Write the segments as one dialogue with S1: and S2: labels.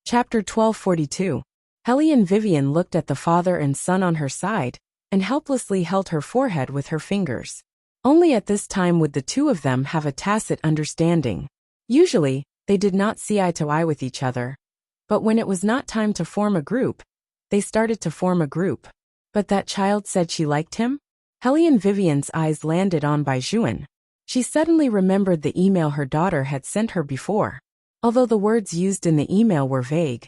S1: Chapter 1242. Helly and Vivian looked at the father and son on her side, and helplessly held her forehead with her fingers. Only at this time would the two of them have a tacit understanding. Usually, they did not see eye to eye with each other. But when it was not time to form a group, they started to form a group. But that child said she liked him? Helly and Vivian's eyes landed on Baizhuan. She suddenly remembered the email her daughter had sent her before. Although the words used in the email were vague,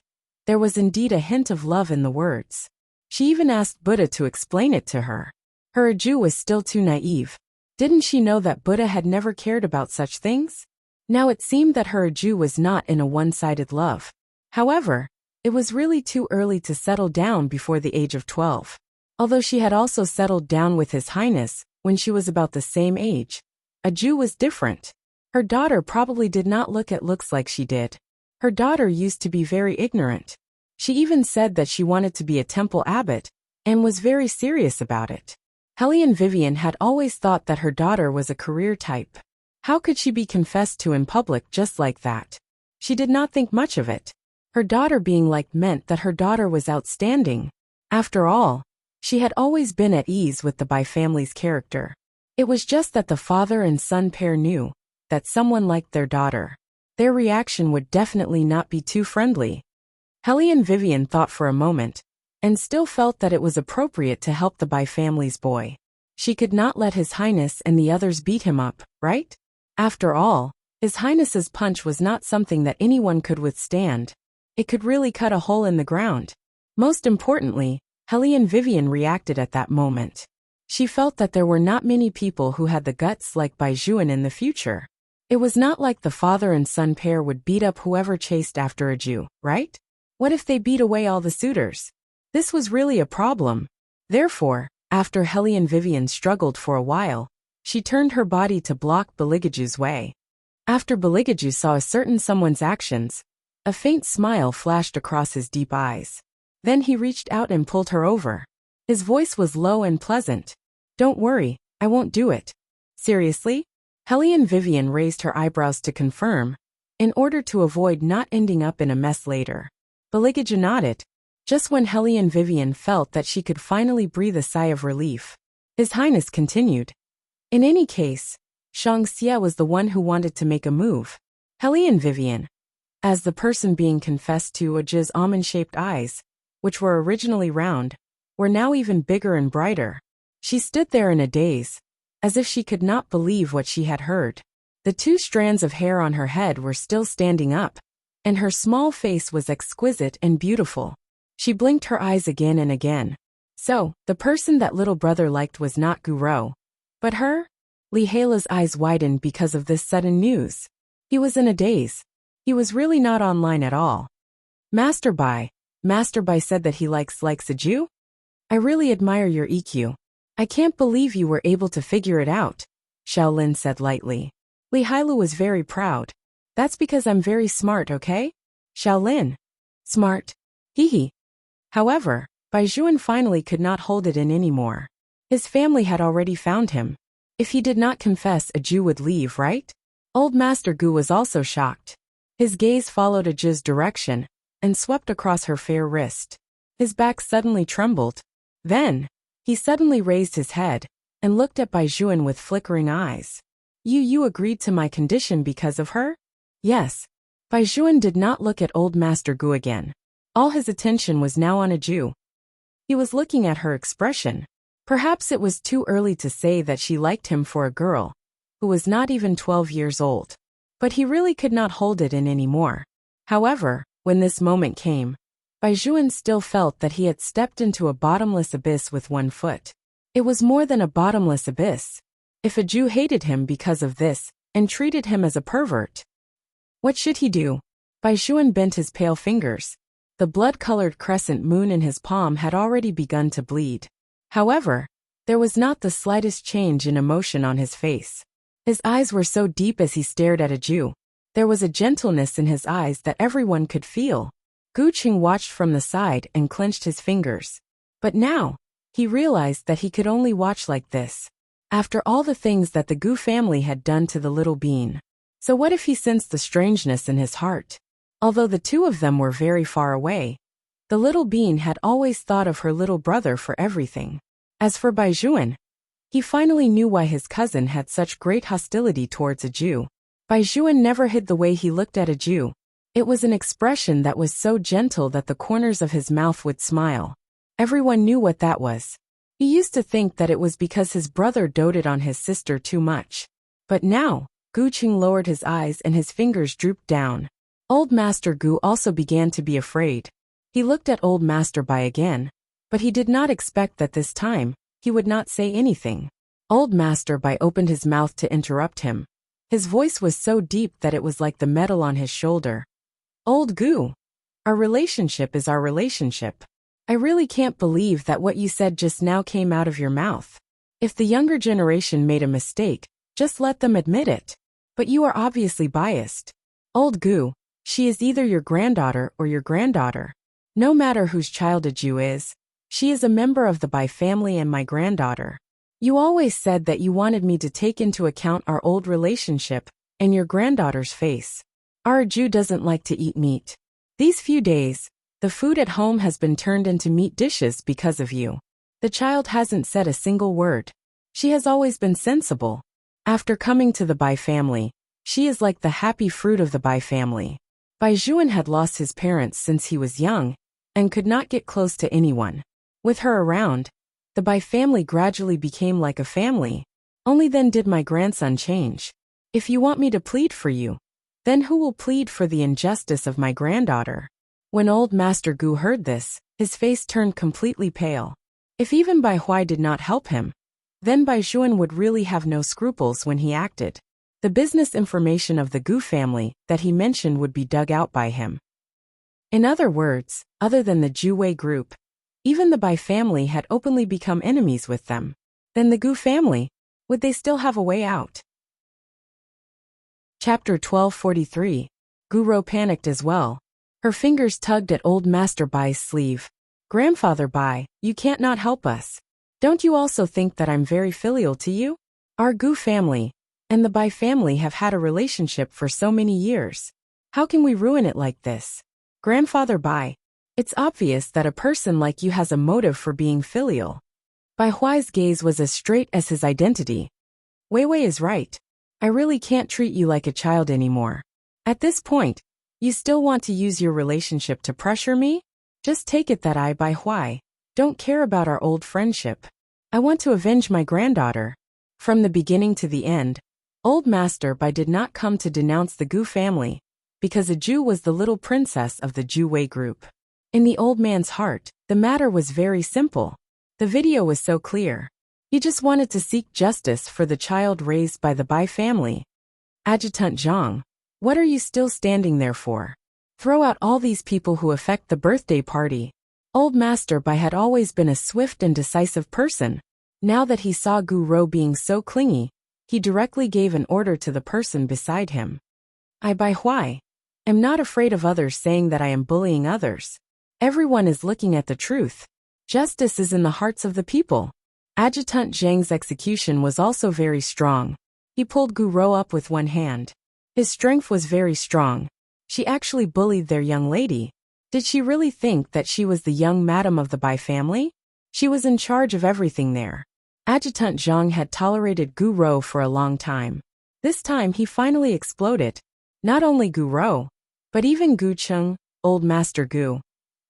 S1: there was indeed a hint of love in the words. She even asked Buddha to explain it to her. Her Aju was still too naive. Didn't she know that Buddha had never cared about such things? Now it seemed that her Aju was not in a one-sided love. However, it was really too early to settle down before the age of 12. Although she had also settled down with His Highness when she was about the same age, Aju was different. Her daughter probably did not look at looks like she did. Her daughter used to be very ignorant. She even said that she wanted to be a temple abbot, and was very serious about it. Helly and Vivian had always thought that her daughter was a career type. How could she be confessed to in public just like that? She did not think much of it. Her daughter being liked meant that her daughter was outstanding. After all, she had always been at ease with the Bai family's character. It was just that the father and son pair knew that someone liked their daughter. Their reaction would definitely not be too friendly. Helly and Vivian thought for a moment, and still felt that it was appropriate to help the Bai family's boy. She could not let His Highness and the others beat him up, right? After all, His Highness's punch was not something that anyone could withstand. It could really cut a hole in the ground. Most importantly, Helly and Vivian reacted at that moment. She felt that there were not many people who had the guts like Baizhuan in the future. It was not like the father and son pair would beat up whoever chased after Aju, right? What if they beat away all the suitors? This was really a problem. Therefore, after Helly and Vivian struggled for a while, she turned her body to block Baligaju's way. After Baligaju saw a certain someone's actions, a faint smile flashed across his deep eyes. Then he reached out and pulled her over. His voice was low and pleasant. "Don't worry, I won't do it." "Seriously?" Helly and Vivian raised her eyebrows to confirm, in order to avoid not ending up in a mess later. Baligaju nodded, just when Helly and Vivian felt that she could finally breathe a sigh of relief. His Highness continued. In any case, Shang Xie was the one who wanted to make a move. Helly and Vivian, as the person being confessed to Aju's almond-shaped eyes, which were originally round, were now even bigger and brighter. She stood there in a daze, as if she could not believe what she had heard. The 2 strands of hair on her head were still standing up, and her small face was exquisite and beautiful. She blinked her eyes again and again. So, the person that little brother liked was not Guro. But her? Li Heila's eyes widened because of this sudden news. He was in a daze. He was really not online at all. Master Bai said that he likes Aju? I really admire your EQ. I can't believe you were able to figure it out, Xiaolin said lightly. Li Heilu was very proud. That's because I'm very smart, okay? Xiaolin. Smart. Hee. However, Baizhuan finally could not hold it in anymore. His family had already found him. If he did not confess, Aju would leave, right? Old Master Gu was also shocked. His gaze followed Aju's direction and swept across her fair wrist. His back suddenly trembled. Then, he suddenly raised his head and looked at Baizhuan with flickering eyes. You agreed to my condition because of her? Yes. Baizhuan did not look at Old Master Gu again. All his attention was now on Aju. He was looking at her expression. Perhaps it was too early to say that she liked him for a girl who was not even 12 years old. But he really could not hold it in anymore. However, when this moment came, Baizhuan still felt that he had stepped into a bottomless abyss with 1 foot. It was more than a bottomless abyss. If Aju hated him because of this and treated him as a pervert, what should he do? Baizhuan bent his pale fingers. The blood-colored crescent moon in his palm had already begun to bleed. However, there was not the slightest change in emotion on his face. His eyes were so deep as he stared at Aju. There was a gentleness in his eyes that everyone could feel. Gu Qing watched from the side and clenched his fingers. But now, he realized that he could only watch like this. After all the things that the Gu family had done to the little bean. So what if he sensed the strangeness in his heart? Although the two of them were very far away, the little bean had always thought of her little brother for everything. As for Baijuan, he finally knew why his cousin had such great hostility towards a Jew. Baijuan never hid the way he looked at a Jew. It was an expression that was so gentle that the corners of his mouth would smile. Everyone knew what that was. He used to think that it was because his brother doted on his sister too much. But now, Gu Qing lowered his eyes and his fingers drooped down. Old Master Gu also began to be afraid. He looked at Old Master Bai again, but he did not expect that this time, he would not say anything. Old Master Bai opened his mouth to interrupt him. His voice was so deep that it was like the metal on his shoulder. Old Gu, our relationship is our relationship. I really can't believe that what you said just now came out of your mouth. If the younger generation made a mistake, just let them admit it. But you are obviously biased. Old Gu, she is either your granddaughter or your granddaughter. No matter whose child a Jew is, she is a member of the Bai family and my granddaughter. You always said that you wanted me to take into account our old relationship and your granddaughter's face. Our Jew doesn't like to eat meat. These few days, the food at home has been turned into meat dishes because of you. The child hasn't said a single word. She has always been sensible. After coming to the Bai family, she is like the happy fruit of the Bai family. Baijuan had lost his parents since he was young and could not get close to anyone. With her around, the Bai family gradually became like a family. Only then did my grandson change. If you want me to plead for you, then who will plead for the injustice of my granddaughter? When old Master Gu heard this, his face turned completely pale. If even Bai Huai did not help him, then Baijuan would really have no scruples when he acted. The business information of the Gu family that he mentioned would be dug out by him. In other words, other than the Ju Wei group, even the Bai family had openly become enemies with them. Then the Gu family, would they still have a way out? Chapter 1243. Gu Rou panicked as well. Her fingers tugged at old Master Bai's sleeve. Grandfather Bai, you can't not help us. Don't you also think that I'm very filial to you? Our Gu family and the Bai family have had a relationship for so many years. How can we ruin it like this? Grandfather Bai, it's obvious that a person like you has a motive for being filial. Bai Huai's gaze was as straight as his identity. Wei Wei is right. I really can't treat you like a child anymore. At this point, you still want to use your relationship to pressure me? Just take it that I, Bai Huai, don't care about our old friendship. I want to avenge my granddaughter. From the beginning to the end, old Master Bai did not come to denounce the Gu family, because a Jew was the little princess of the Ju Wei group. In the old man's heart, the matter was very simple. The video was so clear. He just wanted to seek justice for the child raised by the Bai family. Adjutant Zhang, what are you still standing there for? Throw out all these people who affect the birthday party. Old Master Bai had always been a swift and decisive person. Now that he saw Gu Rou being so clingy, he directly gave an order to the person beside him. I, Bai Huai, am not afraid of others saying that I am bullying others. Everyone is looking at the truth. Justice is in the hearts of the people. Adjutant Zhang's execution was also very strong. He pulled Gu Rou up with one hand. His strength was very strong. She actually bullied their young lady. Did she really think that she was the young madam of the Bai family? She was in charge of everything there. Adjutant Zhang had tolerated Gu Rou for a long time. This time he finally exploded. Not only Gu Rou, but even Gu Cheng, old Master Gu,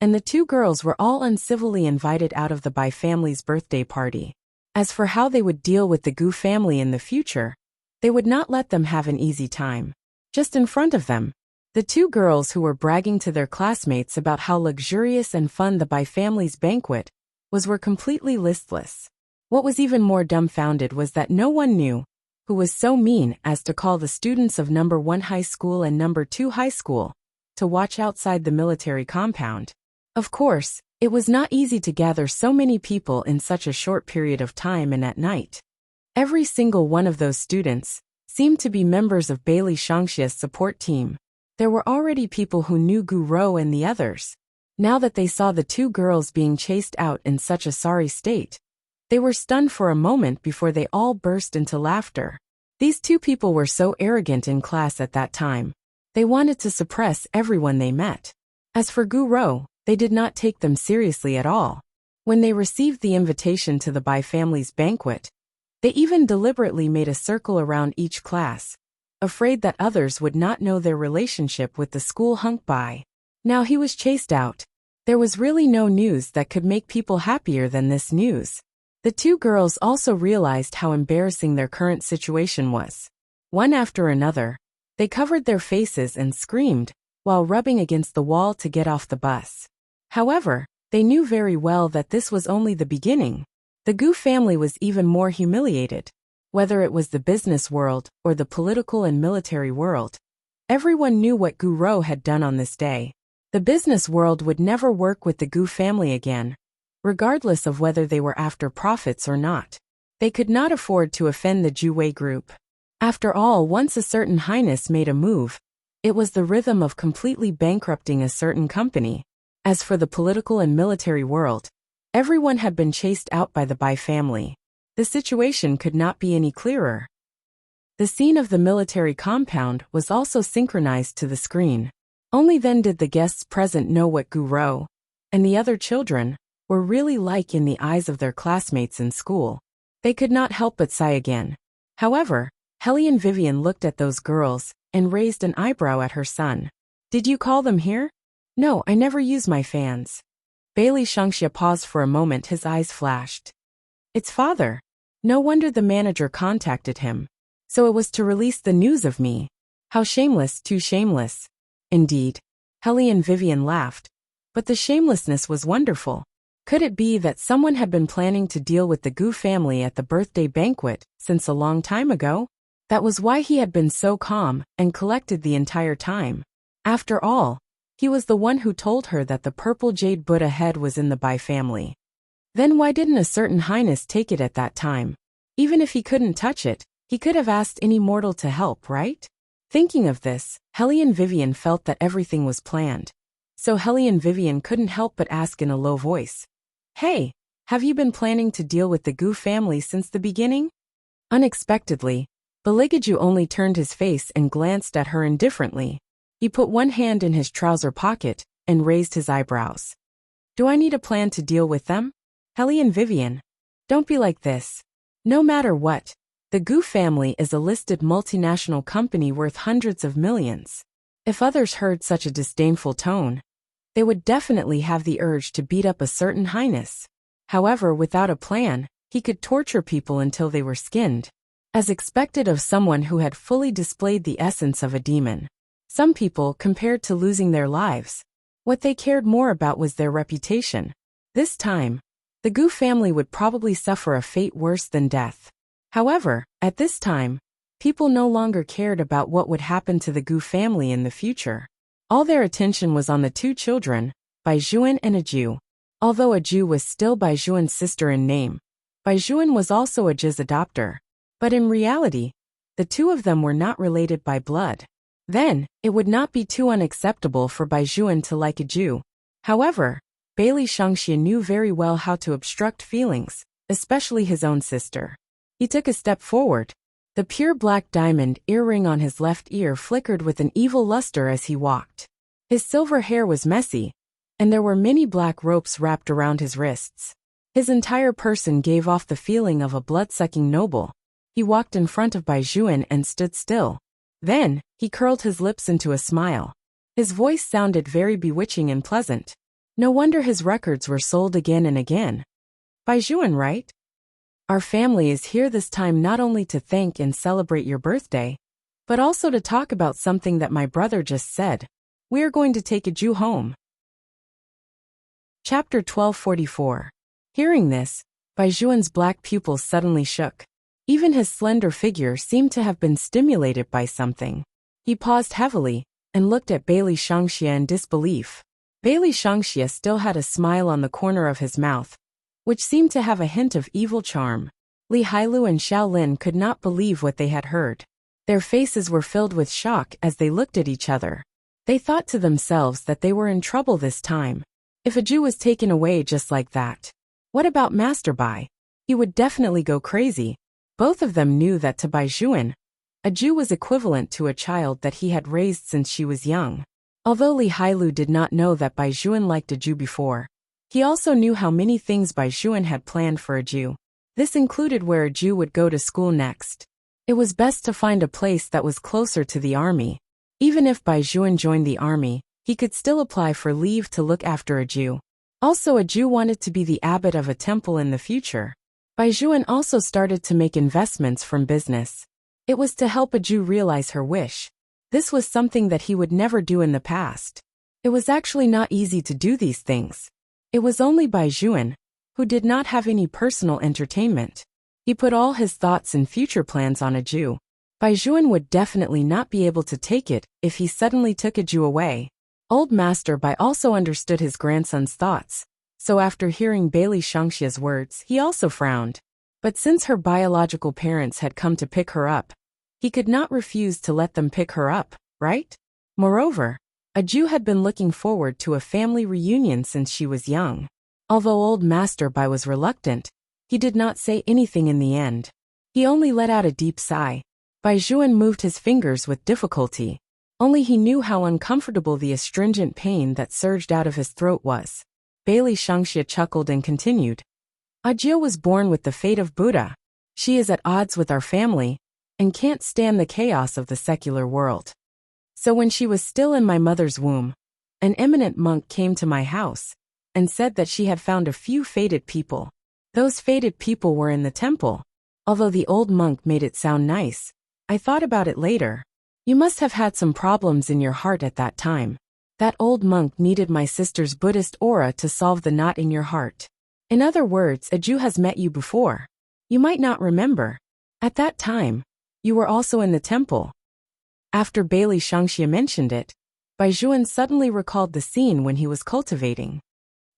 S1: and the two girls were all uncivilly invited out of the Bai family's birthday party. As for how they would deal with the Gu family in the future, they would not let them have an easy time. Just in front of them, the two girls who were bragging to their classmates about how luxurious and fun the Bai family's banquet was were completely listless. What was even more dumbfounded was that no one knew who was so mean as to call the students of number 1 high school and number 2 high school to watch outside the military compound. Of course, it was not easy to gather so many people in such a short period of time and at night. Every single one of those students seemed to be members of Bailey Shangxia's support team. There were already people who knew Gu Rou and the others. Now that they saw the two girls being chased out in such a sorry state, they were stunned for a moment before they all burst into laughter. These two people were so arrogant in class at that time. They wanted to suppress everyone they met. As for Gu Rou, they did not take them seriously at all. When they received the invitation to the Bai family's banquet, they even deliberately made a circle around each class, afraid that others would not know their relationship with the school hunk Bai. Now he was chased out. There was really no news that could make people happier than this news. The two girls also realized how embarrassing their current situation was. One after another, they covered their faces and screamed, while rubbing against the wall to get off the bus. However, they knew very well that this was only the beginning. The Gu family was even more humiliated. Whether it was the business world or the political and military world, everyone knew what Gu Rou had done on this day. The business world would never work with the Gu family again, regardless of whether they were after profits or not. They could not afford to offend the Ju Wei group. After all, once a certain highness made a move, it was the rhythm of completely bankrupting a certain company. As for the political and military world, everyone had been chased out by the Bai family. The situation could not be any clearer. The scene of the military compound was also synchronized to the screen. Only then did the guests present know what Gu Rou and the other children were really like in the eyes of their classmates in school. They could not help but sigh again. However, Hellion Vivian looked at those girls and raised an eyebrow at her son. "Did you call them here?" "No, I never use my fans." Bailey Shangxia paused for a moment, his eyes flashed. "It's father. No wonder the manager contacted him. So it was to release the news of me. How shameless, too shameless." Indeed, Hellion Vivian laughed. But the shamelessness was wonderful. Could it be that someone had been planning to deal with the Gu family at the birthday banquet since a long time ago? That was why he had been so calm and collected the entire time. After all, he was the one who told her that the purple jade Buddha head was in the Bai family. Then why didn't a certain highness take it at that time? Even if he couldn't touch it, he could have asked any mortal to help, right? Thinking of this, Hellion Vivian felt that everything was planned. So Hellion Vivian couldn't help but ask in a low voice, "Hey, have you been planning to deal with the Gu family since the beginning?" Unexpectedly, Baligaju only turned his face and glanced at her indifferently. He put one hand in his trouser pocket and raised his eyebrows. "Do I need a plan to deal with them? Hellion Vivian, don't be like this. No matter what, the Gu family is a listed multinational company worth hundreds of millions. If others heard such a disdainful tone, they would definitely have the urge to beat up a certain highness. However, without a plan, he could torture people until they were skinned, as expected of someone who had fully displayed the essence of a demon. Some people, compared to losing their lives, what they cared more about was their reputation. This time, the Gu family would probably suffer a fate worse than death. However, at this time, people no longer cared about what would happen to the Gu family in the future. All their attention was on the two children, Baijuan and Aju. Although Aju was still Baijuan's sister in name, Baijuan was also Aju's adopter. But in reality, the two of them were not related by blood. Then, it would not be too unacceptable for Baijuan to like Aju. However, Bailey Shangxia knew very well how to obstruct feelings, especially his own sister. He took a step forward. The pure black diamond earring on his left ear flickered with an evil luster as he walked. His silver hair was messy, and there were many black ropes wrapped around his wrists. His entire person gave off the feeling of a blood-sucking noble. He walked in front of Baijuan and stood still. Then, he curled his lips into a smile. His voice sounded very bewitching and pleasant. No wonder his records were sold again and again. "Baijuan, right? Our family is here this time not only to thank and celebrate your birthday, but also to talk about something that my brother just said. We are going to take Aju home." Chapter 1244. Hearing this, Baijuan's black pupils suddenly shook. Even his slender figure seemed to have been stimulated by something. He paused heavily and looked at Bailey Shangxia in disbelief. Bailey Shangxia still had a smile on the corner of his mouth, which seemed to have a hint of evil charm. Li Hailu and Xiao Lin could not believe what they had heard. Their faces were filled with shock as they looked at each other. They thought to themselves that they were in trouble this time. If Aju was taken away just like that, what about Master Bai? He would definitely go crazy. Both of them knew that to Baijuan, A Jew was equivalent to a child that he had raised since she was young. Although Li Hailu did not know that Bai Juan liked a Jew before, he also knew how many things Bai Juan had planned for a Jew. This included where a Jew would go to school next. It was best to find a place that was closer to the army. Even if Bai Juan joined the army, he could still apply for leave to look after a Jew. Also, a Jew wanted to be the abbot of a temple in the future. Bai Juan also started to make investments from business. It was to help a Jew realize her wish. This was something that he would never do in the past. It was actually not easy to do these things. It was only Bai Juan, who did not have any personal entertainment. He put all his thoughts and future plans on a Jew. Bai Juan would definitely not be able to take it if he suddenly took a Jew away. Old Master Bai also understood his grandson's thoughts, so after hearing Bailey Shangxia's words, he also frowned. But since her biological parents had come to pick her up, he could not refuse to let them pick her up, right? Moreover, a Jew had been looking forward to a family reunion since she was young. Although Old Master Bai was reluctant, he did not say anything in the end. He only let out a deep sigh. Bai Juan moved his fingers with difficulty. Only he knew how uncomfortable the astringent pain that surged out of his throat was. Bailey Shangxia chuckled and continued. Ajia was born with the fate of Buddha. She is at odds with our family, and can't stand the chaos of the secular world. So when she was still in my mother's womb, an eminent monk came to my house, and said that she had found a few fated people. Those fated people were in the temple. Although the old monk made it sound nice, I thought about it later. You must have had some problems in your heart at that time. That old monk needed my sister's Buddhist aura to solve the knot in your heart. In other words, a Jew has met you before. You might not remember. At that time, you were also in the temple. After Bailey Shangxia mentioned it, Bai Juan suddenly recalled the scene when he was cultivating.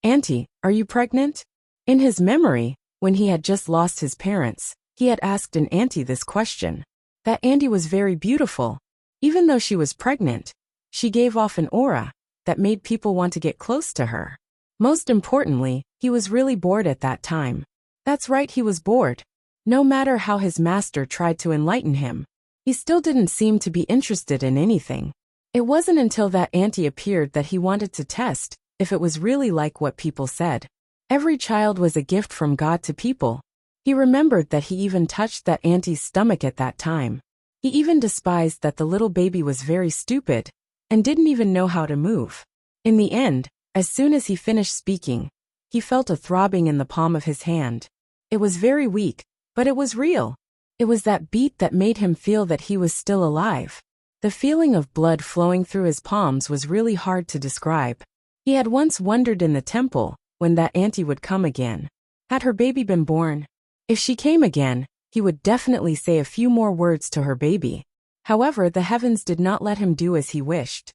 S1: Auntie, are you pregnant? In his memory, when he had just lost his parents, he had asked an auntie this question. That auntie was very beautiful. Even though she was pregnant, she gave off an aura that made people want to get close to her. Most importantly, he was really bored at that time. That's right, he was bored. No matter how his master tried to enlighten him, he still didn't seem to be interested in anything. It wasn't until that auntie appeared that he wanted to test if it was really like what people said. Every child was a gift from God to people. He remembered that he even touched that auntie's stomach at that time. He even despised that the little baby was very stupid and didn't even know how to move. In the end, as soon as he finished speaking, he felt a throbbing in the palm of his hand. It was very weak, but it was real. It was that beat that made him feel that he was still alive. The feeling of blood flowing through his palms was really hard to describe. He had once wondered in the temple when that auntie would come again. Had her baby been born? If she came again, he would definitely say a few more words to her baby. However, the heavens did not let him do as he wished.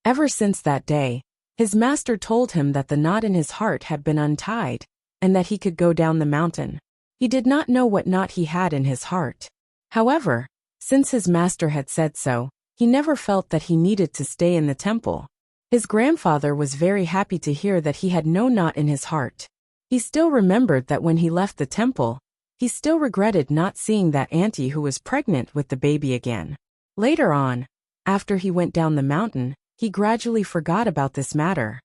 S1: Ever since that day, his master told him that the knot in his heart had been untied, and that he could go down the mountain. He did not know what knot he had in his heart. However, since his master had said so, he never felt that he needed to stay in the temple. His grandfather was very happy to hear that he had no knot in his heart. He still remembered that when he left the temple, he still regretted not seeing that auntie who was pregnant with the baby again. Later on, after he went down the mountain, he gradually forgot about this matter.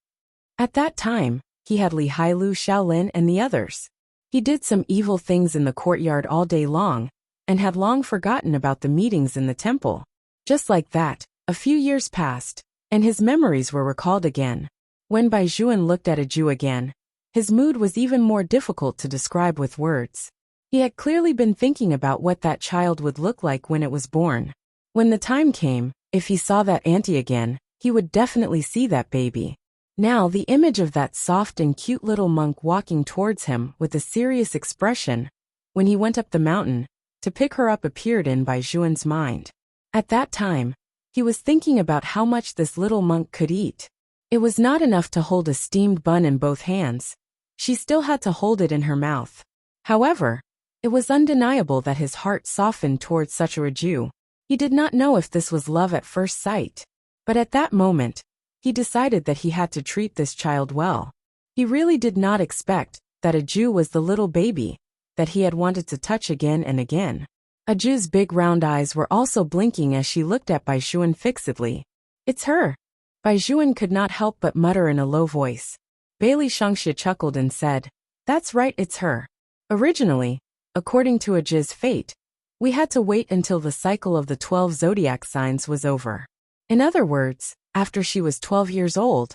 S1: At that time, he had Li Hailu, Shaolin, and the others. He did some evil things in the courtyard all day long, and had long forgotten about the meetings in the temple. Just like that, a few years passed, and his memories were recalled again. When Bai Juan looked at a Jew again, his mood was even more difficult to describe with words. He had clearly been thinking about what that child would look like when it was born. When the time came, if he saw that auntie again, he would definitely see that baby. Now the image of that soft and cute little monk walking towards him with a serious expression, when he went up the mountain to pick her up, appeared in Bai Juan's mind. At that time, he was thinking about how much this little monk could eat. It was not enough to hold a steamed bun in both hands. She still had to hold it in her mouth. However, it was undeniable that his heart softened towards such a Jew. He did not know if this was love at first sight. But at that moment, he decided that he had to treat this child well. He really did not expect that a Jew was the little baby that he had wanted to touch again and again. Aju's big round eyes were also blinking as she looked at Baizhuan fixedly. It's her. Baizhuan could not help but mutter in a low voice. Bailey Shangxia chuckled and said, That's right, it's her. Originally, according to Aju's fate, we had to wait until the cycle of the 12 zodiac signs was over. In other words, after she was 12 years old,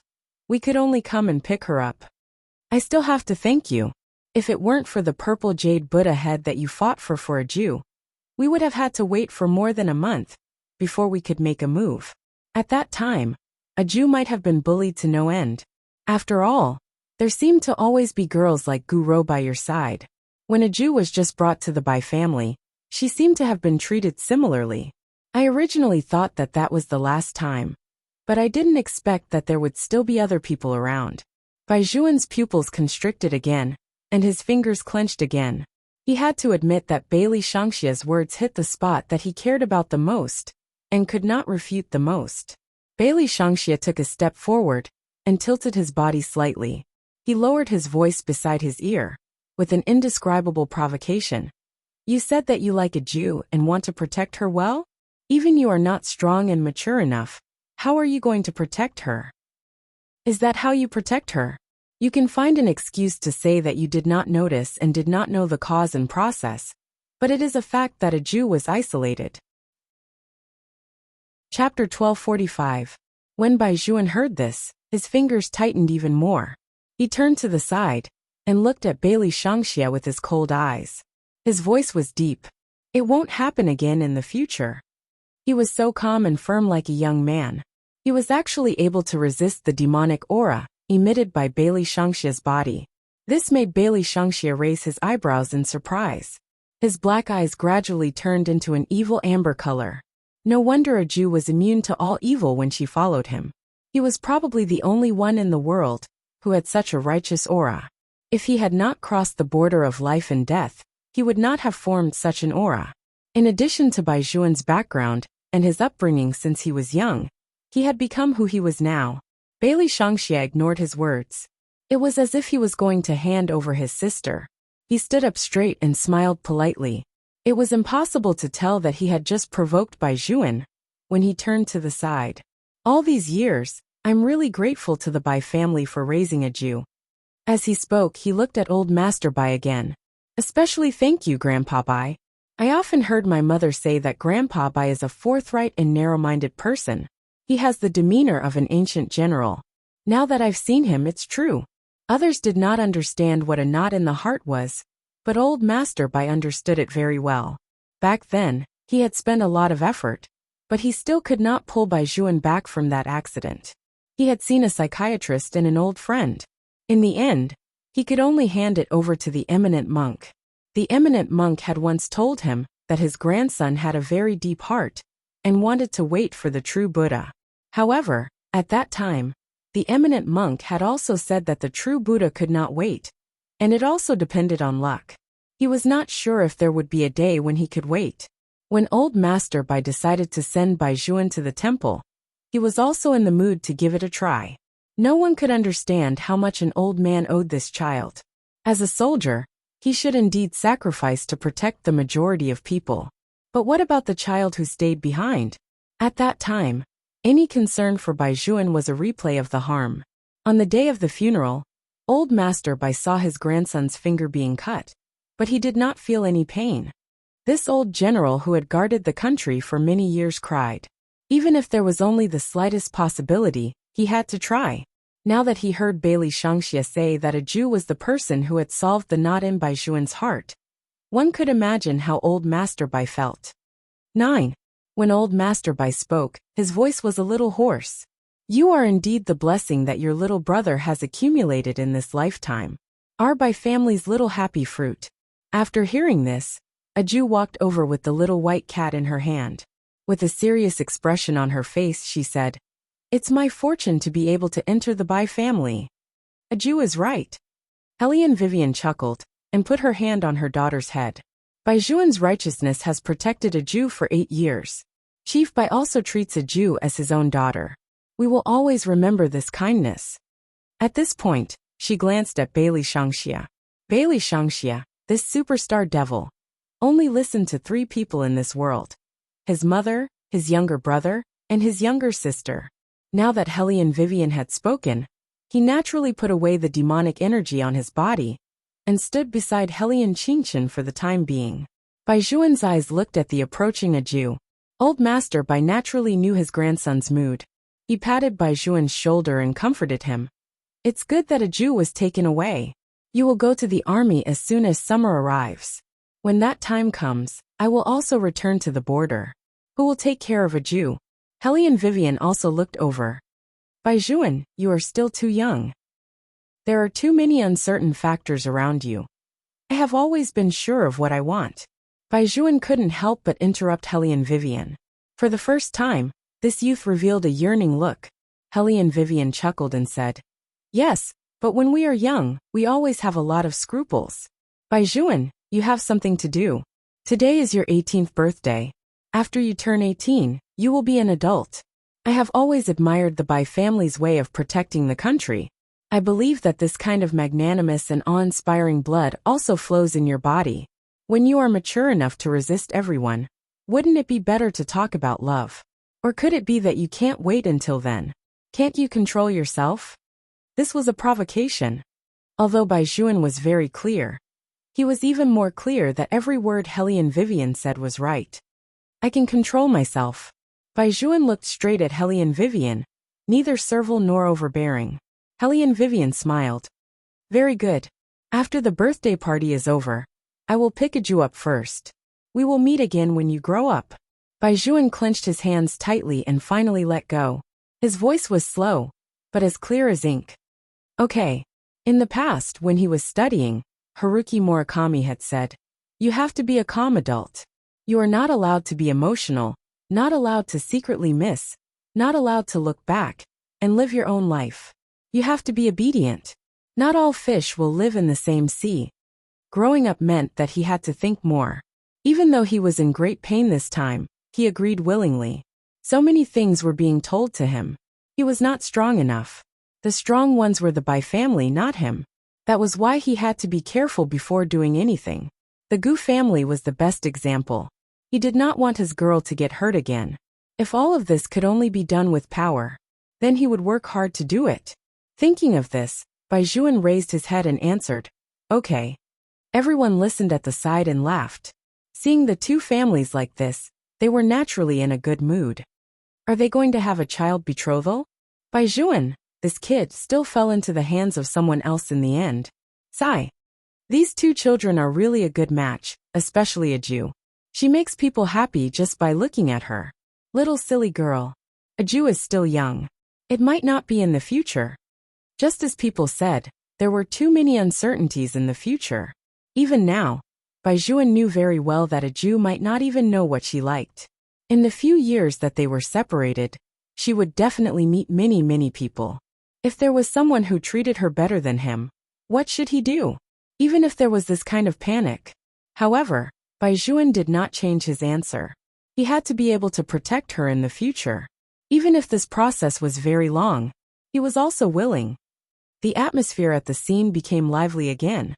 S1: we could only come and pick her up. I still have to thank you. If it weren't for the purple jade Buddha head that you fought for Aju, we would have had to wait for more than a month before we could make a move. At that time, Aju might have been bullied to no end. After all, there seemed to always be girls like Guro by your side. When Aju was just brought to the Bai family, she seemed to have been treated similarly. I originally thought that that was the last time, but I didn't expect that there would still be other people around. Baizhuan's pupils constricted again, and his fingers clenched again. He had to admit that Bailey Shangxia's words hit the spot that he cared about the most, and could not refute the most. Bailey Shangxia took a step forward, and tilted his body slightly. He lowered his voice beside his ear, with an indescribable provocation. You said that you like Aju and want to protect her well? Even you are not strong and mature enough. How are you going to protect her? Is that how you protect her? You can find an excuse to say that you did not notice and did not know the cause and process, but it is a fact that Aju was isolated. Chapter 1245. When Baizhuan heard this, his fingers tightened even more. He turned to the side and looked at Bailey Shangxia with his cold eyes. His voice was deep. It won't happen again in the future. He was so calm and firm like a young man. He was actually able to resist the demonic aura emitted by Bailey Shangxia's body. This made Bailey Shangxia raise his eyebrows in surprise. His black eyes gradually turned into an evil amber color. No wonder Aju was immune to all evil when she followed him. He was probably the only one in the world who had such a righteous aura. If he had not crossed the border of life and death, he would not have formed such an aura. In addition to Baizhuan's background and his upbringing since he was young, he had become who he was now. Bailey Shangxia ignored his words. It was as if he was going to hand over his sister. He stood up straight and smiled politely. It was impossible to tell that he had just provoked Baizhuan when he turned to the side. All these years, I'm really grateful to the Bai family for raising Aju. As he spoke, he looked at old Master Bai again. Especially thank you, Grandpa Bai. I often heard my mother say that Grandpa Bai is a forthright and narrow-minded person. He has the demeanor of an ancient general. Now that I've seen him, it's true. Others did not understand what a knot in the heart was, but old Master Bai understood it very well. Back then, he had spent a lot of effort, but he still could not pull Baizhuan back from that accident. He had seen a psychiatrist and an old friend. In the end, he could only hand it over to the eminent monk. The eminent monk had once told him that his grandson had a very deep heart and wanted to wait for the true Buddha. However, at that time, the eminent monk had also said that the true Buddha could not wait, and it also depended on luck. He was not sure if there would be a day when he could wait. When old Master Bai decided to send Baizhuan to the temple, he was also in the mood to give it a try. No one could understand how much an old man owed this child. As a soldier, he should indeed sacrifice to protect the majority of people. But what about the child who stayed behind? At that time, any concern for Baizhuan was a replay of the harm. On the day of the funeral, old Master Bai saw his grandson's finger being cut, but he did not feel any pain. This old general who had guarded the country for many years cried. Even if there was only the slightest possibility, he had to try. Now that he heard Bailey Shangxia say that Aju was the person who had solved the knot in Baizhuan's heart, one could imagine how old Master Bai felt. 9. When old Master Bai spoke, his voice was a little hoarse. You are indeed the blessing that your little brother has accumulated in this lifetime. Our Bai family's little happy fruit. After hearing this, Aju walked over with the little white cat in her hand. With a serious expression on her face, she said, It's my fortune to be able to enter the Bai family. Aju is right. Hellion Vivian chuckled and put her hand on her daughter's head. Baizhuan's righteousness has protected Aju for 8 years. Chief Bai also treats Aju as his own daughter. We will always remember this kindness. At this point, she glanced at Bailey Shangxia. Bailey Shangxia, this superstar devil. only listened to 3 people in this world: his mother, his younger brother, and his younger sister. Now that Hellion Vivian had spoken, he naturally put away the demonic energy on his body and stood beside Hellion Qingchen for the time being. Bai Zhuan's eyes looked at the approaching Aju. Old Master Bai naturally knew his grandson's mood. He patted Bai Zhuan's shoulder and comforted him. It's good that Aju was taken away. You will go to the army as soon as summer arrives. When that time comes, I will also return to the border. Who will take care of Aju? Hellion Vivian also looked over. Bai Zhuan, you are still too young. There are too many uncertain factors around you. I have always been sure of what I want. Bai Zhuan couldn't help but interrupt Hellion Vivian. For the first time, this youth revealed a yearning look. Hellion Vivian chuckled and said, Yes, but when we are young, we always have a lot of scruples. Bai Zhuan, you have something to do. Today is your 18th birthday. After you turn 18, you will be an adult. I have always admired the Bai family's way of protecting the country. I believe that this kind of magnanimous and awe-inspiring blood also flows in your body. When you are mature enough to resist everyone, wouldn't it be better to talk about love? Or could it be that you can't wait until then? Can't you control yourself? This was a provocation. Although Bai Zhuan was very clear, he was even more clear that every word Hellion Vivian said was right. I can control myself. Bai Zhuan looked straight at Hellion Vivian, neither servile nor overbearing. Hellion Vivian smiled. Very good. After the birthday party is over, I will pick Aju up first. We will meet again when you grow up. Bai Zhuan clenched his hands tightly and finally let go. His voice was slow, but as clear as ink. Okay. In the past, when he was studying, Haruki Murakami had said, You have to be a calm adult. You are not allowed to be emotional, not allowed to secretly miss, not allowed to look back, and live your own life. You have to be obedient. Not all fish will live in the same sea. Growing up meant that he had to think more. Even though he was in great pain this time, he agreed willingly. So many things were being told to him. He was not strong enough. The strong ones were the Bai family, not him. That was why he had to be careful before doing anything. The Gu family was the best example. He did not want his girl to get hurt again. If all of this could only be done with power, then he would work hard to do it. Thinking of this, Bai Zhuan raised his head and answered, Okay. Everyone listened at the side and laughed. Seeing the two families like this, they were naturally in a good mood. Are they going to have a child betrothal? Bai Zhuan, this kid, still fell into the hands of someone else in the end. Sigh. These two children are really a good match, especially Aju. She makes people happy just by looking at her. Little silly girl. Aju is still young. It might not be in the future. Just as people said, there were too many uncertainties in the future. Even now, Bai Zhuan knew very well that Aju might not even know what she liked. In the few years that they were separated, she would definitely meet many people. If there was someone who treated her better than him, what should he do? Even if there was this kind of panic. However, Bai Zhuan did not change his answer. He had to be able to protect her in the future. Even if this process was very long, he was also willing. The atmosphere at the scene became lively again.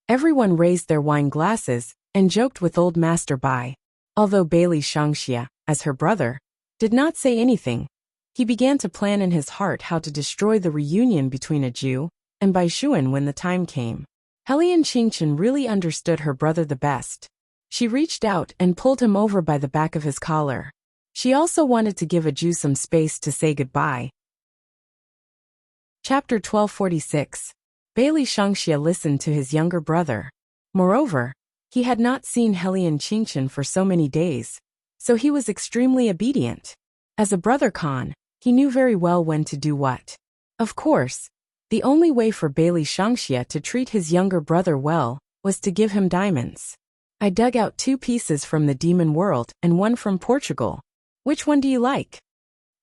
S1: Everyone raised their wine glasses and joked with old Master Bai. Although Bailey Shangxia, as her brother, did not say anything, he began to plan in his heart how to destroy the reunion between Aju and Bai Zhuan when the time came. Hellion Qingchen really understood her brother the best. She reached out and pulled him over by the back of his collar. She also wanted to give Aju some space to say goodbye. Chapter 1246. Bailey Shangxia listened to his younger brother. Moreover, he had not seen Hellion Qingchen for so many days, so he was extremely obedient. As a brother Khan, he knew very well when to do what. Of course, the only way for Bailey Shangxia to treat his younger brother well was to give him diamonds. I dug out 2 pieces from the demon world and 1 from Portugal. Which one do you like?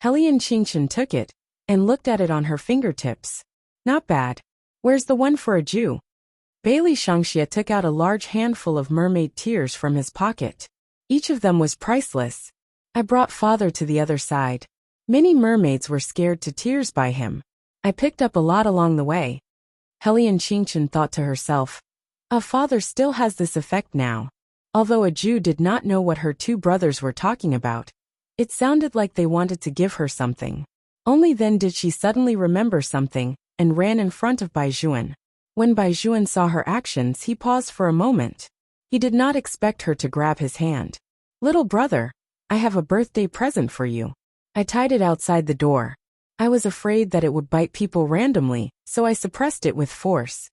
S1: Hellion Qingchen took it and looked at it on her fingertips. Not bad. Where's the one for Aju? Bailey Shangxia took out a large handful of mermaid tears from his pocket. Each of them was priceless. I brought father to the other side. Many mermaids were scared to tears by him. I picked up a lot along the way. Hellion Qingchen thought to herself, father still has this effect now. Although Aju did not know what her two brothers were talking about, it sounded like they wanted to give her something. Only then did she suddenly remember something, and ran in front of Baijuan. When Baijuan saw her actions, he paused for a moment. He did not expect her to grab his hand. "Little brother, I have a birthday present for you. I tied it outside the door. I was afraid that it would bite people randomly, so I suppressed it with force."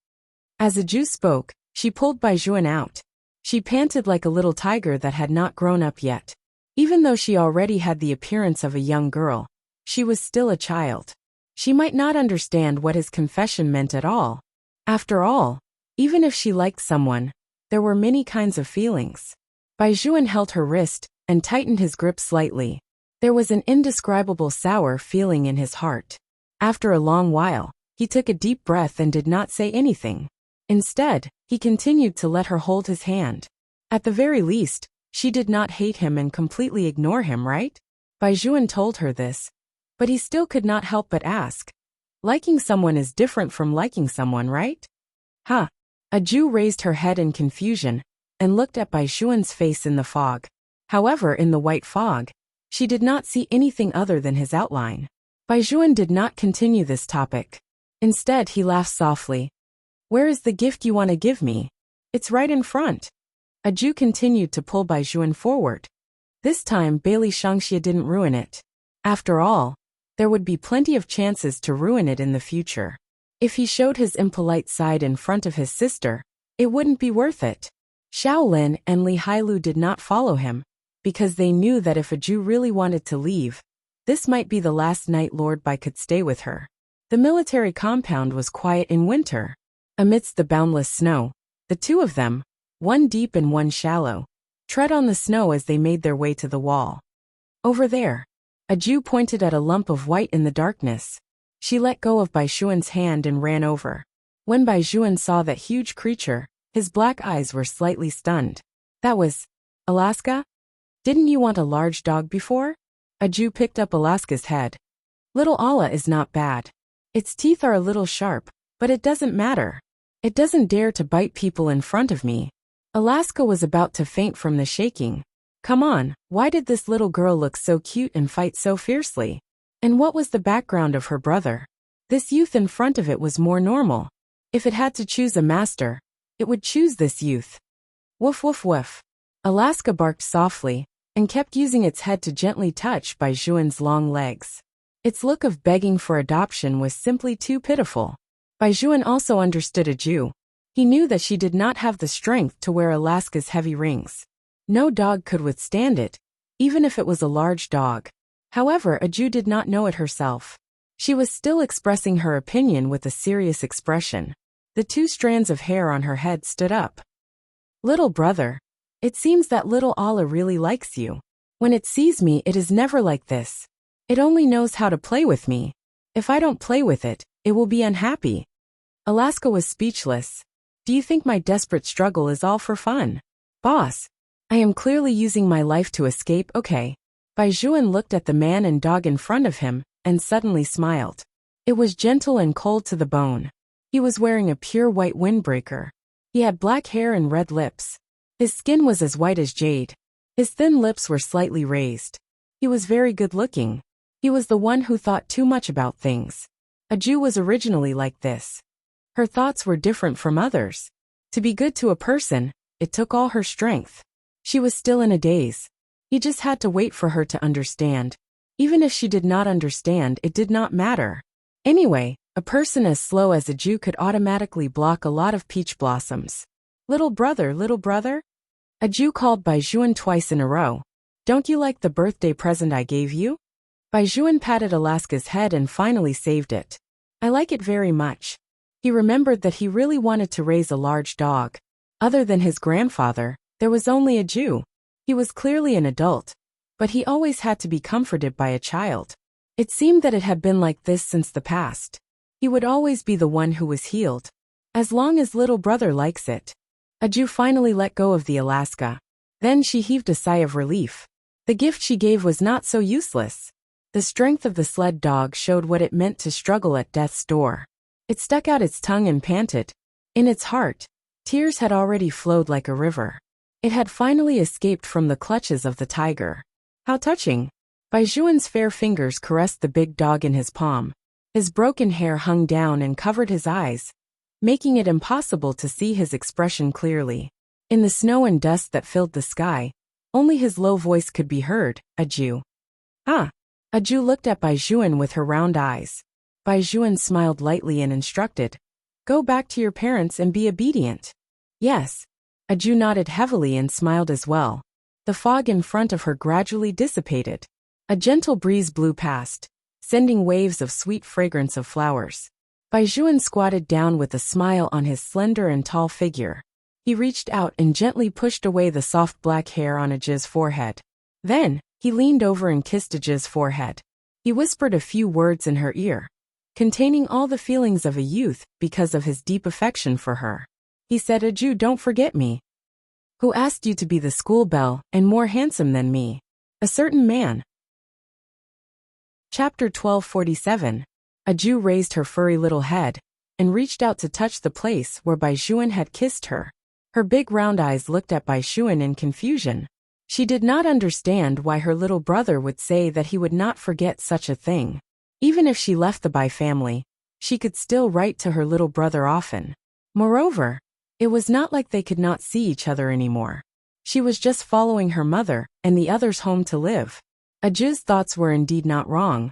S1: As Aju spoke, she pulled Baijuan out. She panted like a little tiger that had not grown up yet. Even though she already had the appearance of a young girl, she was still a child. She might not understand what his confession meant at all. After all, even if she liked someone, there were many kinds of feelings. Baijuan held her wrist and tightened his grip slightly. There was an indescribable sour feeling in his heart. After a long while, he took a deep breath and did not say anything. Instead, he continued to let her hold his hand. At the very least, she did not hate him and completely ignore him, right? Baijuan told her this, but he still could not help but ask. Liking someone is different from liking someone, right? Huh? Aju raised her head in confusion and looked at Baijuan's face in the fog. However, in the white fog, she did not see anything other than his outline. Baijuan did not continue this topic. Instead, he laughed softly. "Where is the gift you want to give me? It's right in front." Aju continued to pull Baijuan forward. This time, Bailey Shangxia didn't ruin it. After all, there would be plenty of chances to ruin it in the future. If he showed his impolite side in front of his sister, it wouldn't be worth it. Shaolin and Li Hailu did not follow him, because they knew that if Aju really wanted to leave, this might be the last night Lord Bai could stay with her. The military compound was quiet in winter. Amidst the boundless snow, the two of them, one deep and one shallow, tread on the snow as they made their way to the wall. Over there, Aju pointed at a lump of white in the darkness. She let go of Baijuan's hand and ran over. When Baijuan saw that huge creature, his black eyes were slightly stunned. "That was Alaska? Didn't you want a large dog before?" Aju picked up Alaska's head. "Little Ala is not bad. Its teeth are a little sharp, but it doesn't matter. It doesn't dare to bite people in front of me." Alaska was about to faint from the shaking. Come on, why did this little girl look so cute and fight so fiercely? And what was the background of her brother? This youth in front of it was more normal. If it had to choose a master, it would choose this youth. Woof woof woof. Alaska barked softly, and kept using its head to gently touch Baijuan's long legs. Its look of begging for adoption was simply too pitiful. Baijuan also understood Aju. He knew that she did not have the strength to wear Alaska's heavy rings. No dog could withstand it, even if it was a large dog. However, Aju did not know it herself. She was still expressing her opinion with a serious expression. The two strands of hair on her head stood up. "Little brother, it seems that little Ala really likes you. When it sees me, it is never like this. It only knows how to play with me. If I don't play with it, it will be unhappy." Alaska was speechless. "Do you think my desperate struggle is all for fun? Boss, I am clearly using my life to escape, okay?" Baijuan looked at the man and dog in front of him, and suddenly smiled. It was gentle and cold to the bone. He was wearing a pure white windbreaker. He had black hair and red lips. His skin was as white as jade. His thin lips were slightly raised. He was very good looking. He was the one who thought too much about things. Aju was originally like this. Her thoughts were different from others. To be good to a person, it took all her strength. She was still in a daze. He just had to wait for her to understand. Even if she did not understand, it did not matter. Anyway, a person as slow as Aju could automatically block a lot of peach blossoms. Little brother, Aju called Baijuan twice in a row. "Don't you like the birthday present I gave you?" Baijuan patted Alaska's head and finally saved it. "I like it very much." He remembered that he really wanted to raise a large dog. Other than his grandfather, there was only Aju. He was clearly an adult, but he always had to be comforted by a child. It seemed that it had been like this since the past. He would always be the one who was healed. As long as little brother likes it. Aju finally let go of the Alaska. Then she heaved a sigh of relief. The gift she gave was not so useless. The strength of the sled dog showed what it meant to struggle at death's door. It stuck out its tongue and panted. In its heart, tears had already flowed like a river. It had finally escaped from the clutches of the tiger. How touching! Baijuan's fair fingers caressed the big dog in his palm. His broken hair hung down and covered his eyes, making it impossible to see his expression clearly. In the snow and dust that filled the sky, only his low voice could be heard, Aju. Ah! Aju looked at Baijuan with her round eyes. Baijuan smiled lightly and instructed, "Go back to your parents and be obedient." Yes. Aju nodded heavily and smiled as well. The fog in front of her gradually dissipated. A gentle breeze blew past, sending waves of sweet fragrance of flowers. Baijuan squatted down with a smile on his slender and tall figure. He reached out and gently pushed away the soft black hair on Aju's forehead. Then, he leaned over and kissed Aju's forehead. He whispered a few words in her ear, containing all the feelings of a youth because of his deep affection for her. He said, "Aju, don't forget me. Who asked you to be the school belle and more handsome than me? A certain man." Chapter 1247. Aju raised her furry little head and reached out to touch the place where Baijuan had kissed her. Her big round eyes looked at Baijuan in confusion. She did not understand why her little brother would say that he would not forget such a thing. Even if she left the Bai family, she could still write to her little brother often. Moreover, it was not like they could not see each other anymore. She was just following her mother and the others home to live. Aju's thoughts were indeed not wrong,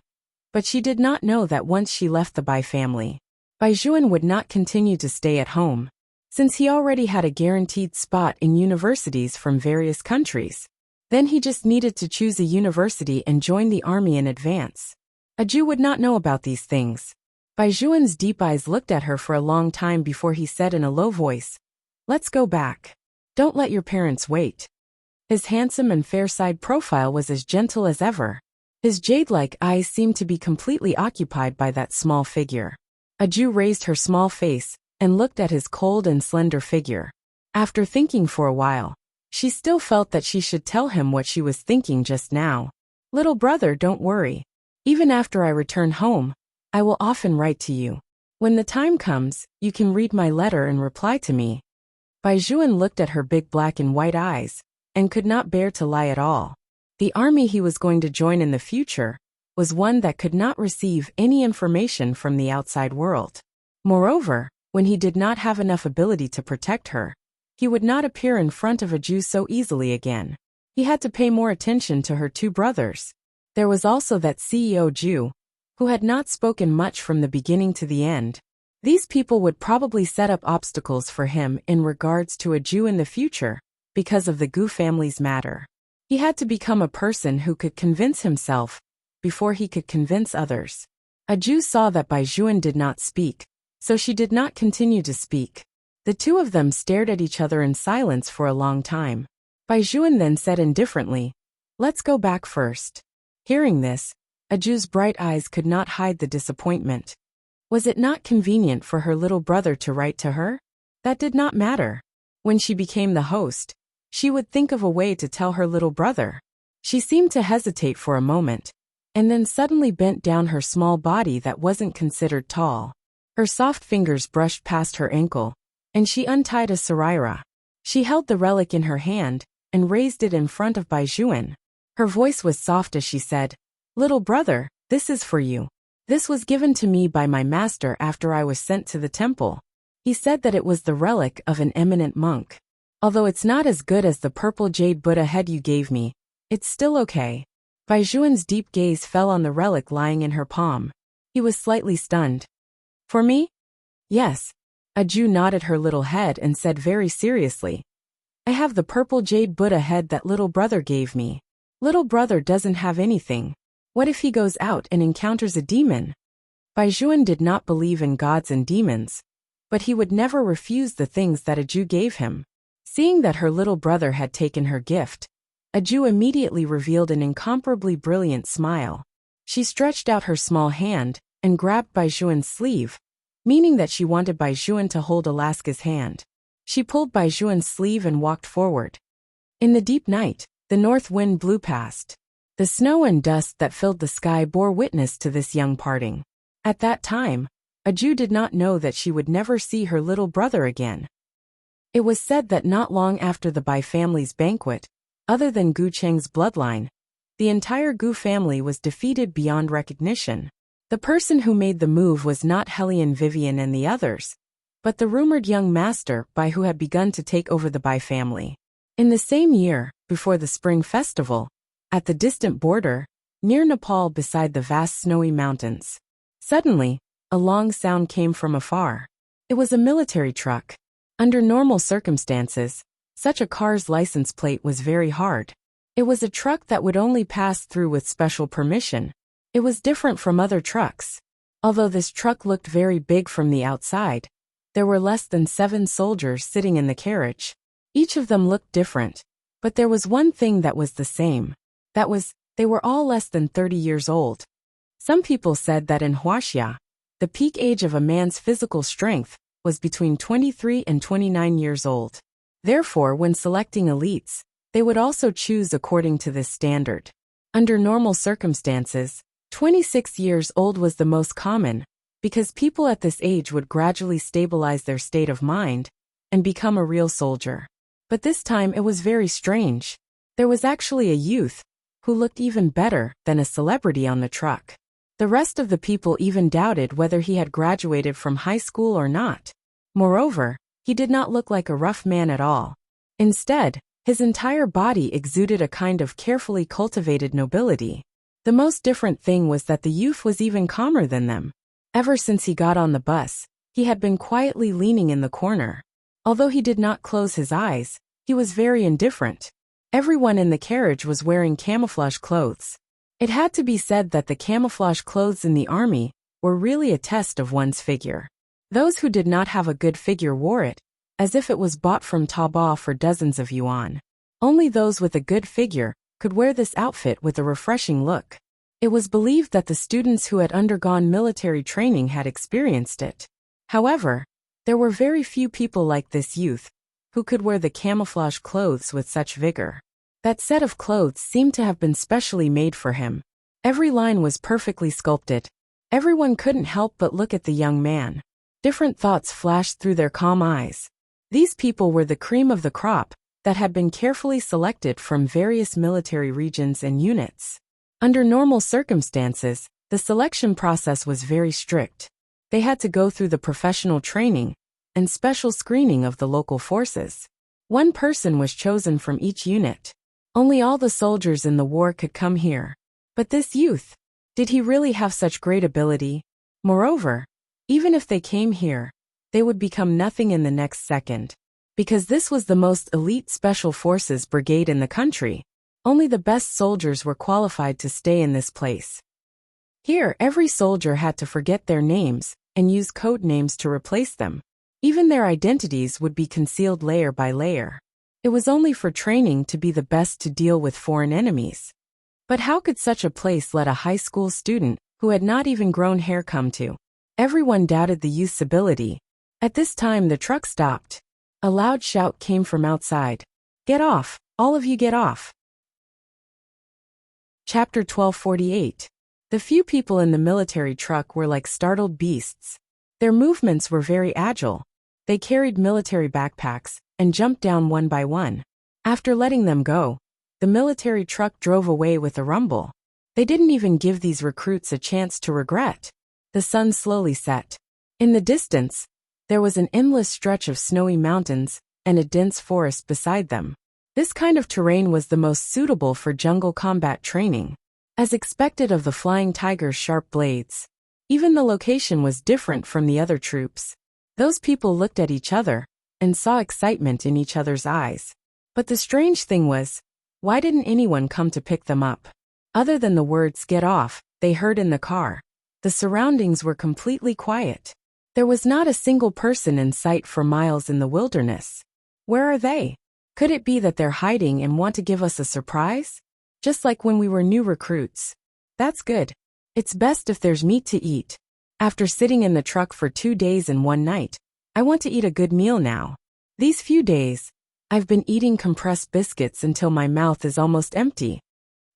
S1: but she did not know that once she left the Bai family, Baijuan would not continue to stay at home, since he already had a guaranteed spot in universities from various countries. Then he just needed to choose a university and join the army in advance. Aju would not know about these things. Baijuan's deep eyes looked at her for a long time before he said in a low voice, "Let's go back. Don't let your parents wait." His handsome and fair-side profile was as gentle as ever. His jade-like eyes seemed to be completely occupied by that small figure. Aju raised her small face and looked at his cold and slender figure. After thinking for a while, she still felt that she should tell him what she was thinking just now. "Little brother, don't worry. Even after I return home, I will often write to you. When the time comes, you can read my letter and reply to me." Baijuan looked at her big black and white eyes, and could not bear to lie at all. The army he was going to join in the future was one that could not receive any information from the outside world. Moreover, when he did not have enough ability to protect her, he would not appear in front of Aju so easily again. He had to pay more attention to her two brothers. There was also that CEO Ju, who had not spoken much from the beginning to the end. These people would probably set up obstacles for him in regards to Aju in the future, because of the Gu family's matter. He had to become a person who could convince himself before he could convince others. Aju saw that Baijuan did not speak, so she did not continue to speak. The two of them stared at each other in silence for a long time. Baijuan then said indifferently, "Let's go back first." Hearing this, Aju's bright eyes could not hide the disappointment. Was it not convenient for her little brother to write to her? That did not matter. When she became the host, she would think of a way to tell her little brother. She seemed to hesitate for a moment, and then suddenly bent down her small body that wasn't considered tall. Her soft fingers brushed past her ankle, and she untied a saraira. She held the relic in her hand and raised it in front of Baijuan. Her voice was soft as she said, "Little brother, this is for you. This was given to me by my master after I was sent to the temple. He said that it was the relic of an eminent monk. Although it's not as good as the purple jade Buddha head you gave me, it's still okay." Baijuan's deep gaze fell on the relic lying in her palm. He was slightly stunned. "For me?" "Yes." Aju nodded her little head and said very seriously, "I have the purple jade Buddha head that little brother gave me. Little brother doesn't have anything. What if he goes out and encounters a demon?" Baijuan did not believe in gods and demons, but he would never refuse the things that Aju gave him. Seeing that her little brother had taken her gift, Aju immediately revealed an incomparably brilliant smile. She stretched out her small hand and grabbed Baijuan's sleeve, meaning that she wanted Baijuan to hold Alaska's hand. She pulled Baijuan's sleeve and walked forward. In the deep night, the north wind blew past. The snow and dust that filled the sky bore witness to this young parting. At that time, Aju did not know that she would never see her little brother again. It was said that not long after the Bai family's banquet, other than Gu Cheng's bloodline, the entire Gu family was defeated beyond recognition. The person who made the move was not Hellion Vivian and the others, but the rumored young master Bai who had begun to take over the Bai family. In the same year, before the Spring Festival, at the distant border, near Nepal beside the vast snowy mountains, suddenly, a long sound came from afar. It was a military truck. Under normal circumstances, such a car's license plate was very hard. It was a truck that would only pass through with special permission. It was different from other trucks. Although this truck looked very big from the outside, there were less than 7 soldiers sitting in the carriage. Each of them looked different, but there was one thing that was the same. That was, they were all less than 30 years old. Some people said that in Huaxia, the peak age of a man's physical strength was between 23 and 29 years old. Therefore, when selecting elites, they would also choose according to this standard. Under normal circumstances, 26 years old was the most common, because people at this age would gradually stabilize their state of mind and become a real soldier. But this time it was very strange. There was actually a youth who looked even better than a celebrity on the truck. The rest of the people even doubted whether he had graduated from high school or not. Moreover, he did not look like a rough man at all. Instead, his entire body exuded a kind of carefully cultivated nobility. The most different thing was that the youth was even calmer than them. Ever since he got on the bus, he had been quietly leaning in the corner. Although he did not close his eyes, he was very indifferent. Everyone in the carriage was wearing camouflage clothes. It had to be said that the camouflage clothes in the army were really a test of one's figure. Those who did not have a good figure wore it, as if it was bought from Taobao for dozens of yuan. Only those with a good figure could wear this outfit with a refreshing look. It was believed that the students who had undergone military training had experienced it. However, there were very few people like this youth who could wear the camouflage clothes with such vigor. That set of clothes seemed to have been specially made for him. Every line was perfectly sculpted. Everyone couldn't help but look at the young man. Different thoughts flashed through their calm eyes. These people were the cream of the crop that had been carefully selected from various military regions and units. Under normal circumstances, the selection process was very strict. They had to go through the professional training and special screening of the local forces. One person was chosen from each unit. Only all the soldiers in the war could come here. But this youth, did he really have such great ability? Moreover, even if they came here, they would become nothing in the next second. Because this was the most elite special forces brigade in the country. Only the best soldiers were qualified to stay in this place. Here, every soldier had to forget their names and use code names to replace them. Even their identities would be concealed layer by layer. It was only for training to be the best to deal with foreign enemies. But how could such a place let a high school student who had not even grown hair come to? Everyone doubted the youth's ability. At this time the truck stopped. A loud shout came from outside. "Get off! All of you get off!" Chapter 1248. The few people in the military truck were like startled beasts. Their movements were very agile. They carried military backpacks and jumped down one by one. After letting them go, the military truck drove away with a rumble. They didn't even give these recruits a chance to regret. The sun slowly set. In the distance, there was an endless stretch of snowy mountains and a dense forest beside them. This kind of terrain was the most suitable for jungle combat training. As expected of the flying tiger's sharp blades, even the location was different from the other troops. Those people looked at each other and saw excitement in each other's eyes. But the strange thing was, why didn't anyone come to pick them up? Other than the words "get off," they heard in the car. The surroundings were completely quiet. There was not a single person in sight for miles in the wilderness. Where are they? Could it be that they're hiding and want to give us a surprise? Just like when we were new recruits. That's good. It's best if there's meat to eat. After sitting in the truck for 2 days and 1 night, I want to eat a good meal now. These few days, I've been eating compressed biscuits until my mouth is almost empty.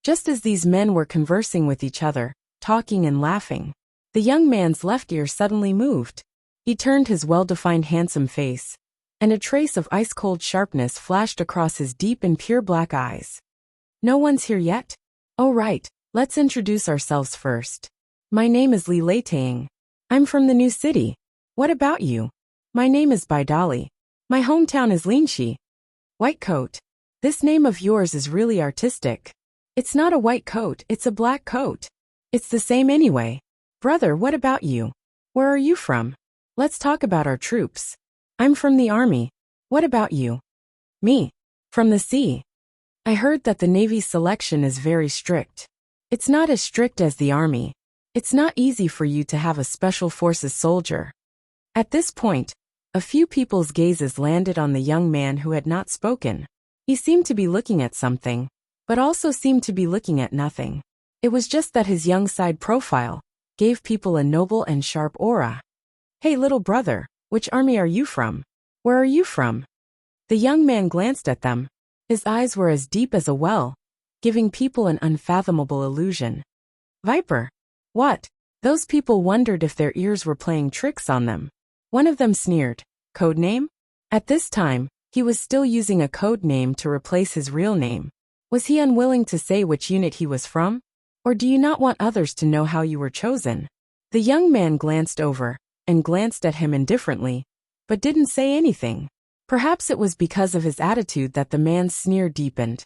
S1: Just as these men were conversing with each other, talking and laughing, the young man's left ear suddenly moved. He turned his well-defined handsome face and a trace of ice-cold sharpness flashed across his deep and pure black eyes. No one's here yet? Oh right, let's introduce ourselves first. My name is Li Leitang. I'm from the new city. What about you? My name is Baidali. My hometown is Linxi. White coat. This name of yours is really artistic. It's not a white coat, it's a black coat. It's the same anyway. Brother, what about you? Where are you from? Let's talk about our troops. I'm from the army. What about you? Me. From the sea. I heard that the Navy's selection is very strict. It's not as strict as the army. It's not easy for you to have a special forces soldier. At this point, a few people's gazes landed on the young man who had not spoken. He seemed to be looking at something, but also seemed to be looking at nothing. It was just that his young side profile gave people a noble and sharp aura. Hey little brother, which army are you from? Where are you from? The young man glanced at them. His eyes were as deep as a well, giving people an unfathomable illusion. Viper. What? Those people wondered if their ears were playing tricks on them. One of them sneered. Code name? At this time, he was still using a code name to replace his real name. Was he unwilling to say which unit he was from? Or do you not want others to know how you were chosen? The young man glanced over, and glanced at him indifferently, but didn't say anything. Perhaps it was because of his attitude that the man's sneer deepened.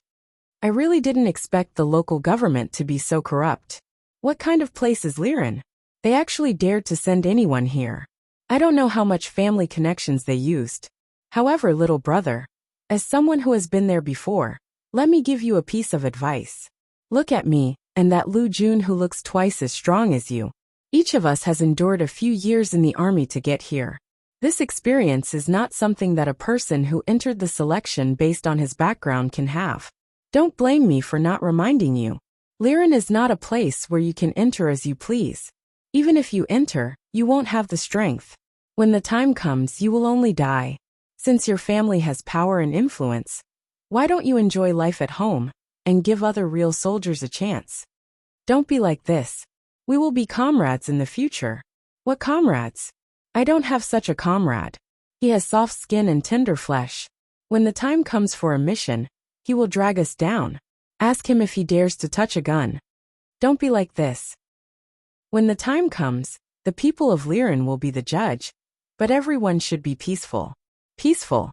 S1: I really didn't expect the local government to be so corrupt. What kind of place is Liren? They actually dared to send anyone here. I don't know how much family connections they used. However, little brother, as someone who has been there before, let me give you a piece of advice. Look at me, and that Lu Jun who looks twice as strong as you. Each of us has endured a few years in the army to get here. This experience is not something that a person who entered the selection based on his background can have. Don't blame me for not reminding you. Liren is not a place where you can enter as you please. Even if you enter, you won't have the strength. When the time comes, you will only die. Since your family has power and influence, why don't you enjoy life at home and give other real soldiers a chance? Don't be like this. We will be comrades in the future. What comrades? I don't have such a comrade. He has soft skin and tender flesh. When the time comes for a mission, he will drag us down. Ask him if he dares to touch a gun. Don't be like this. When the time comes, the people of Liren will be the judge, but everyone should be peaceful. Peaceful.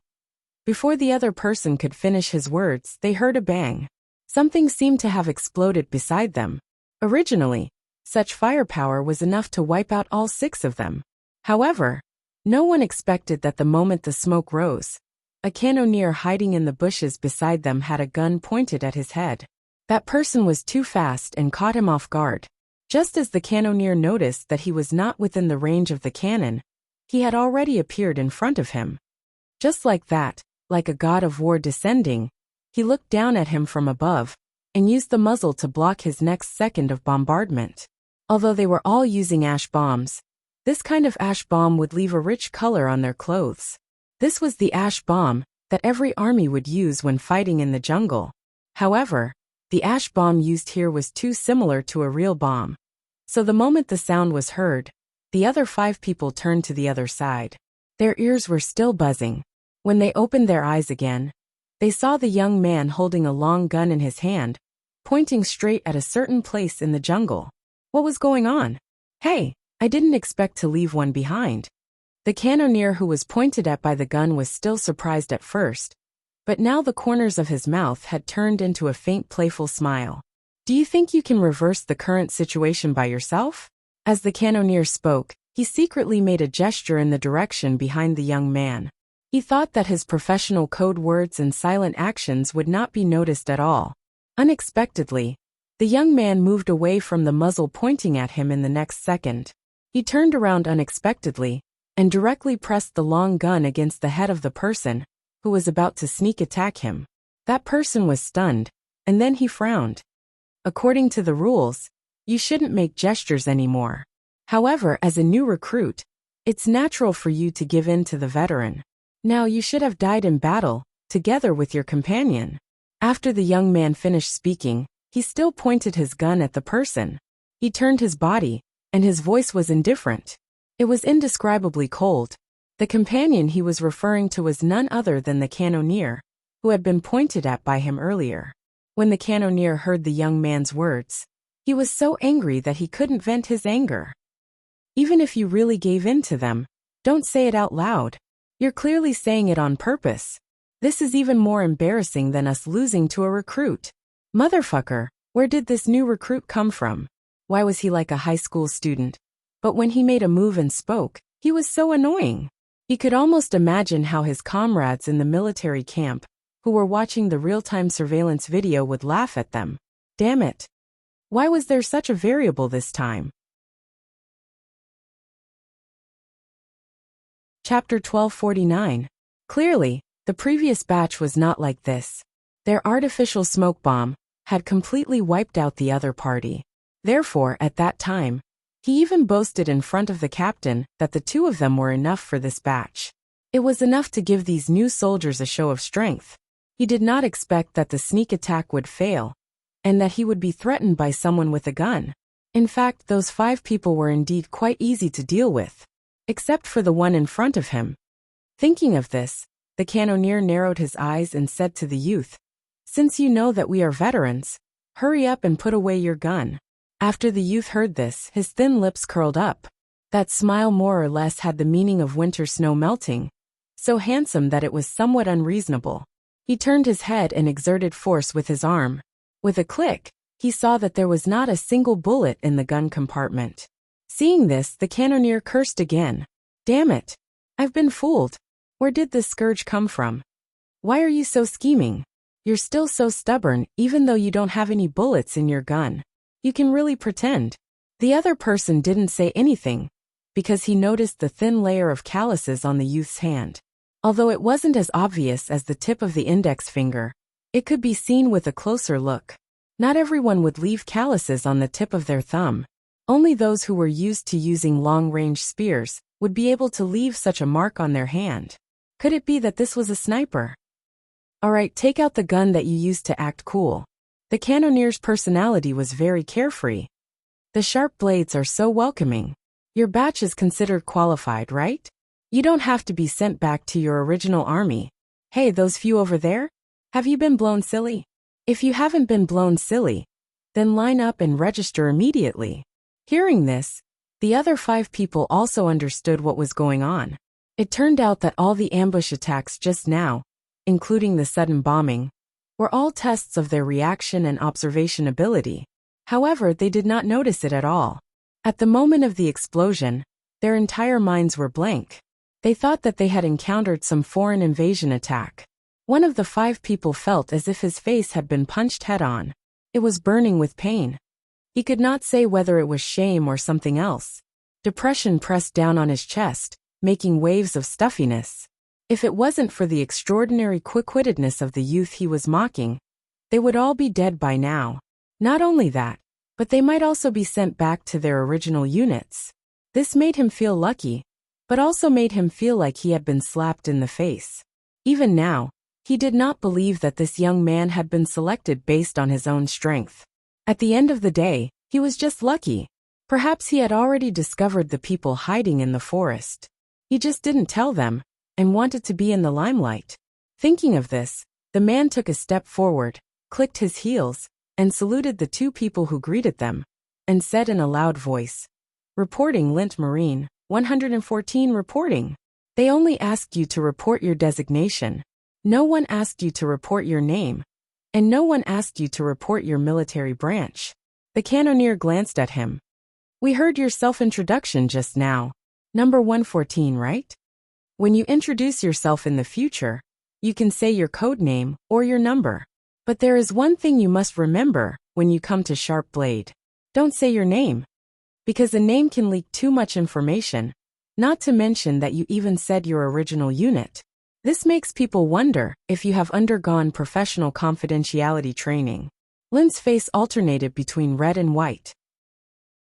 S1: Before the other person could finish his words, they heard a bang. Something seemed to have exploded beside them. Originally, such firepower was enough to wipe out all 6 of them. However, no one expected that the moment the smoke rose, a cannoneer hiding in the bushes beside them had a gun pointed at his head. That person was too fast and caught him off guard. Just as the cannoneer noticed that he was not within the range of the cannon, he had already appeared in front of him. Just like that, like a god of war descending, he looked down at him from above, and used the muzzle to block his next second of bombardment. Although they were all using ash bombs, this kind of ash bomb would leave a rich color on their clothes. This was the ash bomb that every army would use when fighting in the jungle. However, the ash bomb used here was too similar to a real bomb. So the moment the sound was heard, the other 5 people turned to the other side. Their ears were still buzzing. When they opened their eyes again, they saw the young man holding a long gun in his hand, pointing straight at a certain place in the jungle. What was going on? Hey, I didn't expect to leave one behind. The cannoneer who was pointed at by the gun was still surprised at first, but now the corners of his mouth had turned into a faint playful smile. Do you think you can reverse the current situation by yourself? As the cannoneer spoke, he secretly made a gesture in the direction behind the young man. He thought that his professional code words and silent actions would not be noticed at all. Unexpectedly, the young man moved away from the muzzle pointing at him in the next second. He turned around unexpectedly, and directly pressed the long gun against the head of the person who was about to sneak attack him. That person was stunned, and then he frowned. According to the rules, you shouldn't make gestures anymore. However, as a new recruit, it's natural for you to give in to the veteran. Now you should have died in battle, together with your companion. After the young man finished speaking, he still pointed his gun at the person. He turned his body, and his voice was indifferent. It was indescribably cold. The companion he was referring to was none other than the cannoneer, who had been pointed at by him earlier. When the cannoneer heard the young man's words, he was so angry that he couldn't vent his anger. Even if you really gave in to them, don't say it out loud. You're clearly saying it on purpose. This is even more embarrassing than us losing to a recruit. Motherfucker, where did this new recruit come from? Why was he like a high school student? But when he made a move and spoke, he was so annoying. He could almost imagine how his comrades in the military camp, who were watching the real-time surveillance video, would laugh at them. Damn it. Why was there such a variable this time? Chapter 1249. Clearly, the previous batch was not like this. Their artificial smoke bomb had completely wiped out the other party. Therefore, at that time, he even boasted in front of the captain that the two of them were enough for this batch. It was enough to give these new soldiers a show of strength. He did not expect that the sneak attack would fail, and that he would be threatened by someone with a gun. In fact, those 5 people were indeed quite easy to deal with, except for the one in front of him. Thinking of this, the cannoneer narrowed his eyes and said to the youth, "Since you know that we are veterans, hurry up and put away your gun." After the youth heard this, his thin lips curled up. That smile more or less had the meaning of winter snow melting, so handsome that it was somewhat unreasonable. He turned his head and exerted force with his arm. With a click, he saw that there was not a single bullet in the gun compartment. Seeing this, the cannoneer cursed again. Damn it! I've been fooled. Where did this scourge come from? Why are you so scheming? You're still so stubborn, even though you don't have any bullets in your gun. You can really pretend. The other person didn't say anything, because he noticed the thin layer of calluses on the youth's hand. Although it wasn't as obvious as the tip of the index finger, it could be seen with a closer look. Not everyone would leave calluses on the tip of their thumb. Only those who were used to using long-range spears would be able to leave such a mark on their hand. Could it be that this was a sniper? Alright, take out the gun that you used to act cool. The cannoneer's personality was very carefree. The sharp blades are so welcoming. Your batch is considered qualified, right? You don't have to be sent back to your original army. Hey, those few over there? Have you been blown silly? If you haven't been blown silly, then line up and register immediately. Hearing this, the other 5 people also understood what was going on. It turned out that all the ambush attacks just now, including the sudden bombing, were all tests of their reaction and observation ability. However, they did not notice it at all. At the moment of the explosion, their entire minds were blank. They thought that they had encountered some foreign invasion attack. One of the 5 people felt as if his face had been punched head-on. It was burning with pain. He could not say whether it was shame or something else. Depression pressed down on his chest, making waves of stuffiness. If it wasn't for the extraordinary quick-wittedness of the youth he was mocking, they would all be dead by now. Not only that, but they might also be sent back to their original units. This made him feel lucky, but also made him feel like he had been slapped in the face. Even now, he did not believe that this young man had been selected based on his own strength. At the end of the day, he was just lucky. Perhaps he had already discovered the people hiding in the forest. He just didn't tell them, and wanted to be in the limelight. Thinking of this, the man took a step forward, clicked his heels, and saluted the 2 people who greeted them, and said in a loud voice, "Reporting Lint Marine, 114 reporting. They only asked you to report your designation. No one asked you to report your name, and no one asked you to report your military branch." The cannoneer glanced at him. "We heard your self-introduction just now. Number 114, right? When you introduce yourself in the future, you can say your code name or your number. But there is one thing you must remember when you come to Sharp Blade. Don't say your name, because a name can leak too much information, not to mention that you even said your original unit. This makes people wonder if you have undergone professional confidentiality training." Lin's face alternated between red and white.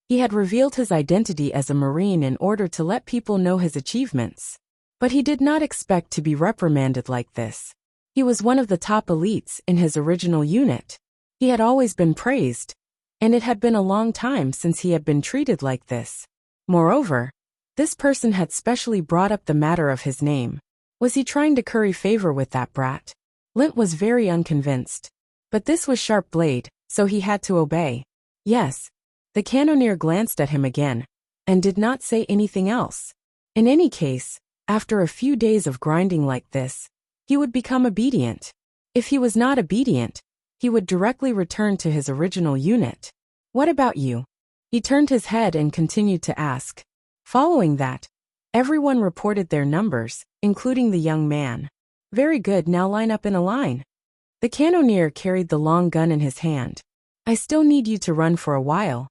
S1: He had revealed his identity as a Marine in order to let people know his achievements. But he did not expect to be reprimanded like this. He was one of the top elites in his original unit. He had always been praised, and it had been a long time since he had been treated like this. Moreover, This person had specially brought up the matter of his name. Was he trying to curry favor with that brat? Lint was very unconvinced. But this was Sharp Blade, so he had to obey. Yes. The cannoneer glanced at him again, and did not say anything else. In any case, after a few days of grinding like this, he would become obedient. If he was not obedient, he would directly return to his original unit. What about you? He turned his head and continued to ask. Following that, everyone reported their numbers, including the young man. Very good, now line up in a line. The cannoneer carried the long gun in his hand. I still need you to run for a while.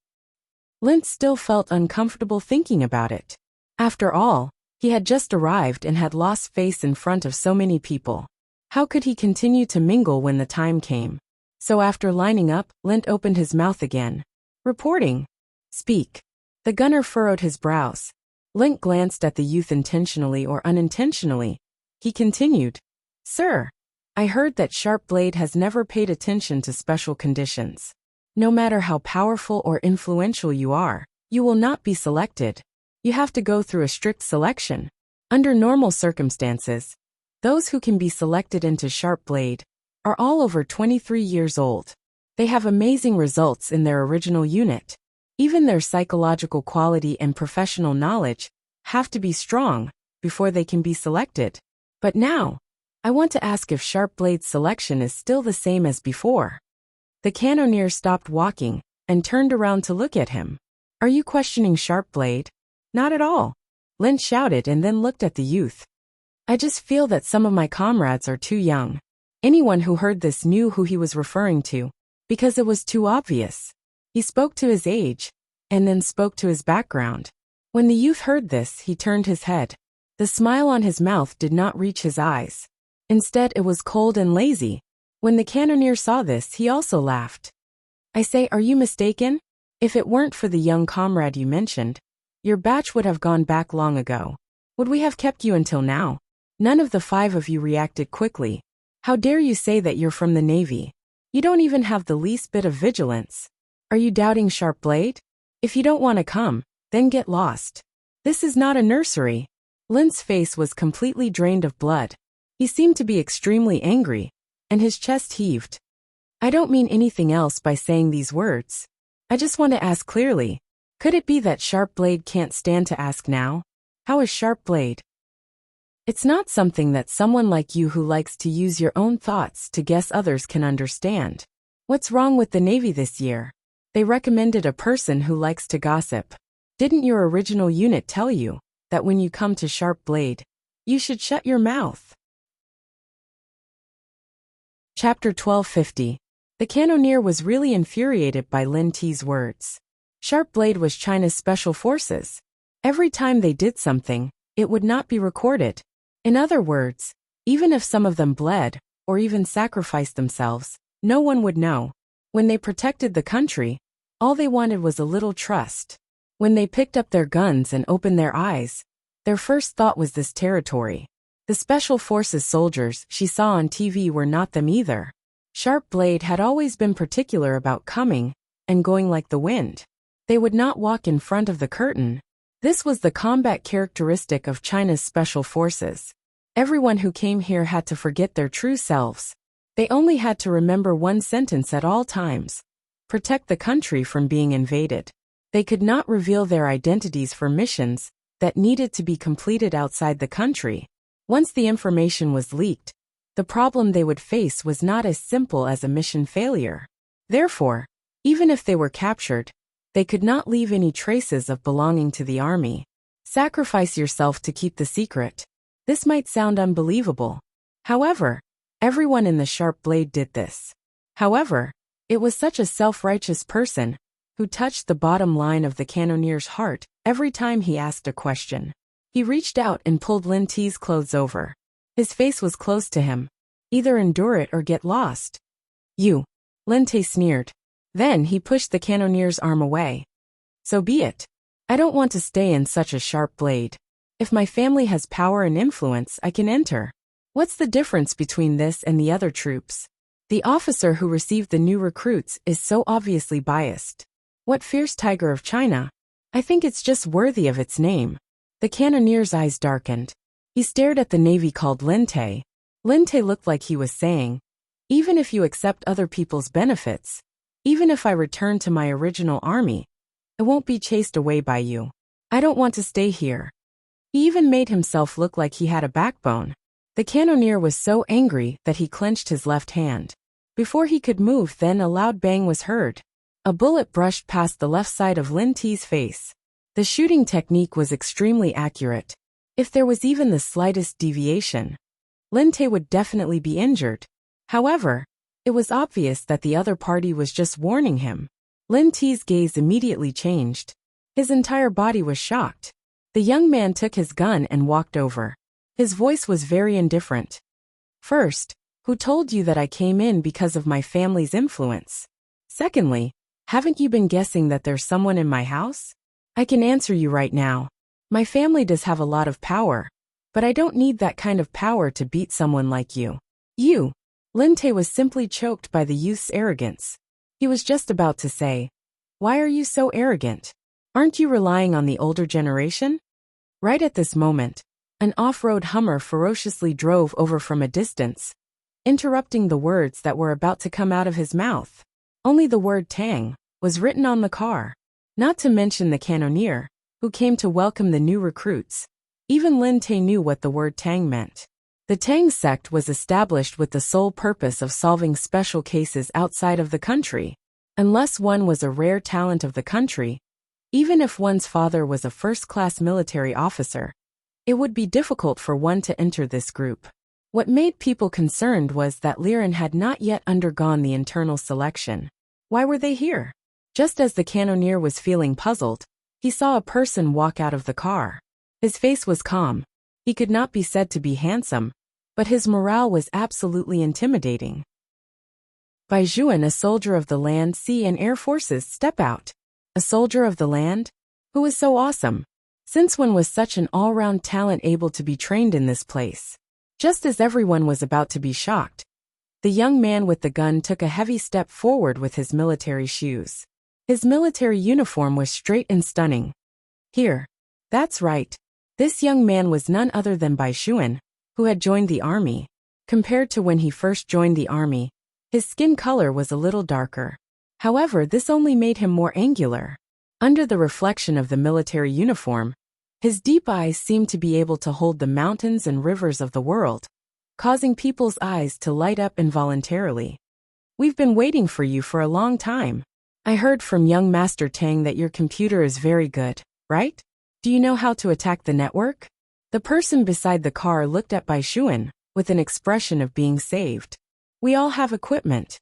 S1: Lint still felt uncomfortable thinking about it. After all, he had just arrived and had lost face in front of so many people. How could he continue to mingle when the time came? So after lining up, Lint opened his mouth again. Reporting. Speak. The gunner furrowed his brows. Lint glanced at the youth intentionally or unintentionally. He continued. Sir, I heard that Sharp Blade has never paid attention to special conditions. No matter how powerful or influential you are, you will not be selected. You have to go through a strict selection. Under normal circumstances, those who can be selected into Sharp Blade are all over 23 years old. They have amazing results in their original unit. Even their psychological quality and professional knowledge have to be strong before they can be selected. But now, I want to ask if Sharp Blade's selection is still the same as before. The cannoneer stopped walking and turned around to look at him. Are you questioning Sharp Blade? Not at all. Lint shouted and then looked at the youth. I just feel that some of my comrades are too young. Anyone who heard this knew who he was referring to, because it was too obvious. He spoke to his age, and then spoke to his background. When the youth heard this, he turned his head. The smile on his mouth did not reach his eyes. Instead, it was cold and lazy. When the cannoneer saw this, he also laughed. I say, are you mistaken? If it weren't for the young comrade you mentioned, your batch would have gone back long ago. Would we have kept you until now? None of the 5 of you reacted quickly. How dare you say that you're from the Navy? You don't even have the least bit of vigilance. Are you doubting Sharp Blade? If you don't want to come, then get lost. This is not a nursery. Lint's face was completely drained of blood. He seemed to be extremely angry, and his chest heaved. I don't mean anything else by saying these words. I just want to ask clearly. Could it be that Sharp Blade can't stand to ask now? How is Sharp Blade? It's not something that someone like you who likes to use your own thoughts to guess others can understand. What's wrong with the Navy this year? They recommended a person who likes to gossip. Didn't your original unit tell you that when you come to Sharp Blade, you should shut your mouth? Chapter 1250. The cannoneer was really infuriated by Lin Ti's words. Sharp Blade was China's special forces. Every time they did something, it would not be recorded. In other words, even if some of them bled, or even sacrificed themselves, no one would know. When they protected the country, all they wanted was a little trust. When they picked up their guns and opened their eyes, their first thought was this territory. The Special Forces soldiers she saw on TV were not them either. Sharp Blade had always been particular about coming and going like the wind. They would not walk in front of the curtain. This was the combat characteristic of China's Special Forces. Everyone who came here had to forget their true selves. They only had to remember one sentence at all times: protect the country from being invaded. They could not reveal their identities for missions that needed to be completed outside the country. Once the information was leaked, the problem they would face was not as simple as a mission failure. Therefore, even if they were captured, they could not leave any traces of belonging to the army. Sacrifice yourself to keep the secret. This might sound unbelievable. However, everyone in the Sharp Blade did this. However, it was such a self-righteous person who touched the bottom line of the cannoneer's heart every time he asked a question. He reached out and pulled Lin Ti's clothes over. His face was close to him. Either endure it or get lost. You. Lin Ti sneered. Then he pushed the cannoneer's arm away. So be it. I don't want to stay in such a Sharp Blade. If my family has power and influence, I can enter. What's the difference between this and the other troops? The officer who received the new recruits is so obviously biased. What fierce tiger of China? I think it's just worthy of its name. The cannonier's eyes darkened. He stared at the navy called Linte. Linte looked like he was saying, even if you accept other people's benefits, even if I return to my original army, I won't be chased away by you. I don't want to stay here. He even made himself look like he had a backbone. The cannoneer was so angry that he clenched his left hand. Before he could move, then a loud bang was heard. A bullet brushed past the left side of Lin Ti's face. The shooting technique was extremely accurate. If there was even the slightest deviation, Lin Te would definitely be injured. However, it was obvious that the other party was just warning him. Lin Ti's gaze immediately changed. His entire body was shocked. The young man took his gun and walked over. His voice was very indifferent. First, who told you that I came in because of my family's influence? Secondly, haven't you been guessing that there's someone in my house? I can answer you right now. My family does have a lot of power, but I don't need that kind of power to beat someone like you. You. Lin Te was simply choked by the youth's arrogance. He was just about to say, "Why are you so arrogant? Aren't you relying on the older generation?" Right at this moment, an off-road Hummer ferociously drove over from a distance, interrupting the words that were about to come out of his mouth. Only the word Tang was written on the car, not to mention the cannoneer, who came to welcome the new recruits. Even Lin Te knew what the word Tang meant. The Tang sect was established with the sole purpose of solving special cases outside of the country. Unless one was a rare talent of the country, even if one's father was a first-class military officer, it would be difficult for one to enter this group. What made people concerned was that Liren had not yet undergone the internal selection. Why were they here? Just as the cannoneer was feeling puzzled, he saw a person walk out of the car. His face was calm. He could not be said to be handsome, but his morale was absolutely intimidating. Bai Zhuan, a soldier of the land, sea and air forces, step out. A soldier of the land? Who is so awesome? Since when was such an all-round talent able to be trained in this place? Just as everyone was about to be shocked, the young man with the gun took a heavy step forward with his military shoes. His military uniform was straight and stunning. Here. That's right. This young man was none other than Bai Zhuan, who had joined the army. Compared to when he first joined the army, his skin color was a little darker. However, this only made him more angular. Under the reflection of the military uniform, his deep eyes seemed to be able to hold the mountains and rivers of the world, causing people's eyes to light up involuntarily. We've been waiting for you for a long time. I heard from young Master Tang that your computer is very good, right? Do you know how to attack the network? The person beside the car looked at Bai Zhuan with an expression of being saved. We all have equipment.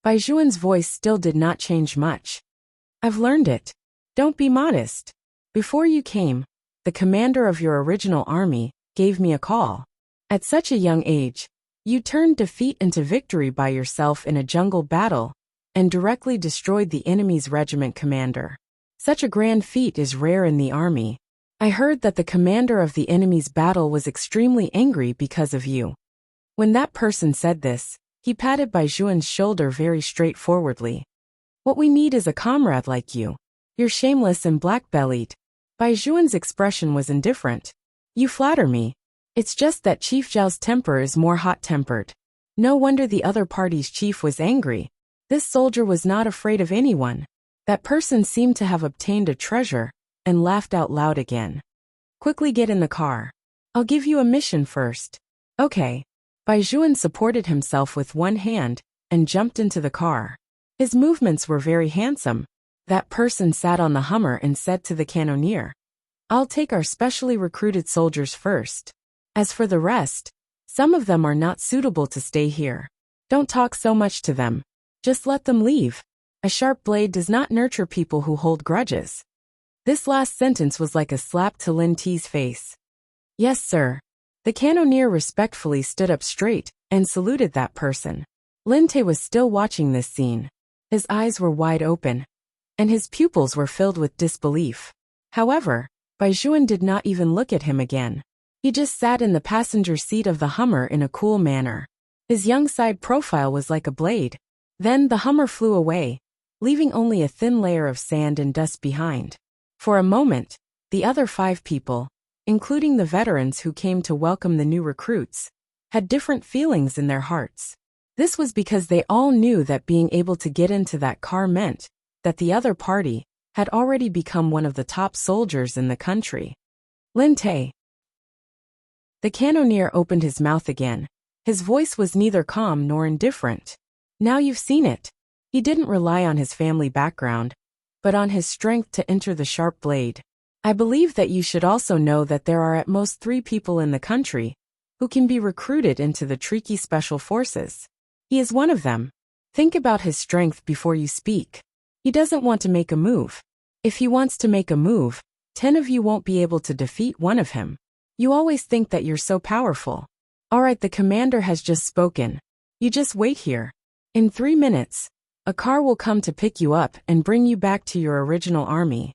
S1: Bai Zhuan's voice still did not change much. I've learned it. Don't be modest. Before you came, the commander of your original army gave me a call. At such a young age, you turned defeat into victory by yourself in a jungle battle and directly destroyed the enemy's regiment commander. Such a grand feat is rare in the army. I heard that the commander of the enemy's battle was extremely angry because of you. When that person said this, he patted Bai Zhuan's shoulder very straightforwardly. What we need is a comrade like you. You're shameless and black-bellied. Bai Zhuan's expression was indifferent. You flatter me. It's just that Chief Zhao's temper is more hot-tempered. No wonder the other party's chief was angry. This soldier was not afraid of anyone. That person seemed to have obtained a treasure and laughed out loud again. Quickly get in the car. I'll give you a mission first. Okay. Bai Zhuan supported himself with one hand and jumped into the car. His movements were very handsome. That person sat on the Hummer and said to the cannoneer, I'll take our specially recruited soldiers first. As for the rest, some of them are not suitable to stay here. Don't talk so much to them. Just let them leave. A sharp blade does not nurture people who hold grudges. This last sentence was like a slap to Lin Ti's face. Yes, sir. The cannoneer respectfully stood up straight and saluted that person. Lin Te was still watching this scene. His eyes were wide open, and his pupils were filled with disbelief. However, Bai Zhuan did not even look at him again. He just sat in the passenger seat of the Hummer in a cool manner. His young side profile was like a blade. Then the Hummer flew away, leaving only a thin layer of sand and dust behind. For a moment, the other 5 people, including the veterans who came to welcome the new recruits, had different feelings in their hearts. This was because they all knew that being able to get into that car meant that the other party had already become one of the top soldiers in the country. Lin-Tay. The cannoneer opened his mouth again. His voice was neither calm nor indifferent. Now you've seen it. He didn't rely on his family background, but on his strength to enter the sharp blade. I believe that you should also know that there are at most 3 people in the country who can be recruited into the Tricky Special Forces. He is one of them. Think about his strength before you speak. He doesn't want to make a move. If he wants to make a move, 10 of you won't be able to defeat one of him. You always think that you're so powerful. Alright, the commander has just spoken. You just wait here. In 3 minutes, a car will come to pick you up and bring you back to your original army.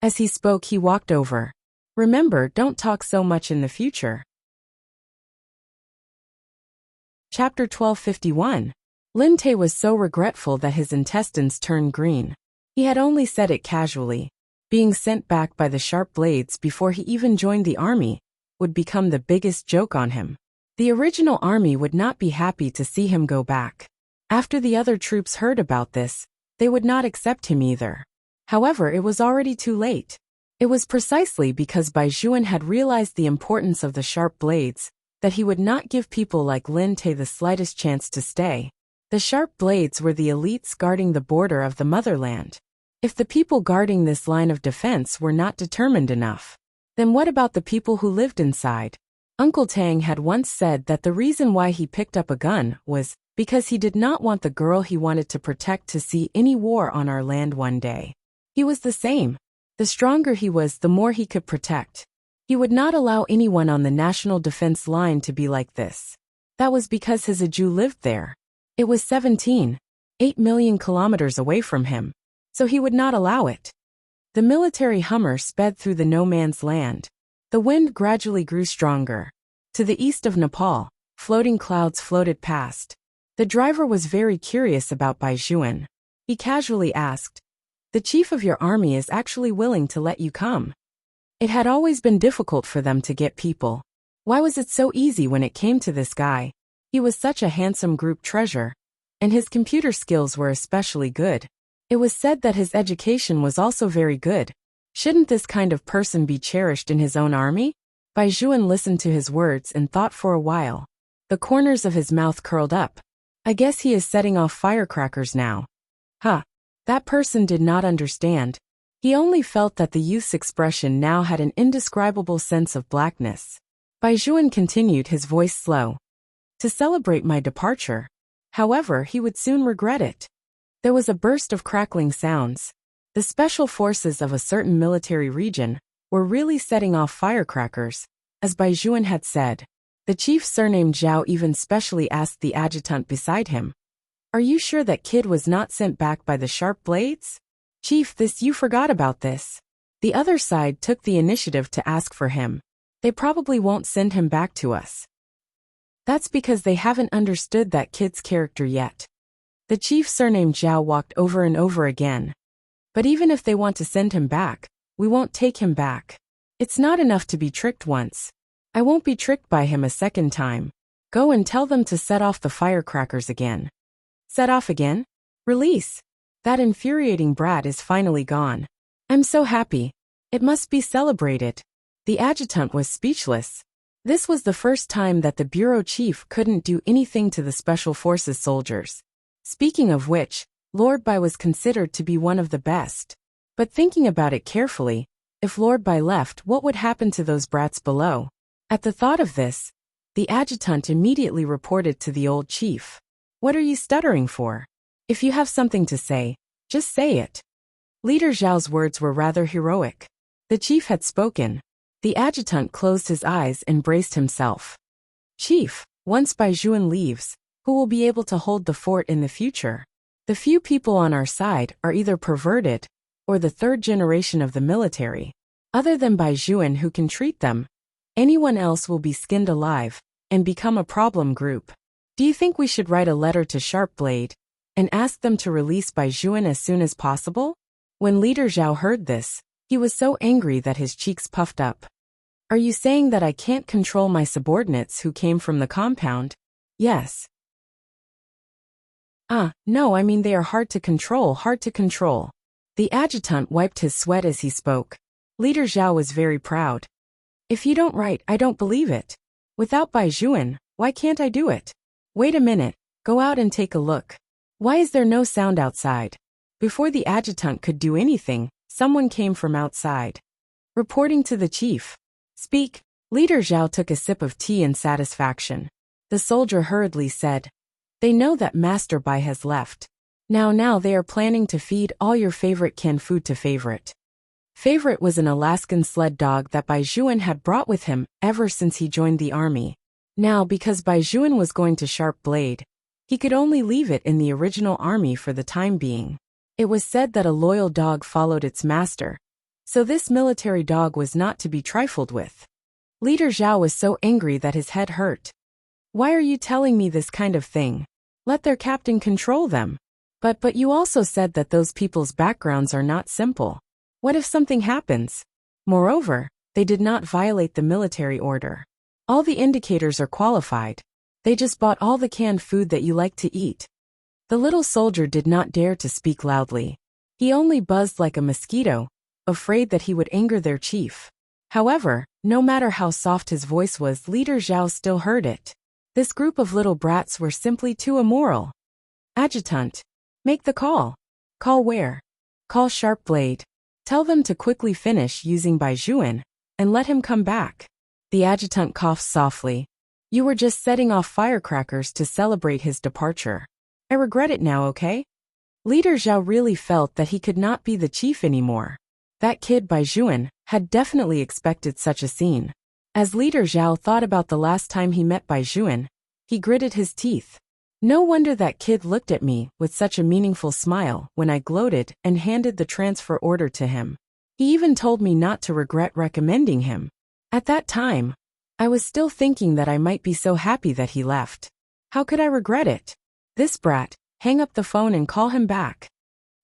S1: As he spoke, he walked over. Remember, don't talk so much in the future. Chapter 1251. Lin-Tay was so regretful that his intestines turned green. He had only said it casually. Being sent back by the sharp blades before he even joined the army would become the biggest joke on him. The original army would not be happy to see him go back. After the other troops heard about this, they would not accept him either. However, it was already too late. It was precisely because Bai Juan had realized the importance of the sharp blades that he would not give people like Lin-Tay the slightest chance to stay. The sharp blades were the elites guarding the border of the motherland. If the people guarding this line of defense were not determined enough, then what about the people who lived inside? Uncle Tang had once said that the reason why he picked up a gun was because he did not want the girl he wanted to protect to see any war on our land one day. He was the same. The stronger he was, the more he could protect. He would not allow anyone on the national defense line to be like this. That was because his Aju lived there. It was 8 million kilometers away from him, so he would not allow it. The military Hummer sped through the no-man's land. The wind gradually grew stronger. To the east of Nepal, floating clouds floated past. The driver was very curious about Bai Juan. He casually asked, "The chief of your army is actually willing to let you come?" It had always been difficult for them to get people. Why was it so easy when it came to this guy? He was such a handsome group treasure, and his computer skills were especially good. It was said that his education was also very good. Shouldn't this kind of person be cherished in his own army? Bai Juan listened to his words and thought for a while. The corners of his mouth curled up. I guess he is setting off firecrackers now. Huh. That person did not understand. He only felt that the youth's expression now had an indescribable sense of blackness. Bai Juan continued, his voice slow. To celebrate my departure. However, he would soon regret it. There was a burst of crackling sounds. The special forces of a certain military region were really setting off firecrackers, as Bai Juan had said. The chief, surnamed Zhao, even specially asked the adjutant beside him, "Are you sure that kid was not sent back by the sharp blades?" "Chief, you forgot about this." The other side took the initiative to ask for him. "They probably won't send him back to us." "That's because they haven't understood that kid's character yet." The chief, surnamed Zhao, walked over and over again. "But even if they want to send him back, we won't take him back. It's not enough to be tricked once. I won't be tricked by him a second time. Go and tell them to set off the firecrackers again." "Set off again? Release. That infuriating brat is finally gone. I'm so happy. It must be celebrated." The adjutant was speechless. This was the first time that the bureau chief couldn't do anything to the Special Forces soldiers. Speaking of which, Lord Bai was considered to be one of the best. But thinking about it carefully, if Lord Bai left, what would happen to those brats below? At the thought of this, the adjutant immediately reported to the old chief. "What are you stuttering for? If you have something to say, just say it." Leader Zhao's words were rather heroic. The chief had spoken. The adjutant closed his eyes and braced himself. "Chief, once Bai Juan leaves, who will be able to hold the fort in the future? The few people on our side are either perverted or the third generation of the military. Other than Bai Juan who can treat them, anyone else will be skinned alive and become a problem group. Do you think we should write a letter to Sharpblade and ask them to release Bai Juan as soon as possible?" When Leader Zhao heard this, he was so angry that his cheeks puffed up. Are you saying that I can't control my subordinates who came from the compound? Yes. No, I mean they are hard to control, hard to control. The adjutant wiped his sweat as he spoke. Leader Zhao was very proud. If you don't write, I don't believe it. Without Bai Juan, why can't I do it? Wait a minute, go out and take a look. Why is there no sound outside? Before the adjutant could do anything, someone came from outside. Reporting to the chief. Speak. Leader Zhao took a sip of tea in satisfaction. The soldier hurriedly said, they know that Master Bai has left. Now they are planning to feed all your favorite canned food to Favorite. Favorite was an Alaskan sled dog that Bai Juan had brought with him ever since he joined the army. Now, because Bai Juan was going to Sharp Blade, he could only leave it in the original army for the time being. It was said that a loyal dog followed its master, so this military dog was not to be trifled with. Leader Zhao was so angry that his head hurt. Why are you telling me this kind of thing? Let their captain control them. But you also said that those people's backgrounds are not simple. What if something happens? Moreover, they did not violate the military order. All the indicators are qualified. They just bought all the canned food that you like to eat. The little soldier did not dare to speak loudly. He only buzzed like a mosquito, afraid that he would anger their chief. However, no matter how soft his voice was, Leader Zhao still heard it. This group of little brats were simply too immoral. Adjutant. Make the call. Call where? Call Sharp Blade. Tell them to quickly finish using Bai Juan, and let him come back. The adjutant coughed softly. You were just setting off firecrackers to celebrate his departure. I regret it now, okay? Leader Zhao really felt that he could not be the chief anymore. That kid Bai Juan had definitely expected such a scene. As Leader Zhao thought about the last time he met Bai Juan, he gritted his teeth. No wonder that kid looked at me with such a meaningful smile when I gloated and handed the transfer order to him. He even told me not to regret recommending him. At that time, I was still thinking that I might be so happy that he left. How could I regret it? This brat, hang up the phone and call him back.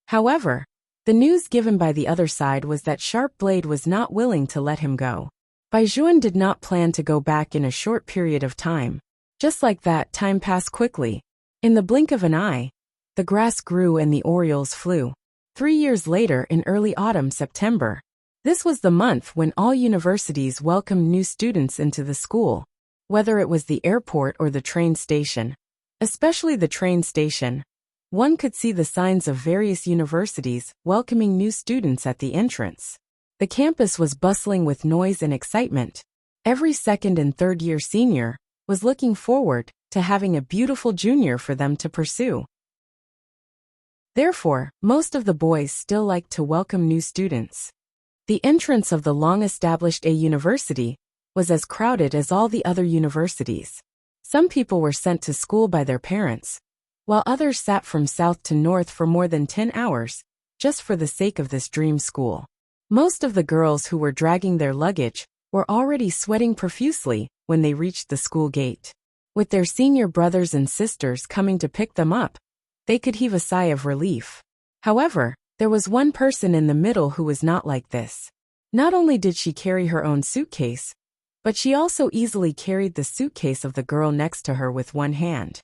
S1: However, the news given by the other side was that Sharp Blade was not willing to let him go. Bai Juan did not plan to go back in a short period of time. Just like that, time passed quickly. In the blink of an eye, the grass grew and the orioles flew. 3 years later, in early autumn, September, this was the month when all universities welcomed new students into the school, whether it was the airport or the train station. Especially the train station, one could see the signs of various universities welcoming new students at the entrance. The campus was bustling with noise and excitement. Every second and third-year senior was looking forward to having a beautiful junior for them to pursue. Therefore, most of the boys still liked to welcome new students. The entrance of the long-established A university was as crowded as all the other universities. Some people were sent to school by their parents, while others sat from south to north for more than 10 hours, just for the sake of this dream school. Most of the girls who were dragging their luggage were already sweating profusely when they reached the school gate. With their senior brothers and sisters coming to pick them up, they could heave a sigh of relief. However, there was one person in the middle who was not like this. Not only did she carry her own suitcase, but she also easily carried the suitcase of the girl next to her with one hand.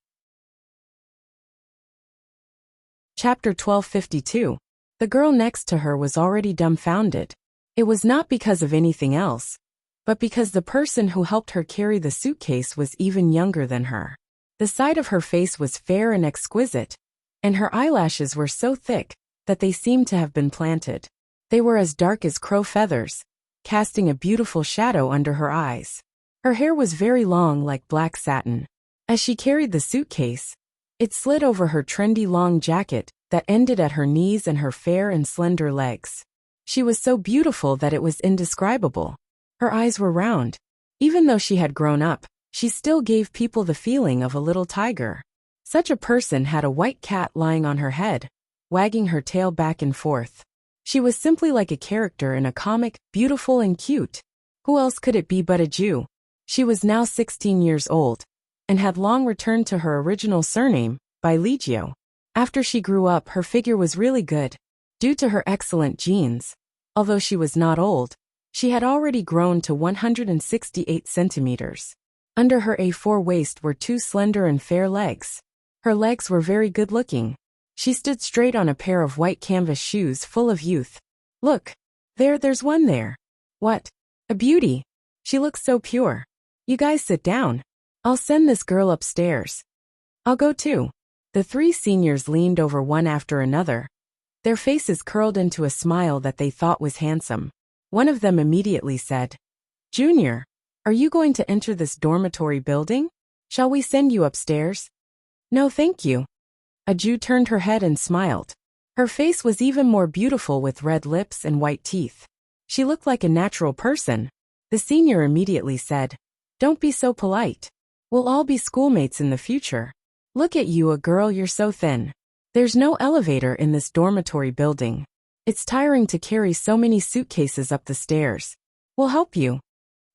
S1: Chapter 1252. The girl next to her was already dumbfounded. It was not because of anything else, but because the person who helped her carry the suitcase was even younger than her. The side of her face was fair and exquisite, and her eyelashes were so thick that they seemed to have been planted. They were as dark as crow feathers, casting a beautiful shadow under her eyes. Her hair was very long like black satin. As she carried the suitcase, it slid over her trendy long jacket that ended at her knees and her fair and slender legs. She was so beautiful that it was indescribable. Her eyes were round. Even though she had grown up, she still gave people the feeling of a little tiger. Such a person had a white cat lying on her head, wagging her tail back and forth. She was simply like a character in a comic, beautiful and cute. Who else could it be but a Jew? She was now 16 years old, and had long returned to her original surname, Bilegio. After she grew up, her figure was really good, due to her excellent genes. Although she was not old, She had already grown to 168 centimeters. Under her A4 waist were two slender and fair legs. Her legs were very good-looking. She stood straight on a pair of white canvas shoes full of youth. Look. There's one there. What? A beauty. She looks so pure. You guys sit down. I'll send this girl upstairs. I'll go too. The three seniors leaned over one after another. Their faces curled into a smile that they thought was handsome. One of them immediately said, Junior, are you going to enter this dormitory building? Shall we send you upstairs? No, thank you. Aju turned her head and smiled. Her face was even more beautiful with red lips and white teeth. She looked like a natural person. The senior immediately said, Don't be so polite. We'll all be schoolmates in the future. Look at you, a girl, you're so thin. There's no elevator in this dormitory building. It's tiring to carry so many suitcases up the stairs. We'll help you.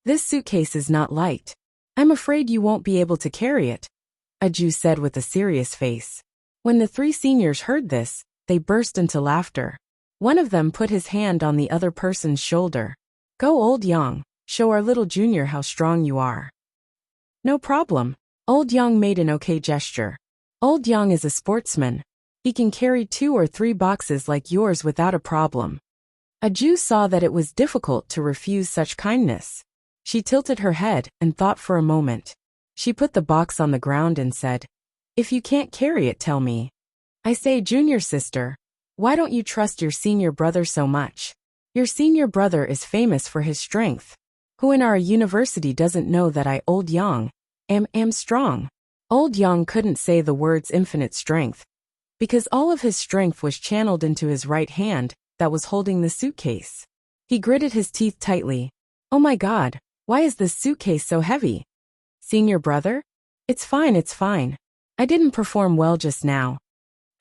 S1: This suitcase is not light. I'm afraid you won't be able to carry it, Aju said with a serious face. When the three seniors heard this, they burst into laughter. One of them put his hand on the other person's shoulder. Go, Old Yang, show our little junior how strong you are. No problem. Old Yang made an okay gesture. Old Yang is a sportsman. He can carry 2 or 3 boxes like yours without a problem. Aju saw that it was difficult to refuse such kindness. She tilted her head and thought for a moment. She put the box on the ground and said, If you can't carry it, tell me. I say, junior sister, why don't you trust your senior brother so much? Your senior brother is famous for his strength. Who in our university doesn't know that I, Old Yang, am strong? Old Yang couldn't say the words infinite strength, because all of his strength was channeled into his right hand that was holding the suitcase. He gritted his teeth tightly. Oh my God, why is this suitcase so heavy? Senior brother? It's fine. I didn't perform well just now.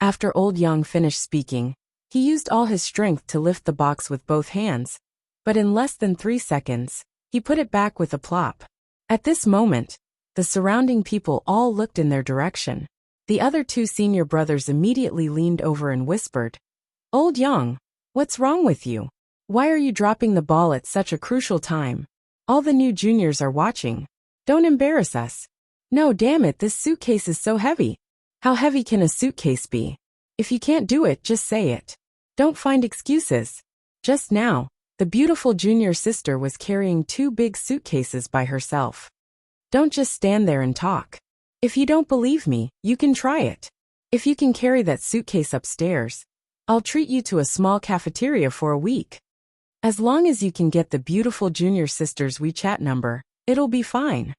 S1: After Old Yang finished speaking, he used all his strength to lift the box with both hands, but in less than 3 seconds, he put it back with a plop. At this moment, the surrounding people all looked in their direction. The other 2 senior brothers immediately leaned over and whispered, Old Yang, what's wrong with you? Why are you dropping the ball at such a crucial time? All the new juniors are watching. Don't embarrass us. No, damn it, this suitcase is so heavy. How heavy can a suitcase be? If you can't do it, just say it. Don't find excuses. Just now, the beautiful junior sister was carrying 2 big suitcases by herself. Don't just stand there and talk. If you don't believe me, you can try it. If you can carry that suitcase upstairs, I'll treat you to a small cafeteria for a week. As long as you can get the beautiful junior sister's WeChat number, it'll be fine.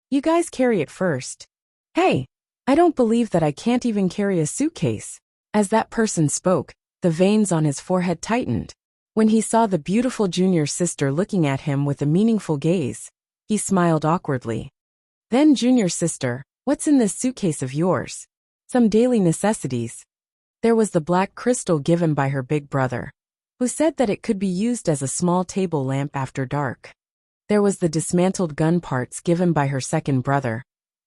S1: You guys carry it first. Hey, I don't believe that I can't even carry a suitcase. As that person spoke, the veins on his forehead tightened. When he saw the beautiful junior sister looking at him with a meaningful gaze, he smiled awkwardly. Then, junior sister, what's in this suitcase of yours? Some daily necessities. There was the black crystal given by her big brother, who said that it could be used as a small table lamp after dark. There was the dismantled gun parts given by her second brother,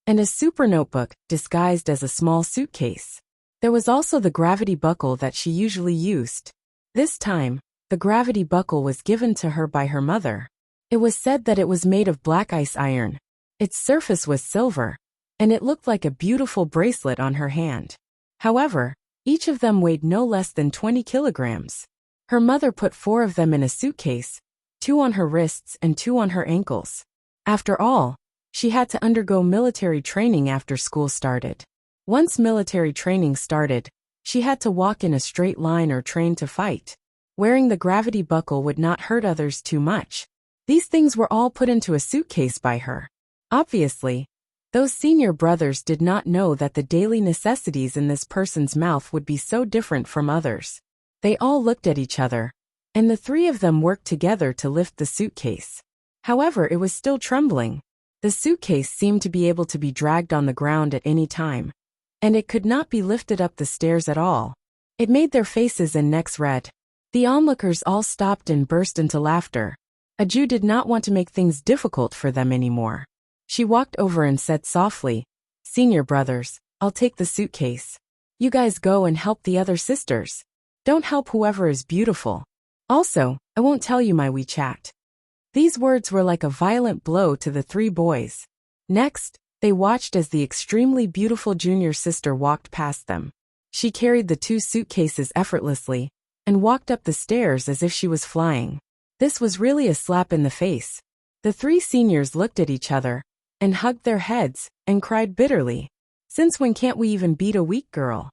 S1: and a super notebook disguised as a small suitcase. There was also the gravity buckle that she usually used. This time, the gravity buckle was given to her by her mother. It was said that it was made of black ice iron. Its surface was silver, and it looked like a beautiful bracelet on her hand. However, each of them weighed no less than 20 kilograms. Her mother put 4 of them in a suitcase, 2 on her wrists and 2 on her ankles. After all, she had to undergo military training after school started. Once military training started, she had to walk in a straight line or train to fight. Wearing the gravity buckle would not hurt others too much. These things were all put into a suitcase by her. Obviously, those senior brothers did not know that the daily necessities in this person's mouth would be so different from others. They all looked at each other, and the 3 of them worked together to lift the suitcase. However, it was still trembling. The suitcase seemed to be able to be dragged on the ground at any time, and it could not be lifted up the stairs at all. It made their faces and necks red. The onlookers all stopped and burst into laughter. Aju did not want to make things difficult for them anymore. She walked over and said softly, Senior brothers, I'll take the suitcase. You guys go and help the other sisters. Don't help whoever is beautiful. Also, I won't tell you my WeChat." These words were like a violent blow to the three boys. Next, they watched as the extremely beautiful junior sister walked past them. She carried the 2 suitcases effortlessly and walked up the stairs as if she was flying. This was really a slap in the face. The 3 seniors looked at each other and hugged their heads and cried bitterly. Since when can't we even beat a weak girl?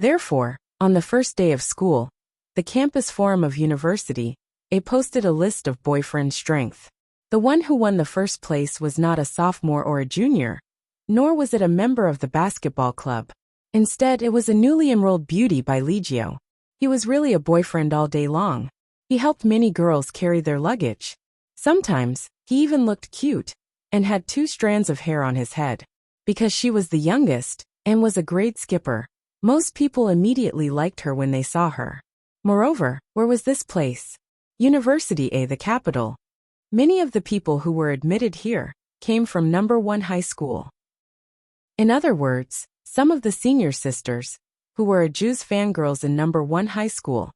S1: Therefore, on the first day of school, the campus forum of University A posted a list of boyfriend strength. The one who won the first place was not a sophomore or a junior, nor was it a member of the basketball club. Instead, it was a newly enrolled beauty by Legio. He was really a boyfriend all day long. He helped many girls carry their luggage. Sometimes, he even looked cute and had 2 strands of hair on his head. Because she was the youngest and was a grade skipper, most people immediately liked her when they saw her. Moreover, where was this place? University A, the capital. Many of the people who were admitted here came from number 1 high school. In other words, some of the senior sisters, who were Ajuz fangirls in number 1 high school,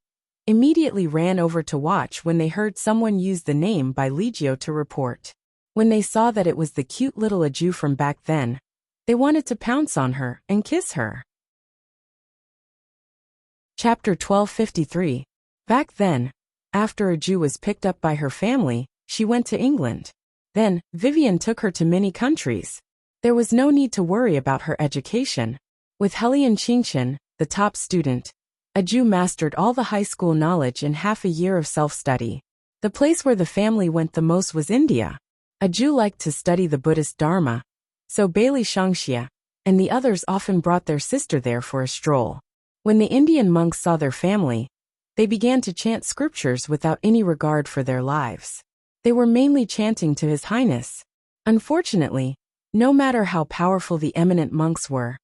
S1: immediately ran over to watch when they heard someone use the name by Legio to report. When they saw that it was the cute little Aju from back then, they wanted to pounce on her and kiss her. Chapter 1253. Back then, after Aju was picked up by her family, she went to England. Then, Vivian took her to many countries. There was no need to worry about her education. With Helian Chingshan, the top student, Aju mastered all the high school knowledge in half a year of self-study. The place where the family went the most was India. Aju liked to study the Buddhist Dharma, so Bailey Shangxia and the others often brought their sister there for a stroll. When the Indian monks saw their family, they began to chant scriptures without any regard for their lives. They were mainly chanting to His Highness. Unfortunately, no matter how powerful the eminent monks were,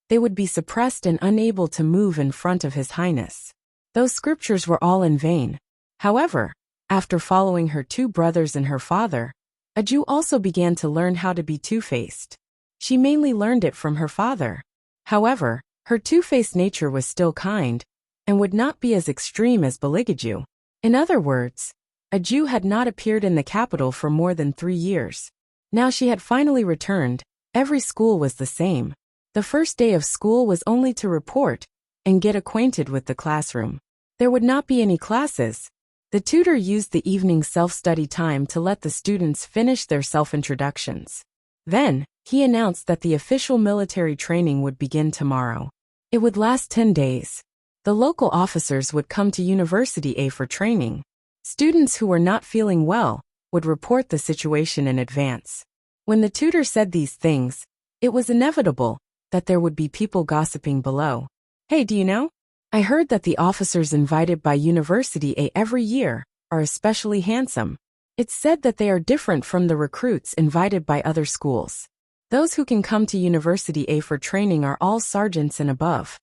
S1: they would be suppressed and unable to move in front of His Highness. Those scriptures were all in vain. However, after following her 2 brothers and her father, Aju also began to learn how to be two-faced. She mainly learned it from her father. However, her two-faced nature was still kind, and would not be as extreme as Baligaju. In other words, Aju had not appeared in the capital for more than 3 years. Now she had finally returned. Every school was the same. The first day of school was only to report and get acquainted with the classroom. There would not be any classes. The tutor used the evening self-study time to let the students finish their self-introductions. Then, he announced that the official military training would begin tomorrow. It would last 10 days. The local officers would come to University A for training. Students who were not feeling well would report the situation in advance. When the tutor said these things, it was inevitable that there would be people gossiping below. "Hey, do you know? I heard that the officers invited by University A every year are especially handsome. It's said that they are different from the recruits invited by other schools. Those who can come to University A for training are all sergeants and above.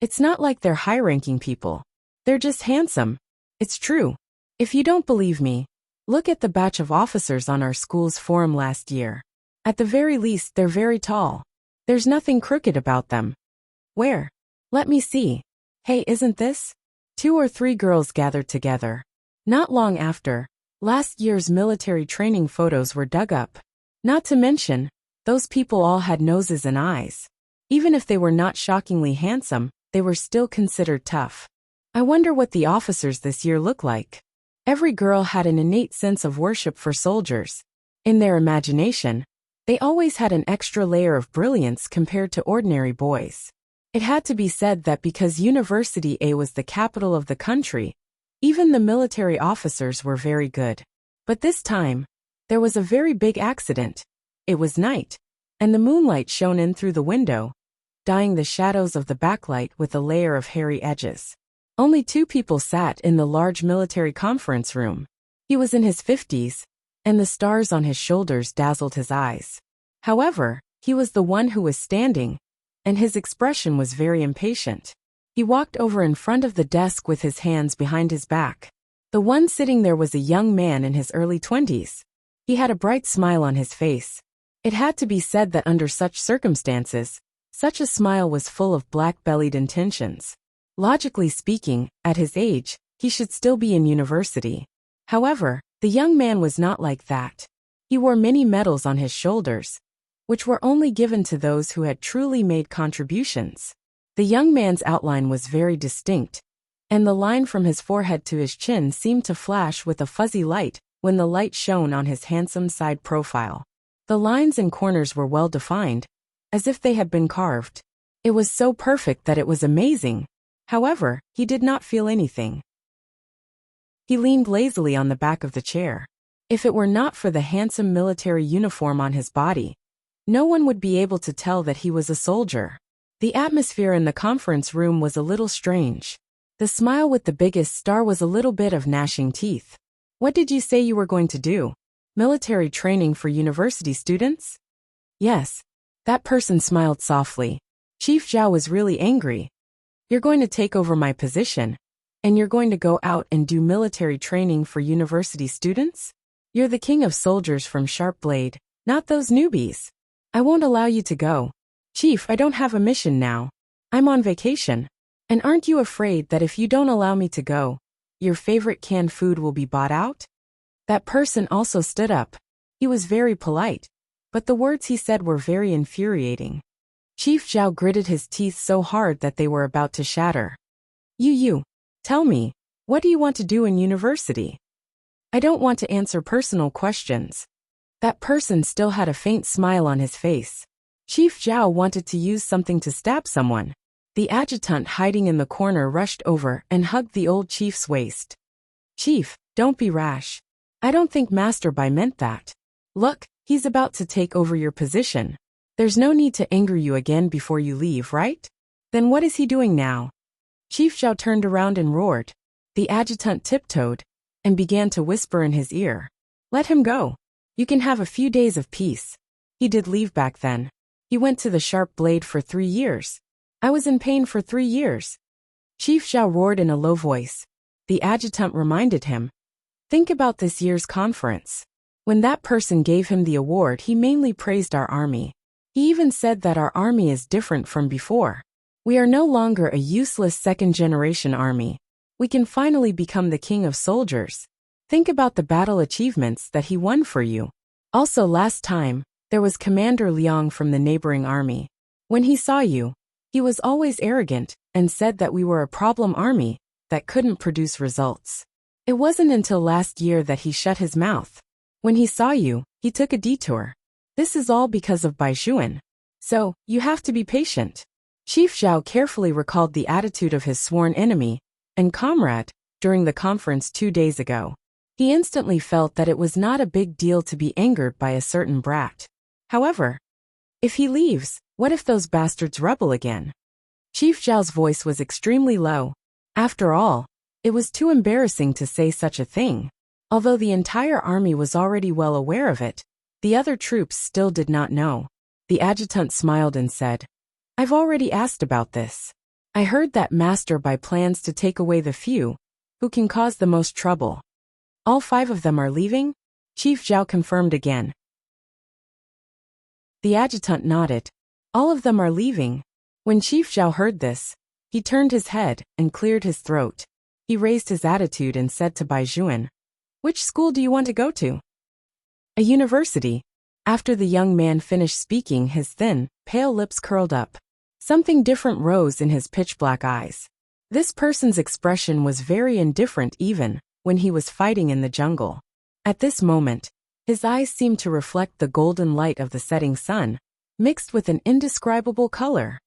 S1: It's not like they're high-ranking people. They're just handsome. It's true. If you don't believe me, look at the batch of officers on our school's forum last year. At the very least, they're very tall. There's nothing crooked about them." "Where? Let me see. Hey, isn't this?" 2 or 3 girls gathered together. Not long after, last year's military training photos were dug up. Not to mention, those people all had noses and eyes. Even if they were not shockingly handsome, they were still considered tough. I wonder what the officers this year look like. Every girl had an innate sense of worship for soldiers. In their imagination, they always had an extra layer of brilliance compared to ordinary boys. It had to be said that because University A was the capital of the country, even the military officers were very good. But this time, there was a very big accident. It was night, and the moonlight shone in through the window, dyeing the shadows of the backlight with a layer of hairy edges. Only 2 people sat in the large military conference room. He was in his 50s, and the stars on his shoulders dazzled his eyes. However, he was the one who was standing, and his expression was very impatient. He walked over in front of the desk with his hands behind his back. The one sitting there was a young man in his early 20s. He had a bright smile on his face. It had to be said that under such circumstances, such a smile was full of black-bellied intentions. Logically speaking, at his age, he should still be in university. However, the young man was not like that. He wore many medals on his shoulders, which were only given to those who had truly made contributions. The young man's outline was very distinct, and the line from his forehead to his chin seemed to flash with a fuzzy light when the light shone on his handsome side profile. The lines and corners were well defined, as if they had been carved. It was so perfect that it was amazing. However, he did not feel anything. He leaned lazily on the back of the chair. If it were not for the handsome military uniform on his body, no one would be able to tell that he was a soldier. The atmosphere in the conference room was a little strange. The smile with the biggest star was a little bit of gnashing teeth. What did you say you were going to do? Military training for university students? Yes. That person smiled softly. Chief Zhao was really angry. You're going to take over my position, and you're going to go out and do military training for university students? You're the king of soldiers from Sharp Blade, not those newbies. I won't allow you to go. Chief, I don't have a mission now. I'm on vacation. And aren't you afraid that if you don't allow me to go, your favorite canned food will be bought out? That person also stood up. He was very polite, but the words he said were very infuriating. Chief Zhao gritted his teeth so hard that they were about to shatter. You, tell me, what do you want to do in university? I don't want to answer personal questions. That person still had a faint smile on his face. Chief Zhao wanted to use something to stab someone. The adjutant hiding in the corner rushed over and hugged the old chief's waist. Chief, don't be rash. I don't think Master Bai meant that. Look, he's about to take over your position. There's no need to anger you again before you leave, right? Then what is he doing now? Chief Zhao turned around and roared. The adjutant tiptoed and began to whisper in his ear. Let him go. You can have a few days of peace. He did leave back then. He went to the Sharp Blade for 3 years. I was in pain for 3 years. Chief Zhao roared in a low voice. The adjutant reminded him. Think about this year's conference. When that person gave him the award, he mainly praised our army. He even said that our army is different from before. We are no longer a useless second-generation army. We can finally become the king of soldiers. Think about the battle achievements that he won for you. Also last time, there was Commander Liang from the neighboring army. When he saw you, he was always arrogant and said that we were a problem army that couldn't produce results. It wasn't until last year that he shut his mouth. When he saw you, he took a detour. This is all because of Bai Xuan. So, you have to be patient. Chief Zhao carefully recalled the attitude of his sworn enemy and comrade during the conference 2 days ago. He instantly felt that it was not a big deal to be angered by a certain brat. However, if he leaves, what if those bastards rebel again? Chief Zhao's voice was extremely low. After all, it was too embarrassing to say such a thing. Although the entire army was already well aware of it, the other troops still did not know. The adjutant smiled and said, I've already asked about this. I heard that Master Bai plans to take away the few who can cause the most trouble. All 5 of them are leaving? Chief Zhao confirmed again. The adjutant nodded. All of them are leaving. When Chief Zhao heard this, he turned his head and cleared his throat. He raised his attitude and said to Bai Xuan, Which school do you want to go to? A university. After the young man finished speaking, his thin, pale lips curled up. Something different rose in his pitch-black eyes. This person's expression was very indifferent even when he was fighting in the jungle. At this moment, his eyes seemed to reflect the golden light of the setting sun, mixed with an indescribable color.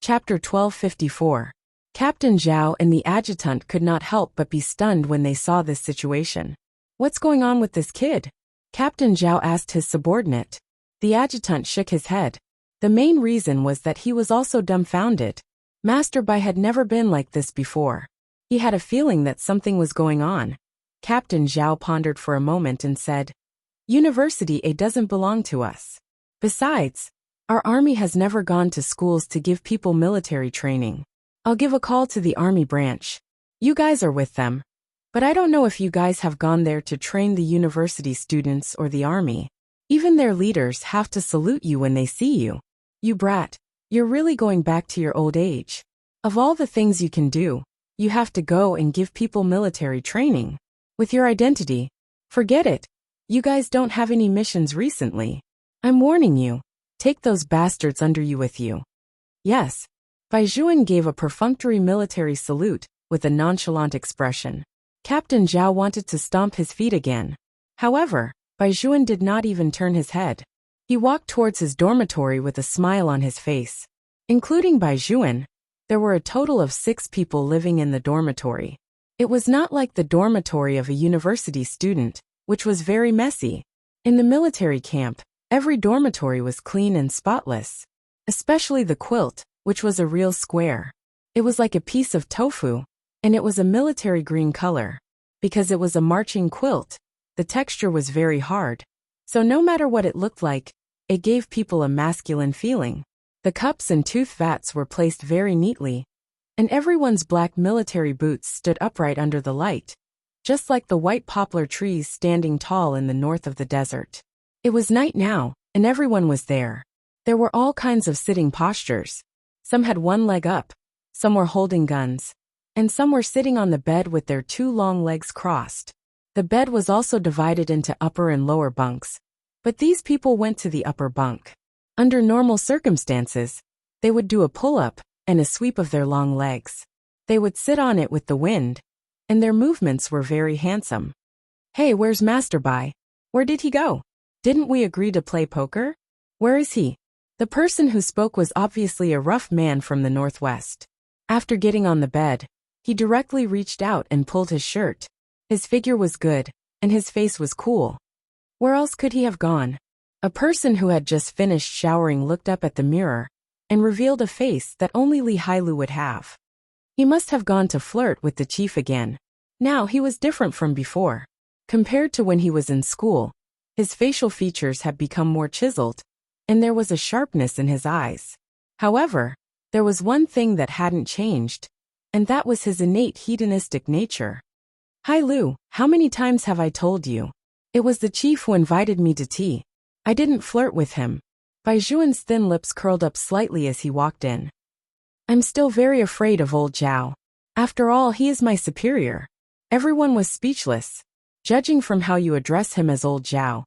S1: Chapter 1254. Captain Zhao and the adjutant could not help but be stunned when they saw this situation. What's going on with this kid? Captain Zhao asked his subordinate. The adjutant shook his head. The main reason was that he was also dumbfounded. Master Bai had never been like this before. He had a feeling that something was going on. Captain Zhao pondered for a moment and said, University A doesn't belong to us. Besides, our army has never gone to schools to give people military training. I'll give a call to the army branch. You guys are with them. But I don't know if you guys have gone there to train the university students or the army. Even their leaders have to salute you when they see you. You brat, you're really going back to your old age. Of all the things you can do, You have to go and give people military training. With your identity, forget it. You guys don't have any missions recently. I'm warning you. Take those bastards under you with you. Yes. Bai Juan gave a perfunctory military salute with a nonchalant expression. Captain Zhao wanted to stomp his feet again. However, Bai Juan did not even turn his head. He walked towards his dormitory with a smile on his face. Including Bai Juan, there were a total of 6 people living in the dormitory. It was not like the dormitory of a university student, which was very messy. In the military camp, every dormitory was clean and spotless. Especially the quilt, which was a real square. It was like a piece of tofu, and it was a military green color. Because it was a marching quilt, the texture was very hard. So no matter what it looked like, it gave people a masculine feeling. The cups and tooth vats were placed very neatly, and everyone's black military boots stood upright under the light, just like the white poplar trees standing tall in the north of the desert. It was night now, and everyone was there. There were all kinds of sitting postures. Some had one leg up, some were holding guns, and some were sitting on the bed with their 2 long legs crossed. The bed was also divided into upper and lower bunks, but these people went to the upper bunk. Under normal circumstances, they would do a pull-up and a sweep of their long legs. They would sit on it with the wind, and their movements were very handsome. Hey, where's Master Bai? Where did he go? Didn't we agree to play poker? Where is he? The person who spoke was obviously a rough man from the northwest. After getting on the bed, he directly reached out and pulled his shirt. His figure was good, and his face was cool. Where else could he have gone? A person who had just finished showering looked up at the mirror and revealed a face that only Li Hailu would have. He must have gone to flirt with the chief again. Now he was different from before. Compared to when he was in school, his facial features had become more chiseled, and there was a sharpness in his eyes. However, there was one thing that hadn't changed, and that was his innate hedonistic nature. Hailu, how many times have I told you? It was the chief who invited me to tea. I didn't flirt with him. Bai Juan's thin lips curled up slightly as he walked in. I'm still very afraid of old Zhao. After all, he is my superior. Everyone was speechless. Judging from how you address him as old Zhao,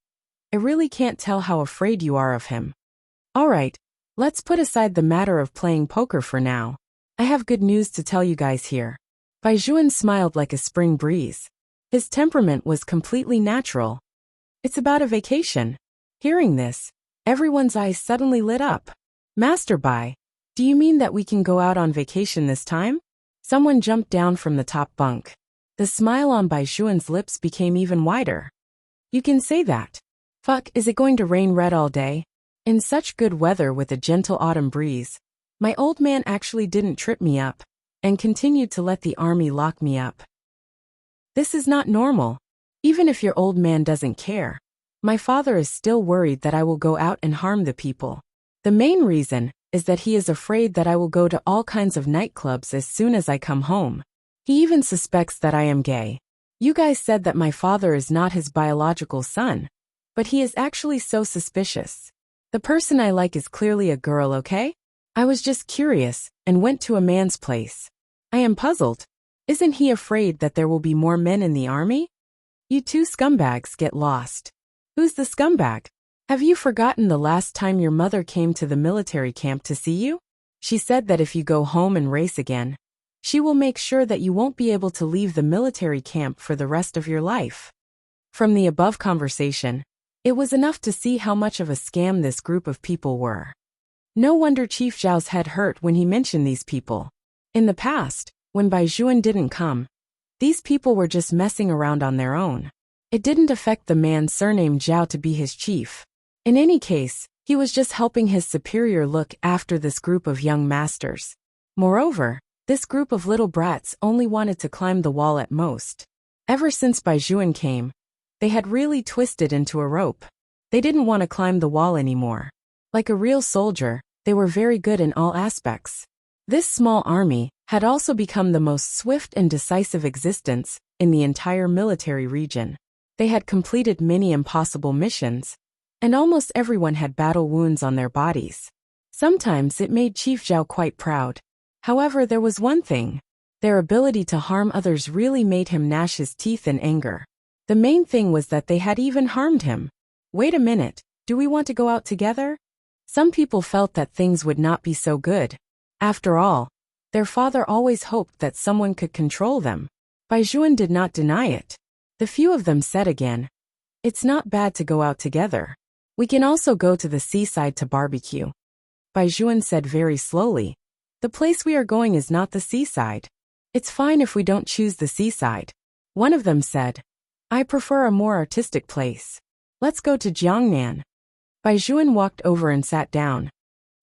S1: I really can't tell how afraid you are of him. All right, let's put aside the matter of playing poker for now. I have good news to tell you guys here. Bai Juan smiled like a spring breeze. His temperament was completely natural. It's about a vacation. Hearing this, everyone's eyes suddenly lit up. Master Bai, do you mean that we can go out on vacation this time? Someone jumped down from the top bunk. The smile on Bai Juan's lips became even wider. You can say that. Fuck, is it going to rain red all day? In such good weather with a gentle autumn breeze, my old man actually didn't trip me up, and continued to let the army lock me up. This is not normal. Even if your old man doesn't care, my father is still worried that I will go out and harm the people. The main reason is that he is afraid that I will go to all kinds of nightclubs as soon as I come home. He even suspects that I am gay. You guys said that my father is not his biological son, but he is actually so suspicious. The person I like is clearly a girl, okay? I was just curious and went to a man's place. I am puzzled. Isn't he afraid that there will be more men in the army? You 2 scumbags get lost. Who's the scumbag? Have you forgotten the last time your mother came to the military camp to see you? She said that if you go home and race again, she will make sure that you won't be able to leave the military camp for the rest of your life. From the above conversation, it was enough to see how much of a scam this group of people were. No wonder Chief Zhao's head hurt when he mentioned these people. In the past, when Bai Juan didn't come, these people were just messing around on their own. It didn't affect the man surnamed Zhao to be his chief. In any case, he was just helping his superior look after this group of young masters. Moreover, this group of little brats only wanted to climb the wall at most. Ever since Bai Juan came, they had really twisted into a rope. They didn't want to climb the wall anymore. Like a real soldier, they were very good in all aspects. This small army had also become the most swift and decisive existence in the entire military region. They had completed many impossible missions, and almost everyone had battle wounds on their bodies. Sometimes it made Chief Zhao quite proud. However, there was one thing. Their ability to harm others really made him gnash his teeth in anger. The main thing was that they had even harmed him. Wait a minute, do we want to go out together? Some people felt that things would not be so good. After all, their father always hoped that someone could control them. Baijuan did not deny it. The few of them said again, "It's not bad to go out together. We can also go to the seaside to barbecue." Baijuan said very slowly, "The place we are going is not the seaside. It's fine if we don't choose the seaside." One of them said, "I prefer a more artistic place. Let's go to Jiangnan." Baijuan walked over and sat down.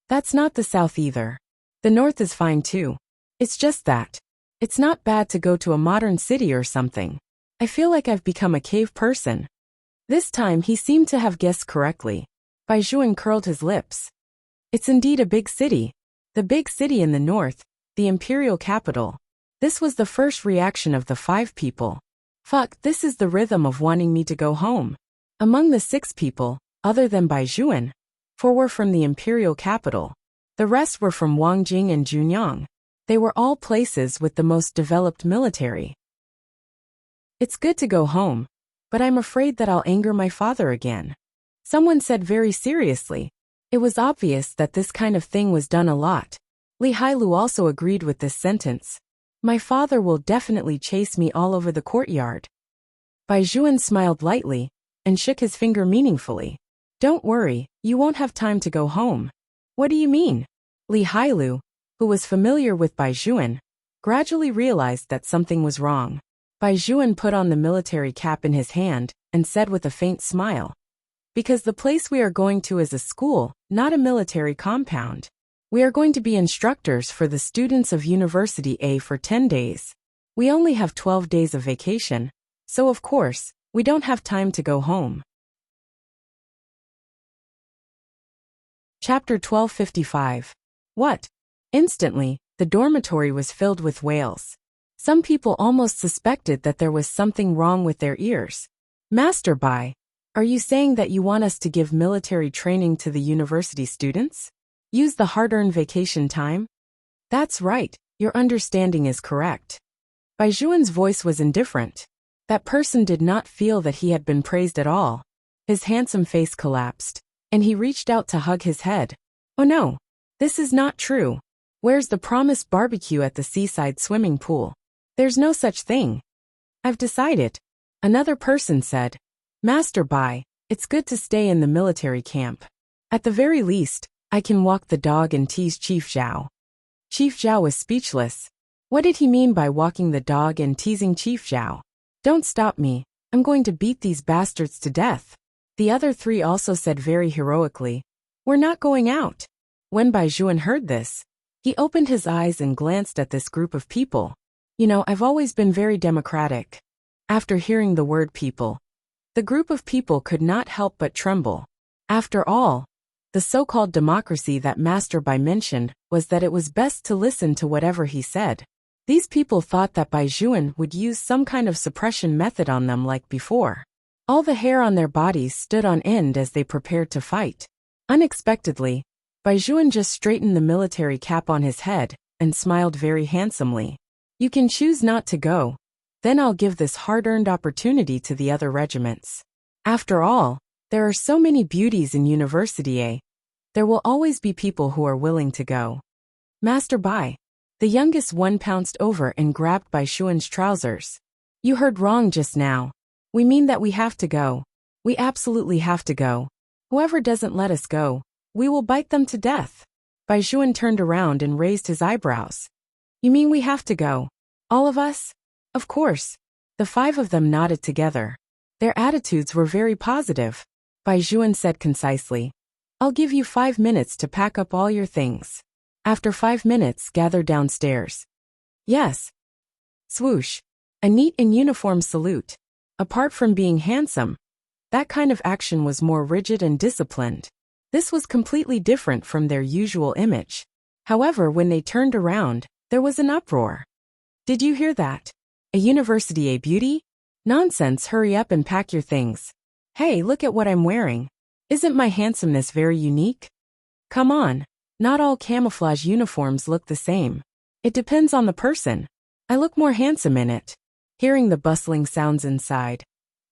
S1: "That's not the south either. The north is fine too. It's just that it's not bad to go to a modern city or something. I feel like I've become a cave person." This time he seemed to have guessed correctly. Baijuan curled his lips. "It's indeed a big city. The big city in the north, the imperial capital." This was the first reaction of the 5 people. Fuck, this is the rhythm of wanting me to go home. Among the 6 people, other than Baijuan, 4 were from the imperial capital. The rest were from Wangjing and Junyang. They were all places with the most developed military. "It's good to go home, but I'm afraid that I'll anger my father again," someone said very seriously. It was obvious that this kind of thing was done a lot. Li Hailu also agreed with this sentence. "My father will definitely chase me all over the courtyard." Baijuan smiled lightly and shook his finger meaningfully. "Don't worry, you won't have time to go home." "What do you mean?" Li Hailu, who was familiar with Baijuan, gradually realized that something was wrong. Baijuan put on the military cap in his hand and said with a faint smile, "Because the place we are going to is a school, not a military compound. We are going to be instructors for the students of University A for 10 days. We only have 12 days of vacation, so of course, we don't have time to go home." Chapter 1255. What? Instantly, the dormitory was filled with wails. Some people almost suspected that there was something wrong with their ears. "Master Bai, are you saying that you want us to give military training to the university students? Use the hard-earned vacation time?" "That's right, your understanding is correct." Baijuan's voice was indifferent. That person did not feel that he had been praised at all. His handsome face collapsed, and he reached out to hug his head. "Oh no, this is not true. Where's the promised barbecue at the seaside swimming pool? There's no such thing." "I've decided," another person said. "Master Bai, it's good to stay in the military camp. At the very least, I can walk the dog and tease Chief Zhao." Chief Zhao was speechless. What did he mean by walking the dog and teasing Chief Zhao? "Don't stop me, I'm going to beat these bastards to death." The other 3 also said very heroically, "We're not going out." When Baijuan heard this, he opened his eyes and glanced at this group of people. "You know, I've always been very democratic." After hearing the word people, the group of people could not help but tremble. After all, the so-called democracy that Master Bai mentioned was that it was best to listen to whatever he said. These people thought that Baijuan would use some kind of suppression method on them like before. All the hair on their bodies stood on end as they prepared to fight. Unexpectedly, Baijuan just straightened the military cap on his head and smiled very handsomely. "You can choose not to go. Then I'll give this hard-earned opportunity to the other regiments. After all, there are so many beauties in University A. There will always be people who are willing to go." "Master Bai." The youngest one pounced over and grabbed Baijuan's trousers. "You heard wrong just now. We mean that we have to go. We absolutely have to go. Whoever doesn't let us go, we will bite them to death." Baijuan turned around and raised his eyebrows. "You mean we have to go? All of us?" "Of course." The 5 of them nodded together. Their attitudes were very positive. Baijuan said concisely, "I'll give you 5 minutes to pack up all your things. After 5 minutes, gather downstairs." "Yes." Swoosh. A neat and uniform salute. Apart from being handsome, that kind of action was more rigid and disciplined. This was completely different from their usual image. However, when they turned around, there was an uproar. "Did you hear that? A University A beauty? Nonsense, hurry up and pack your things. Hey, look at what I'm wearing. Isn't my handsomeness very unique? Come on, not all camouflage uniforms look the same. It depends on the person." I look more handsome in it. Hearing the bustling sounds inside,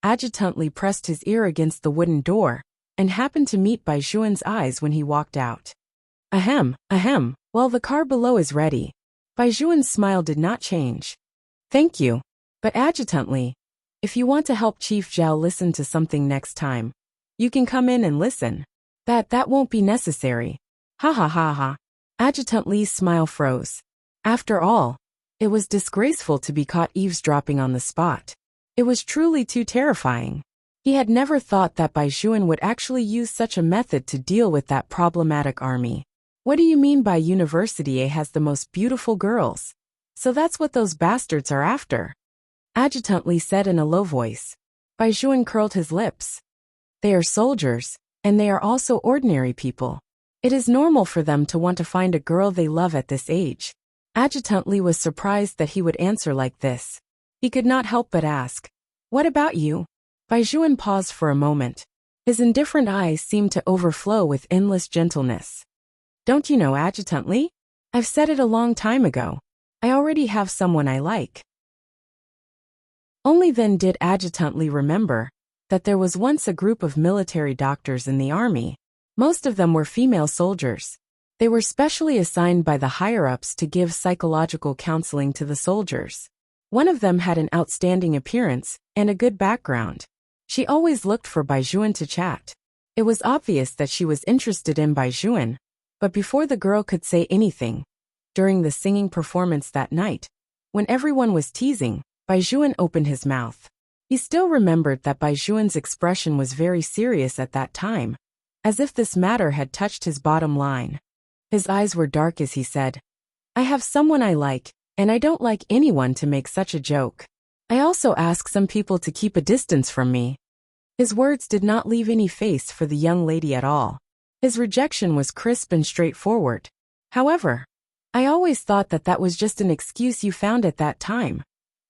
S1: Adjutant Li pressed his ear against the wooden door and happened to meet Bai Juan's eyes when he walked out. Ahem, ahem, well, the car below is ready. Bai Juan's smile did not change. Thank you. But Adjutant Li, if you want to help Chief Zhao listen to something next time, you can come in and listen. That won't be necessary. Ha ha ha ha. Adjutant Li's smile froze. After all, it was disgraceful to be caught eavesdropping on the spot. It was truly too terrifying. He had never thought that Bai Juan would actually use such a method to deal with that problematic army. What do you mean by University A has the most beautiful girls? So that's what those bastards are after? Adjutant Li said in a low voice. Bai Juan curled his lips. They are soldiers, and they are also ordinary people. It is normal for them to want to find a girl they love at this age. Adjutant Li was surprised that he would answer like this. He could not help but ask, what about you? Bai Juan paused for a moment. His indifferent eyes seemed to overflow with endless gentleness. Don't you know, Adjutant Li? I've said it a long time ago. I already have someone I like. Only then did Adjutant Li remember that there was once a group of military doctors in the army. Most of them were female soldiers. They were specially assigned by the higher-ups to give psychological counseling to the soldiers. One of them had an outstanding appearance and a good background. She always looked for Bai Juan to chat. It was obvious that she was interested in Bai Juan, but before the girl could say anything, during the singing performance that night, when everyone was teasing, Bai Juan opened his mouth. He still remembered that Bai Juan's expression was very serious at that time, as if this matter had touched his bottom line. His eyes were dark as he said, I have someone I like, and I don't like anyone to make such a joke. I also ask some people to keep a distance from me. His words did not leave any face for the young lady at all. His rejection was crisp and straightforward. However, I always thought that that was just an excuse you found at that time,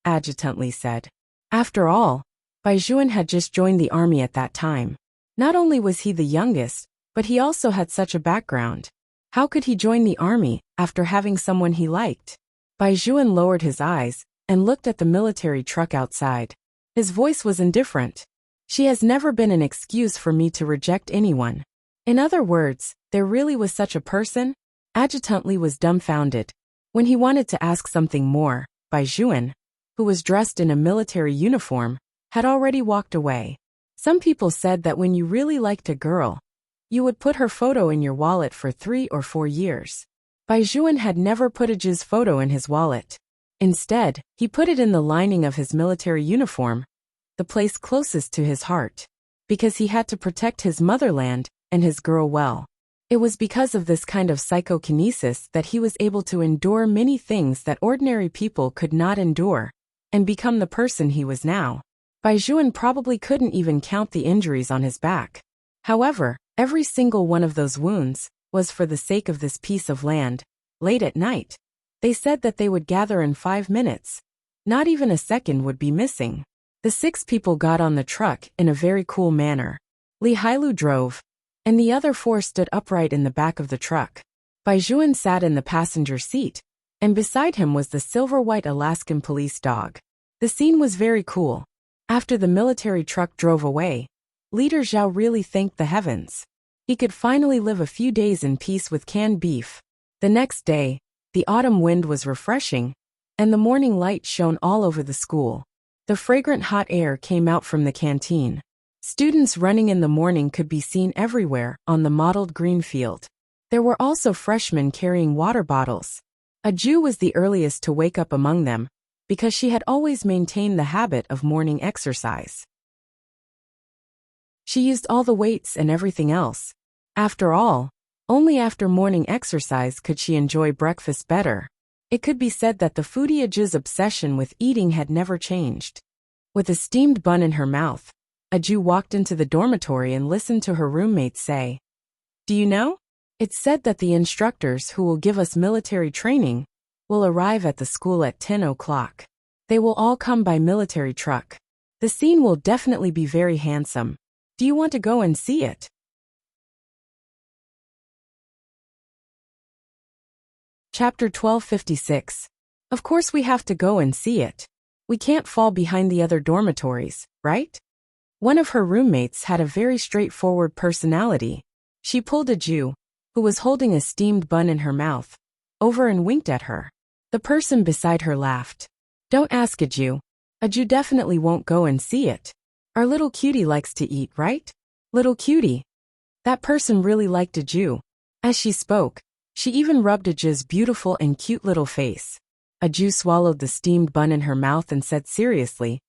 S1: Adjutant Li said. After all, Bai Juan had just joined the army at that time. Not only was he the youngest, but he also had such a background. How could he join the army after having someone he liked? Bai Juan lowered his eyes and looked at the military truck outside. His voice was indifferent. She has never been an excuse for me to reject anyone. In other words, there really was such a person? Adjutant Li was dumbfounded. When he wanted to ask something more, Bai Juan, who was dressed in a military uniform, had already walked away. Some people said that when you really liked a girl, you would put her photo in your wallet for 3 or 4 years. Bai Juan had never put Aju's photo in his wallet. Instead, he put it in the lining of his military uniform, the place closest to his heart, because he had to protect his motherland and his girl well. It was because of this kind of psychokinesis that he was able to endure many things that ordinary people could not endure, and become the person he was now. Bai Juan probably couldn't even count the injuries on his back. However, every single one of those wounds was for the sake of this piece of land. Late at night, they said that they would gather in 5 minutes. Not even a second would be missing. The 6 people got on the truck in a very cool manner. Li Hailu drove, and the other 4 stood upright in the back of the truck. Bai Juan sat in the passenger seat, and beside him was the silver-white Alaskan police dog. The scene was very cool. After the military truck drove away, Leader Zhao really thanked the heavens. He could finally live a few days in peace with canned beef. The next day, the autumn wind was refreshing, and the morning light shone all over the school. The fragrant hot air came out from the canteen. Students running in the morning could be seen everywhere on the mottled green field. There were also freshmen carrying water bottles. Aju was the earliest to wake up among them, because she had always maintained the habit of morning exercise. She used all the weights and everything else. After all, only after morning exercise could she enjoy breakfast better. It could be said that the foodie Aju's obsession with eating had never changed. With a steamed bun in her mouth, Aju walked into the dormitory and listened to her roommates say, "Do you know? It's said that the instructors who will give us military training will arrive at the school at 10 o'clock. They will all come by military truck. The scene will definitely be very handsome. Do you want to go and see it?" Chapter 1256. Of course we have to go and see it. We can't fall behind the other dormitories, right? One of her roommates had a very straightforward personality. She pulled a Jew, who was holding a steamed bun in her mouth, over and winked at her. The person beside her laughed. Don't ask a Jew. A Jew definitely won't go and see it. Our little cutie likes to eat, right? Little cutie. That person really liked a Jew. As she spoke, she even rubbed a Jew's beautiful and cute little face. A Jew swallowed the steamed bun in her mouth and said seriously,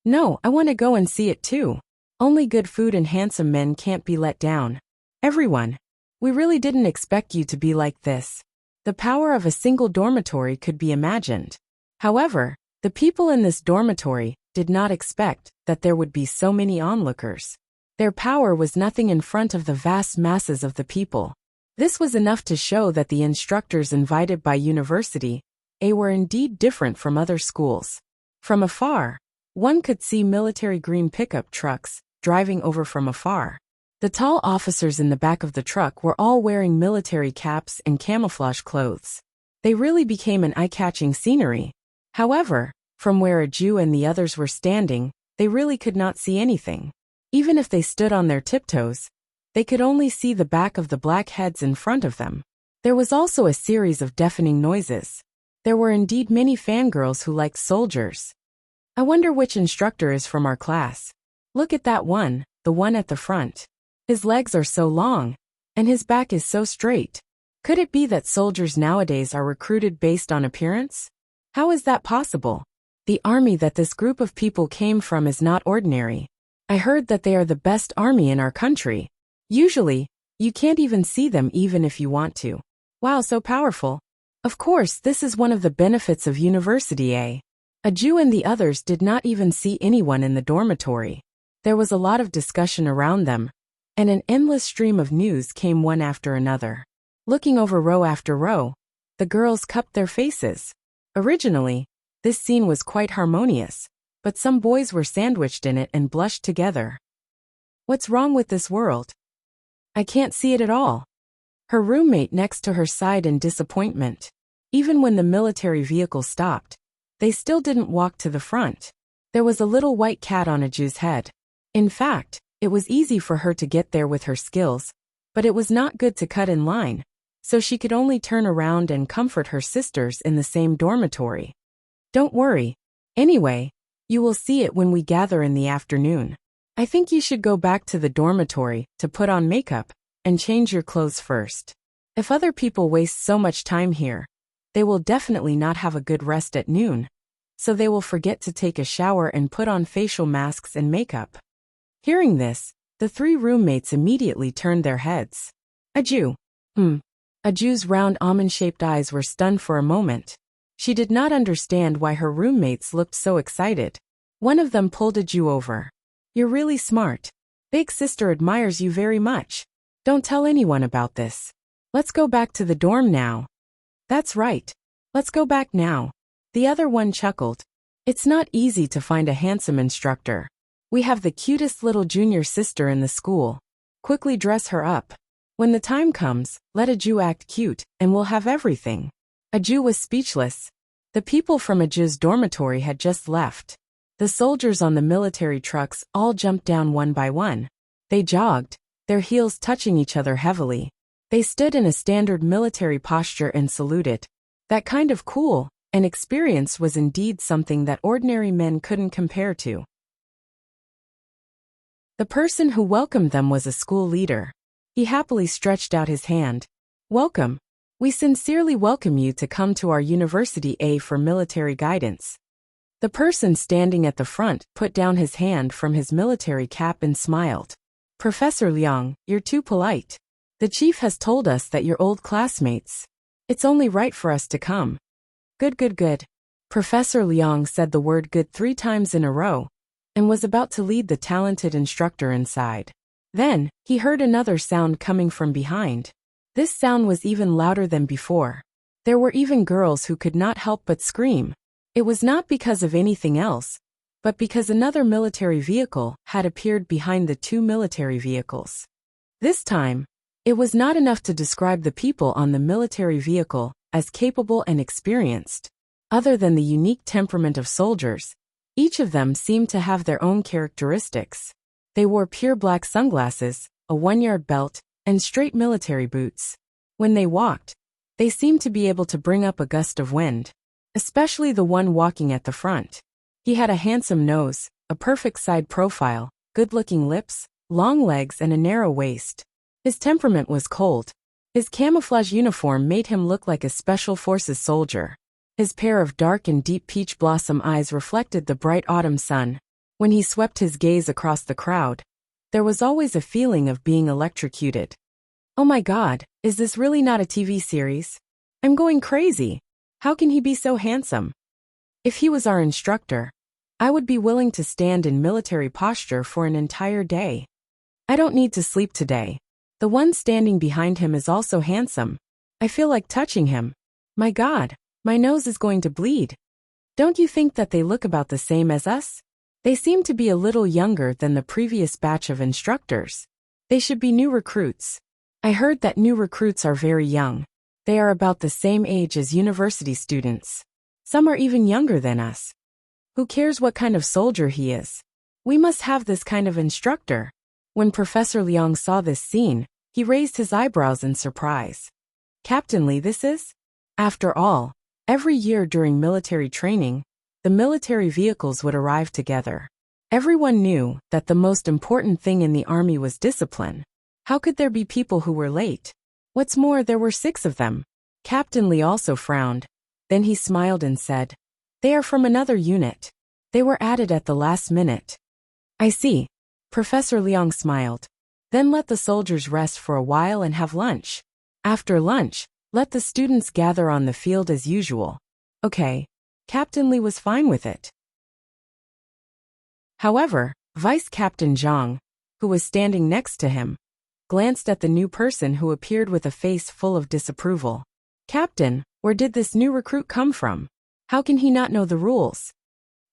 S1: No, I want to go and see it too. Only good food and handsome men can't be let down. Everyone, we really didn't expect you to be like this. The power of a single dormitory could be imagined. However, the people in this dormitory did not expect that there would be so many onlookers. Their power was nothing in front of the vast masses of the people. This was enough to show that the instructors invited by University A were indeed different from other schools. From afar, one could see military green pickup trucks driving over from afar. The tall officers in the back of the truck were all wearing military caps and camouflage clothes. They really became an eye-catching scenery. However, from where a Jew and the others were standing, they really could not see anything. Even if they stood on their tiptoes, they could only see the back of the black heads in front of them. There was also a series of deafening noises. There were indeed many fangirls who liked soldiers. I wonder which instructor is from our class. Look at that one, the one at the front. His legs are so long, and his back is so straight. Could it be that soldiers nowadays are recruited based on appearance? How is that possible? The army that this group of people came from is not ordinary. I heard that they are the best army in our country. Usually, you can't even see them even if you want to. Wow, so powerful. Of course, this is one of the benefits of University A. A Jew and the others did not even see anyone in the dormitory. There was a lot of discussion around them, and an endless stream of news came one after another. Looking over row after row, the girls cupped their faces. Originally, this scene was quite harmonious, but some boys were sandwiched in it and blushed together. What's wrong with this world? I can't see it at all. Her roommate next to her sighed in disappointment. Even when the military vehicle stopped, they still didn't walk to the front. There was a little white cat on a Jew's head. In fact, it was easy for her to get there with her skills, but it was not good to cut in line, so she could only turn around and comfort her sisters in the same dormitory. Don't worry. Anyway, you will see it when we gather in the afternoon. I think you should go back to the dormitory to put on makeup and change your clothes first. If other people waste so much time here, they will definitely not have a good rest at noon, so they will forget to take a shower and put on facial masks and makeup. Hearing this, the three roommates immediately turned their heads. A Jew. A Jew's round almond-shaped eyes were stunned for a moment. She did not understand why her roommates looked so excited. One of them pulled a Jew over. You're really smart. Big sister admires you very much. Don't tell anyone about this. Let's go back to the dorm now. That's right. Let's go back now. The other one chuckled. It's not easy to find a handsome instructor. We have the cutest little junior sister in the school. Quickly dress her up. When the time comes, let a Jew act cute, and we'll have everything. A Jew was speechless. The people from a Jew's dormitory had just left. The soldiers on the military trucks all jumped down one by one. They jogged, their heels touching each other heavily. They stood in a standard military posture and saluted. That kind of cool and experience was indeed something that ordinary men couldn't compare to. The person who welcomed them was a school leader. He happily stretched out his hand. Welcome. We sincerely welcome you to come to our University A for military guidance. The person standing at the front put down his hand from his military cap and smiled. Professor Liang, you're too polite. The chief has told us that you're old classmates. It's only right for us to come. Good. Professor Liang said the word good 3 times in a row, and was about to lead the talented instructor inside. Then, he heard another sound coming from behind. This sound was even louder than before. There were even girls who could not help but scream. It was not because of anything else, but because another military vehicle had appeared behind the 2 military vehicles. This time, it was not enough to describe the people on the military vehicle as capable and experienced. Other than the unique temperament of soldiers, each of them seemed to have their own characteristics. They wore pure black sunglasses, a one-yard belt, and straight military boots. When they walked, they seemed to be able to bring up a gust of wind, especially the one walking at the front. He had a handsome nose, a perfect side profile, good-looking lips, long legs and a narrow waist. His temperament was cold. His camouflage uniform made him look like a special forces soldier. His pair of dark and deep peach blossom eyes reflected the bright autumn sun. When he swept his gaze across the crowd, there was always a feeling of being electrocuted. Oh my God, is this really not a TV series? I'm going crazy. How can he be so handsome? If he was our instructor, I would be willing to stand in military posture for an entire day. I don't need to sleep today. The one standing behind him is also handsome. I feel like touching him. My God, my nose is going to bleed. Don't you think that they look about the same as us? They seem to be a little younger than the previous batch of instructors. They should be new recruits. I heard that new recruits are very young. They are about the same age as university students. Some are even younger than us. Who cares what kind of soldier he is? We must have this kind of instructor. When Professor Liang saw this scene, he raised his eyebrows in surprise. Captain Li, this is? After all, every year during military training, the military vehicles would arrive together. Everyone knew that the most important thing in the army was discipline. How could there be people who were late? What's more, there were 6 of them. Captain Li also frowned. Then he smiled and said, "They are from another unit. They were added at the last minute." I see. Professor Liang smiled. Then let the soldiers rest for a while and have lunch. After lunch, let the students gather on the field as usual. Okay. Captain Li was fine with it. However, Vice Captain Zhang, who was standing next to him, glanced at the new person who appeared with a face full of disapproval. Captain, where did this new recruit come from? How can he not know the rules?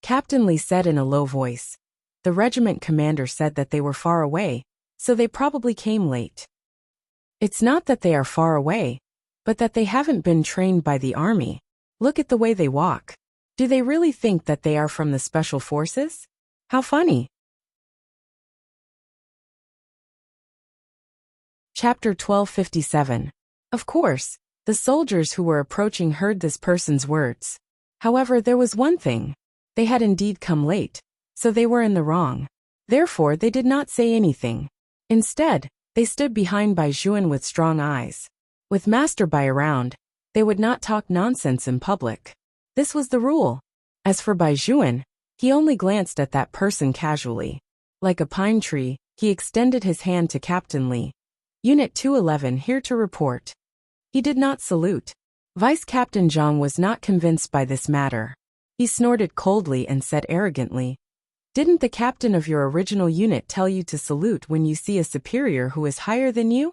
S1: Captain Li said in a low voice. The regiment commander said that they were far away, so they probably came late. It's not that they are far away, but that they haven't been trained by the army. Look at the way they walk. Do they really think that they are from the special forces? How funny. Chapter 1257. Of course, the soldiers who were approaching heard this person's words. However, there was one thing. They had indeed come late, so they were in the wrong. Therefore, they did not say anything. Instead, they stood behind Bai Juan with strong eyes. With Master Bai around, they would not talk nonsense in public. This was the rule. As for Bai Juan, he only glanced at that person casually. Like a pine tree, he extended his hand to Captain Li. Unit 211 here to report. He did not salute. Vice Captain Zhang was not convinced by this matter. He snorted coldly and said arrogantly, "Didn't the captain of your original unit tell you to salute when you see a superior who is higher than you?"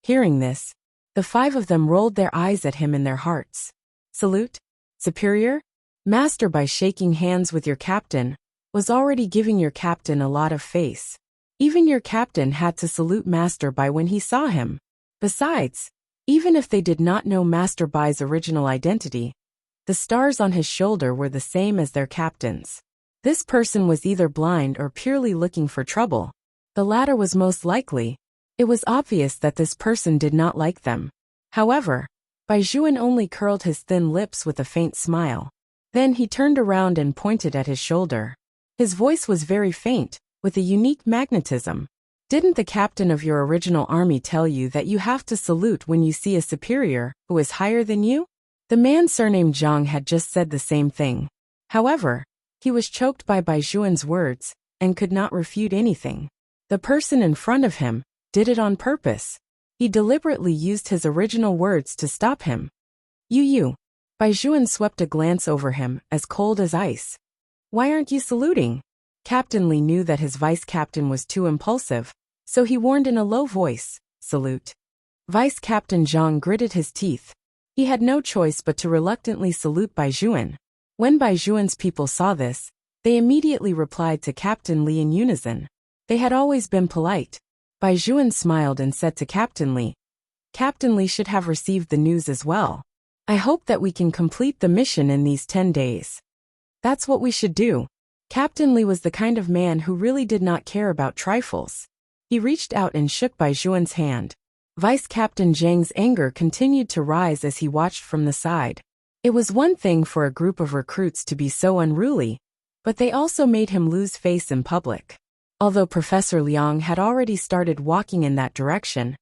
S1: Hearing this, the 5 of them rolled their eyes at him in their hearts. Salute? Superior? Master, by shaking hands with your captain, was already giving your captain a lot of face. Even your captain had to salute Master Bai when he saw him. Besides, even if they did not know Master Bai's original identity, the stars on his shoulder were the same as their captain's. This person was either blind or purely looking for trouble. The latter was most likely. It was obvious that this person did not like them. However, Bai Juan only curled his thin lips with a faint smile. Then he turned around and pointed at his shoulder. His voice was very faint, with a unique magnetism. Didn't the captain of your original army tell you that you have to salute when you see a superior who is higher than you? The man surnamed Zhang had just said the same thing. However, he was choked by Bai Juan's words and could not refute anything. The person in front of him did it on purpose. He deliberately used his original words to stop him. You. Bai Juan swept a glance over him, as cold as ice. Why aren't you saluting? Captain Li knew that his vice-captain was too impulsive, so he warned in a low voice, "Salute." Vice-Captain Zhang gritted his teeth. He had no choice but to reluctantly salute Bai Juan. When Bai Juan's people saw this, they immediately replied to Captain Li in unison. They had always been polite. Bai Juan smiled and said to Captain Li, "Captain Li should have received the news as well. I hope that we can complete the mission in these 10 days. That's what we should do. Captain Li was the kind of man who really did not care about trifles. He reached out and shook Bai Juan's hand. Vice Captain Zhang's anger continued to rise as he watched from the side. It was one thing for a group of recruits to be so unruly, but they also made him lose face in public. Although Professor Liang had already started walking in that direction,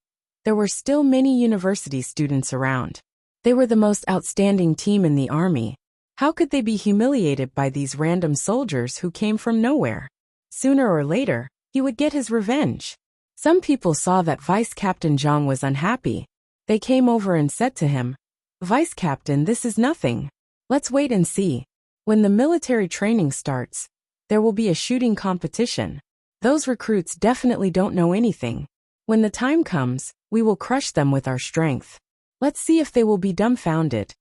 S1: there were still many university students around. They were the most outstanding team in the army. How could they be humiliated by these random soldiers who came from nowhere? Sooner or later, he would get his revenge. Some people saw that Vice Captain Zhang was unhappy. They came over and said to him, "Vice Captain, this is nothing. Let's wait and see. When the military training starts, there will be a shooting competition. Those recruits definitely don't know anything. When the time comes, we will crush them with our strength. Let's see if they will be dumbfounded."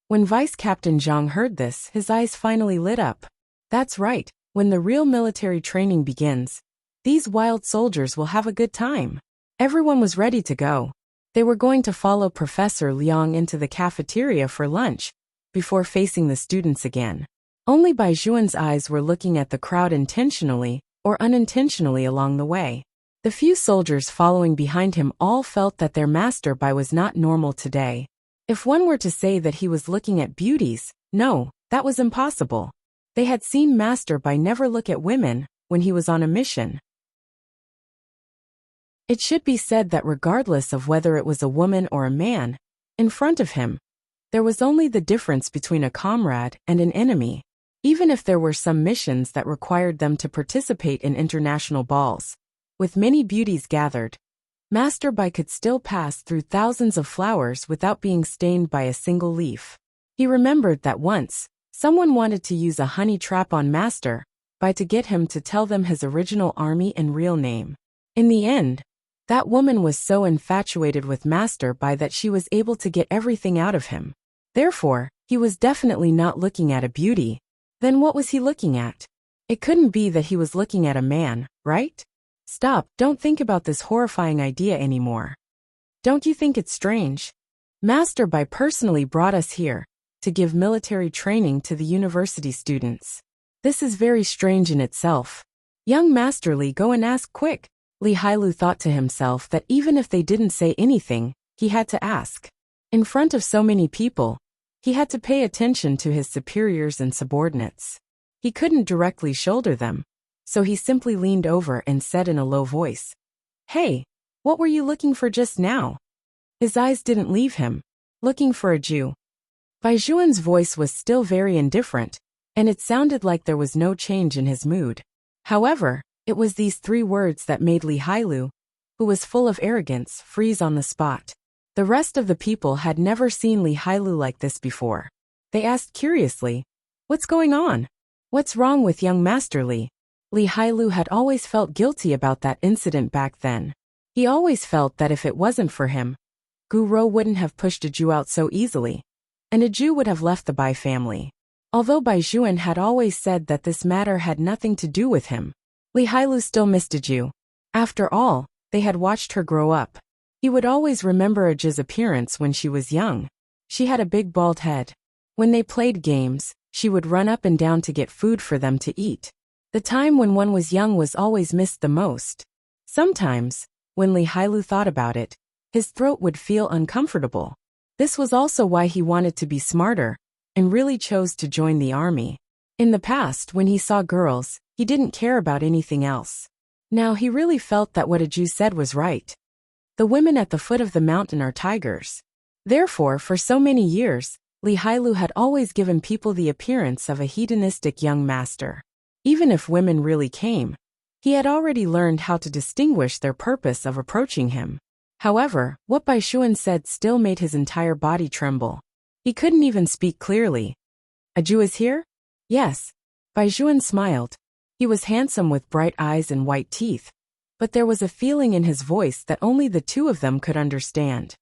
S1: When Vice Captain Zhang heard this, his eyes finally lit up. That's right, when the real military training begins, these wild soldiers will have a good time. Everyone was ready to go. They were going to follow Professor Liang into the cafeteria for lunch, before facing the students again. Only Bai Juan's eyes were looking at the crowd intentionally or unintentionally along the way. The few soldiers following behind him all felt that their master Bai was not normal today. If one were to say that he was looking at beauties, no, that was impossible. They had seen Master Bai never look at women when he was on a mission. It should be said that regardless of whether it was a woman or a man, in front of him, there was only the difference between a comrade and an enemy. Even if there were some missions that required them to participate in international balls, with many beauties gathered, Master Bai could still pass through thousands of flowers without being stained by a single leaf. He remembered that once, someone wanted to use a honey trap on Master Bai to get him to tell them his original army and real name. In the end, that woman was so infatuated with Master Bai that she was able to get everything out of him. Therefore, he was definitely not looking at a beauty. Then what was he looking at? It couldn't be that he was looking at a man, right? Stop, don't think about this horrifying idea anymore. Don't you think it's strange? Master Bai personally brought us here to give military training to the university students. This is very strange in itself. Young Master Li, go and ask quick. Li Hailu thought to himself that even if they didn't say anything, he had to ask. In front of so many people, he had to pay attention to his superiors and subordinates. He couldn't directly shoulder them, so he simply leaned over and said in a low voice, "Hey, what were you looking for just now?" His eyes didn't leave him. Looking for a Jew. Bai Juan's voice was still very indifferent, and it sounded like there was no change in his mood. However, it was these 3 words that made Li Hailu, who was full of arrogance, freeze on the spot. The rest of the people had never seen Li Hailu like this before. They asked curiously, "What's going on? What's wrong with young Master Li?" Li Hailu had always felt guilty about that incident back then. He always felt that if it wasn't for him, Gu Rou wouldn't have pushed a Jew out so easily, and a Jew would have left the Bai family. Although Bai Juan had always said that this matter had nothing to do with him, Li Hailu still missed a Jew. After all, they had watched her grow up. He would always remember Aja's appearance when she was young. She had a big bald head. When they played games, she would run up and down to get food for them to eat. The time when one was young was always missed the most. Sometimes, when Li Hailu thought about it, his throat would feel uncomfortable. This was also why he wanted to be smarter, and really chose to join the army. In the past, when he saw girls, he didn't care about anything else. Now he really felt that what a Jew said was right. The women at the foot of the mountain are tigers. Therefore, for so many years, Li Hailu had always given people the appearance of a hedonistic young master. Even if women really came, he had already learned how to distinguish their purpose of approaching him. However, what Bai Juan said still made his entire body tremble. He couldn't even speak clearly. "A Jew is here?" "Yes." Bai Juan smiled. He was handsome with bright eyes and white teeth, but there was a feeling in his voice that only the 2 of them could understand.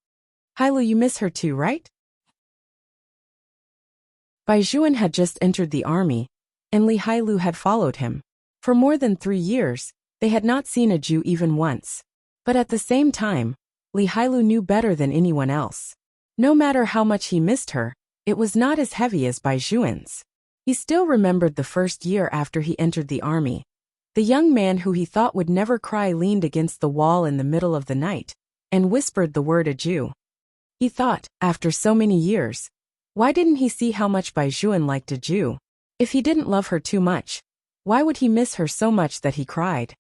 S1: "Hailu, you miss her too, right?" Bai Juan had just entered the army, and Li Hailu had followed him. For more than 3 years, they had not seen a Jew even once. But at the same time, Li Hailu knew better than anyone else. No matter how much he missed her, it was not as heavy as Baijuan's. He still remembered the first year after he entered the army. The young man who he thought would never cry leaned against the wall in the middle of the night and whispered the word adieu. He thought, after so many years, why didn't he see how much Baijuan liked adieu? If he didn't love her too much, why would he miss her so much that he cried?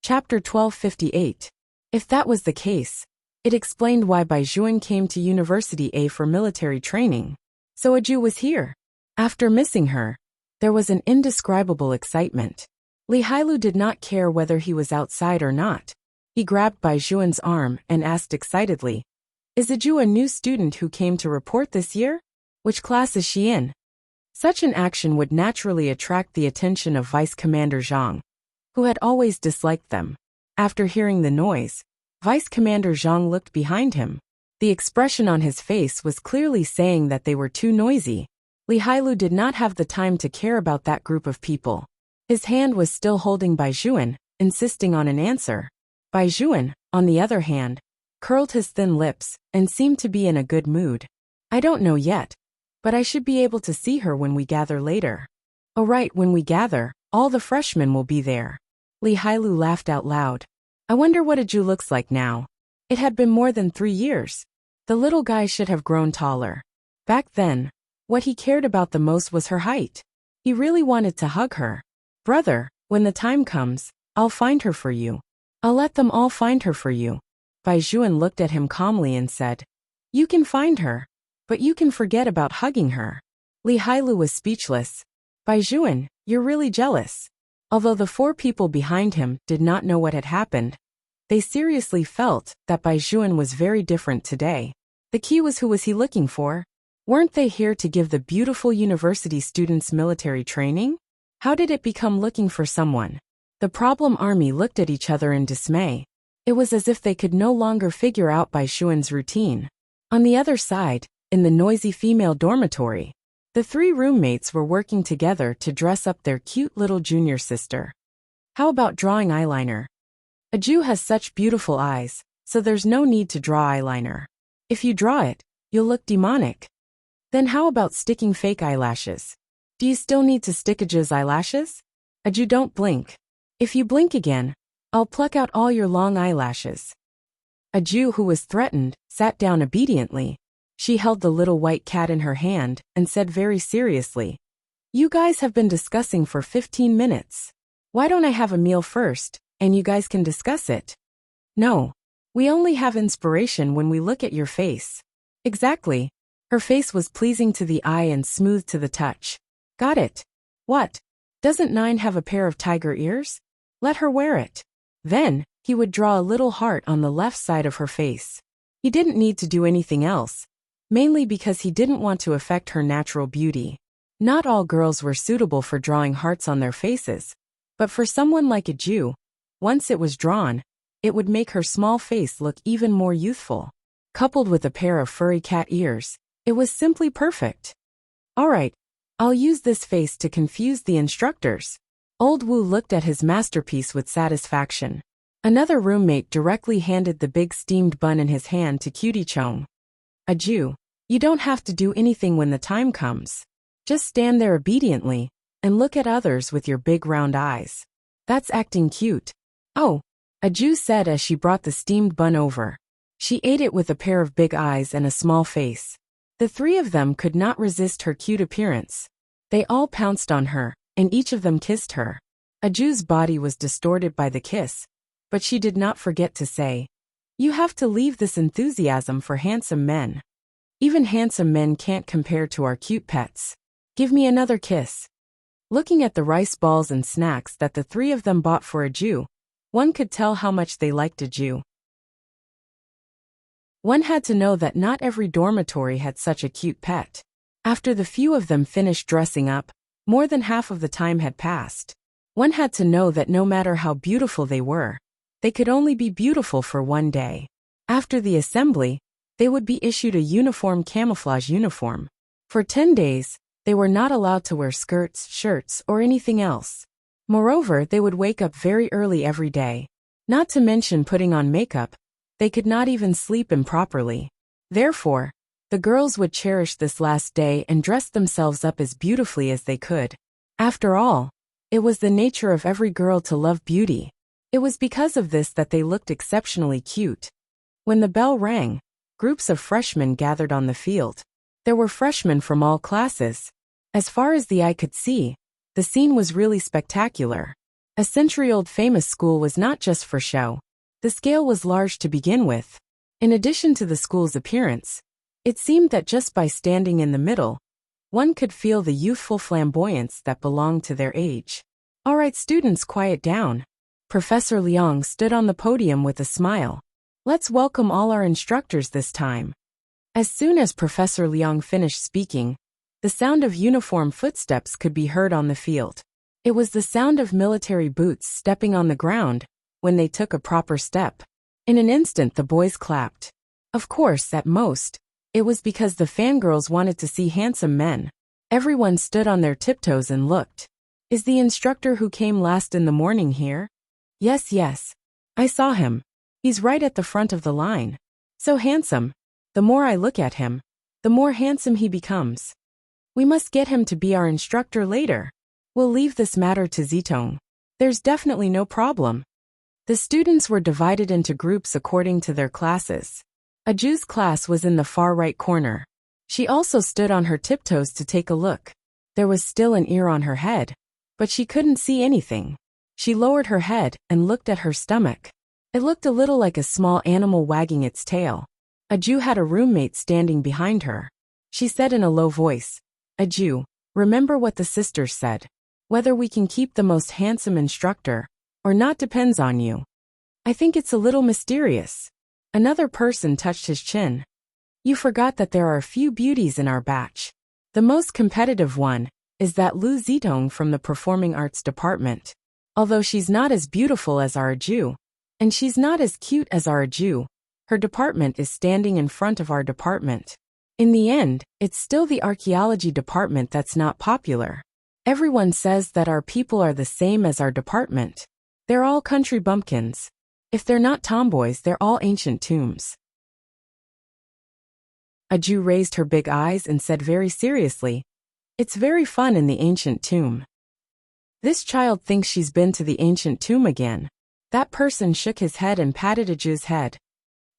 S1: Chapter 1258. If that was the case, it explained why Baijuan came to University A for military training. So Aju was here. After missing her, there was an indescribable excitement. Li Hailu did not care whether he was outside or not. He grabbed Baijuan's arm and asked excitedly, "Is Aju a new student who came to report this year? Which class is she in?" Such an action would naturally attract the attention of Vice Commander Zhang, who had always disliked them. After hearing the noise, Vice Commander Zhang looked behind him. The expression on his face was clearly saying that they were too noisy. Li Hailu did not have the time to care about that group of people. His hand was still holding Baijuan, insisting on an answer. Baijuan, on the other hand, curled his thin lips and seemed to be in a good mood. "I don't know yet, but I should be able to see her when we gather later." "Oh right, when we gather, all the freshmen will be there." Li Hailu laughed out loud. "I wonder what Aju looks like now." It had been more than 3 years. The little guy should have grown taller. Back then, what he cared about the most was her height. He really wanted to hug her. "Brother, when the time comes, I'll find her for you. I'll let them all find her for you." Baijuan looked at him calmly and said, "You can find her, but you can forget about hugging her." Li Hailu was speechless. "Baijuan, you're really jealous." Although the 4 people behind him did not know what had happened, they seriously felt that Baijuan was very different today. The key was, who was he looking for? Weren't they here to give the beautiful university students military training? How did it become looking for someone? The problem army looked at each other in dismay. It was as if they could no longer figure out Baijuan's routine. On the other side, in the noisy female dormitory, the 3 roommates were working together to dress up their cute little junior sister. "How about drawing eyeliner? Aju has such beautiful eyes, so there's no need to draw eyeliner. If you draw it, you'll look demonic." "Then how about sticking fake eyelashes? Do you still need to stick Aju's eyelashes? Aju, don't blink. If you blink again, I'll pluck out all your long eyelashes." Aju, who was threatened, sat down obediently. She held the little white cat in her hand and said very seriously, "You guys have been discussing for 15 minutes. Why don't I have a meal first, and you guys can discuss it?" "No. We only have inspiration when we look at your face." "Exactly." Her face was pleasing to the eye and smooth to the touch. "Got it. What? Doesn't Nine have a pair of tiger ears? Let her wear it." Then, he would draw a little heart on the left side of her face. He didn't need to do anything else, mainly because he didn't want to affect her natural beauty. Not all girls were suitable for drawing hearts on their faces, but for someone like Aju, once it was drawn, it would make her small face look even more youthful. Coupled with a pair of furry cat ears, it was simply perfect. "All right, I'll use this face to confuse the instructors." Old Wu looked at his masterpiece with satisfaction. Another roommate directly handed the big steamed bun in his hand to Cutie Chong. "Aju, you don't have to do anything when the time comes. Just stand there obediently and look at others with your big round eyes. That's acting cute." "Oh," Aju said as she brought the steamed bun over. She ate it with a pair of big eyes and a small face. The 3 of them could not resist her cute appearance. They all pounced on her, and each of them kissed her. Aju's body was distorted by the kiss, but she did not forget to say, "You have to leave this enthusiasm for handsome men. Even handsome men can't compare to our cute pets. Give me another kiss." Looking at the rice balls and snacks that the 3 of them bought for Aju, one could tell how much they liked Aju. One had to know that not every dormitory had such a cute pet. After the few of them finished dressing up, more than half of the time had passed. One had to know that no matter how beautiful they were, they could only be beautiful for 1 day. After the assembly, they would be issued a uniform camouflage uniform. For 10 days, they were not allowed to wear skirts, shirts, or anything else. Moreover, they would wake up very early every day. Not to mention putting on makeup, they could not even sleep improperly. Therefore, the girls would cherish this last day and dress themselves up as beautifully as they could. After all, it was the nature of every girl to love beauty. It was because of this that they looked exceptionally cute. When the bell rang, groups of freshmen gathered on the field. There were freshmen from all classes. As far as the eye could see, the scene was really spectacular. A century-old famous school was not just for show. The scale was large to begin with. In addition to the school's appearance, it seemed that just by standing in the middle, one could feel the youthful flamboyance that belonged to their age. All right, students, quiet down. Professor Liang stood on the podium with a smile. Let's welcome all our instructors this time. As soon as Professor Liang finished speaking, the sound of uniform footsteps could be heard on the field. It was the sound of military boots stepping on the ground when they took a proper step. In an instant the boys clapped. Of course, at most, it was because the fangirls wanted to see handsome men. Everyone stood on their tiptoes and looked. Is the instructor who came last in the morning here? Yes. I saw him. He's right at the front of the line. So handsome. The more I look at him, the more handsome he becomes. We must get him to be our instructor later. We'll leave this matter to Zitong. There's definitely no problem. The students were divided into groups according to their classes. Aju's class was in the far right corner. She also stood on her tiptoes to take a look. There was still an ear on her head, but she couldn't see anything. She lowered her head and looked at her stomach. It looked a little like a small animal wagging its tail. Aju had a roommate standing behind her. She said in a low voice, Aju, remember what the sisters said. Whether we can keep the most handsome instructor or not depends on you. I think it's a little mysterious. Another person touched his chin. You forgot that there are a few beauties in our batch. The most competitive one is that Lu Zitong from the Performing Arts Department. Although she's not as beautiful as our Aju, and she's not as cute as our Aju, her department is standing in front of our department. In the end, it's still the archaeology department that's not popular. Everyone says that our people are the same as our department. They're all country bumpkins. If they're not tomboys, they're all ancient tombs. Aju raised her big eyes and said very seriously, It's very fun in the ancient tomb. This child thinks she's been to the ancient tomb again. That person shook his head and patted Aju's head.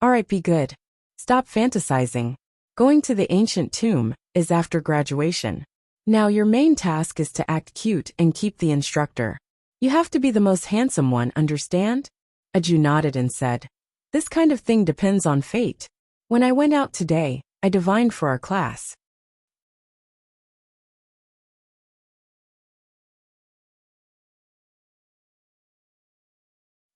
S1: Alright, be good. Stop fantasizing. Going to the ancient tomb is after graduation. Now your main task is to act cute and keep the instructor. You have to be the most handsome one, understand? Aju nodded and said, This kind of thing depends on fate. When I went out today, I divined for our class.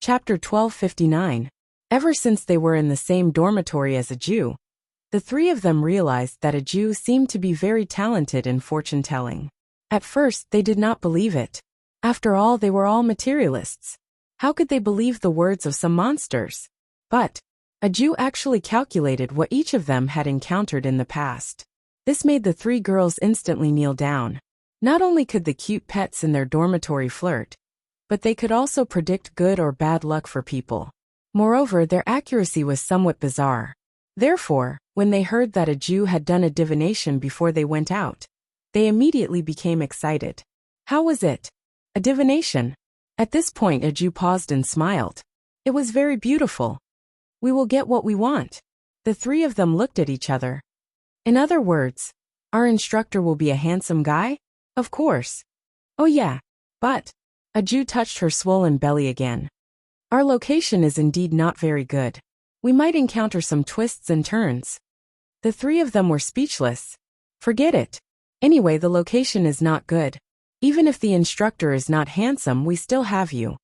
S1: Chapter 1259. Ever since they were in the same dormitory as Aju, the three of them realized that Aju seemed to be very talented in fortune-telling. At first, they did not believe it. After all, they were all materialists. How could they believe the words of some monsters? But Aju actually calculated what each of them had encountered in the past. This made the three girls instantly kneel down. Not only could the cute pets in their dormitory flirt, but they could also predict good or bad luck for people. Moreover, their accuracy was somewhat bizarre. Therefore, when they heard that Aju had done a divination before they went out, they immediately became excited. How was it? A divination? At this point, Aju paused and smiled. It was very beautiful. We will get what we want. The three of them looked at each other. In other words, our instructor will be a handsome guy? Of course. Oh yeah, but Aju touched her swollen belly again. Our location is indeed not very good. We might encounter some twists and turns. The three of them were speechless. Forget it. Anyway, the location is not good. Even if the instructor is not handsome, we still have you.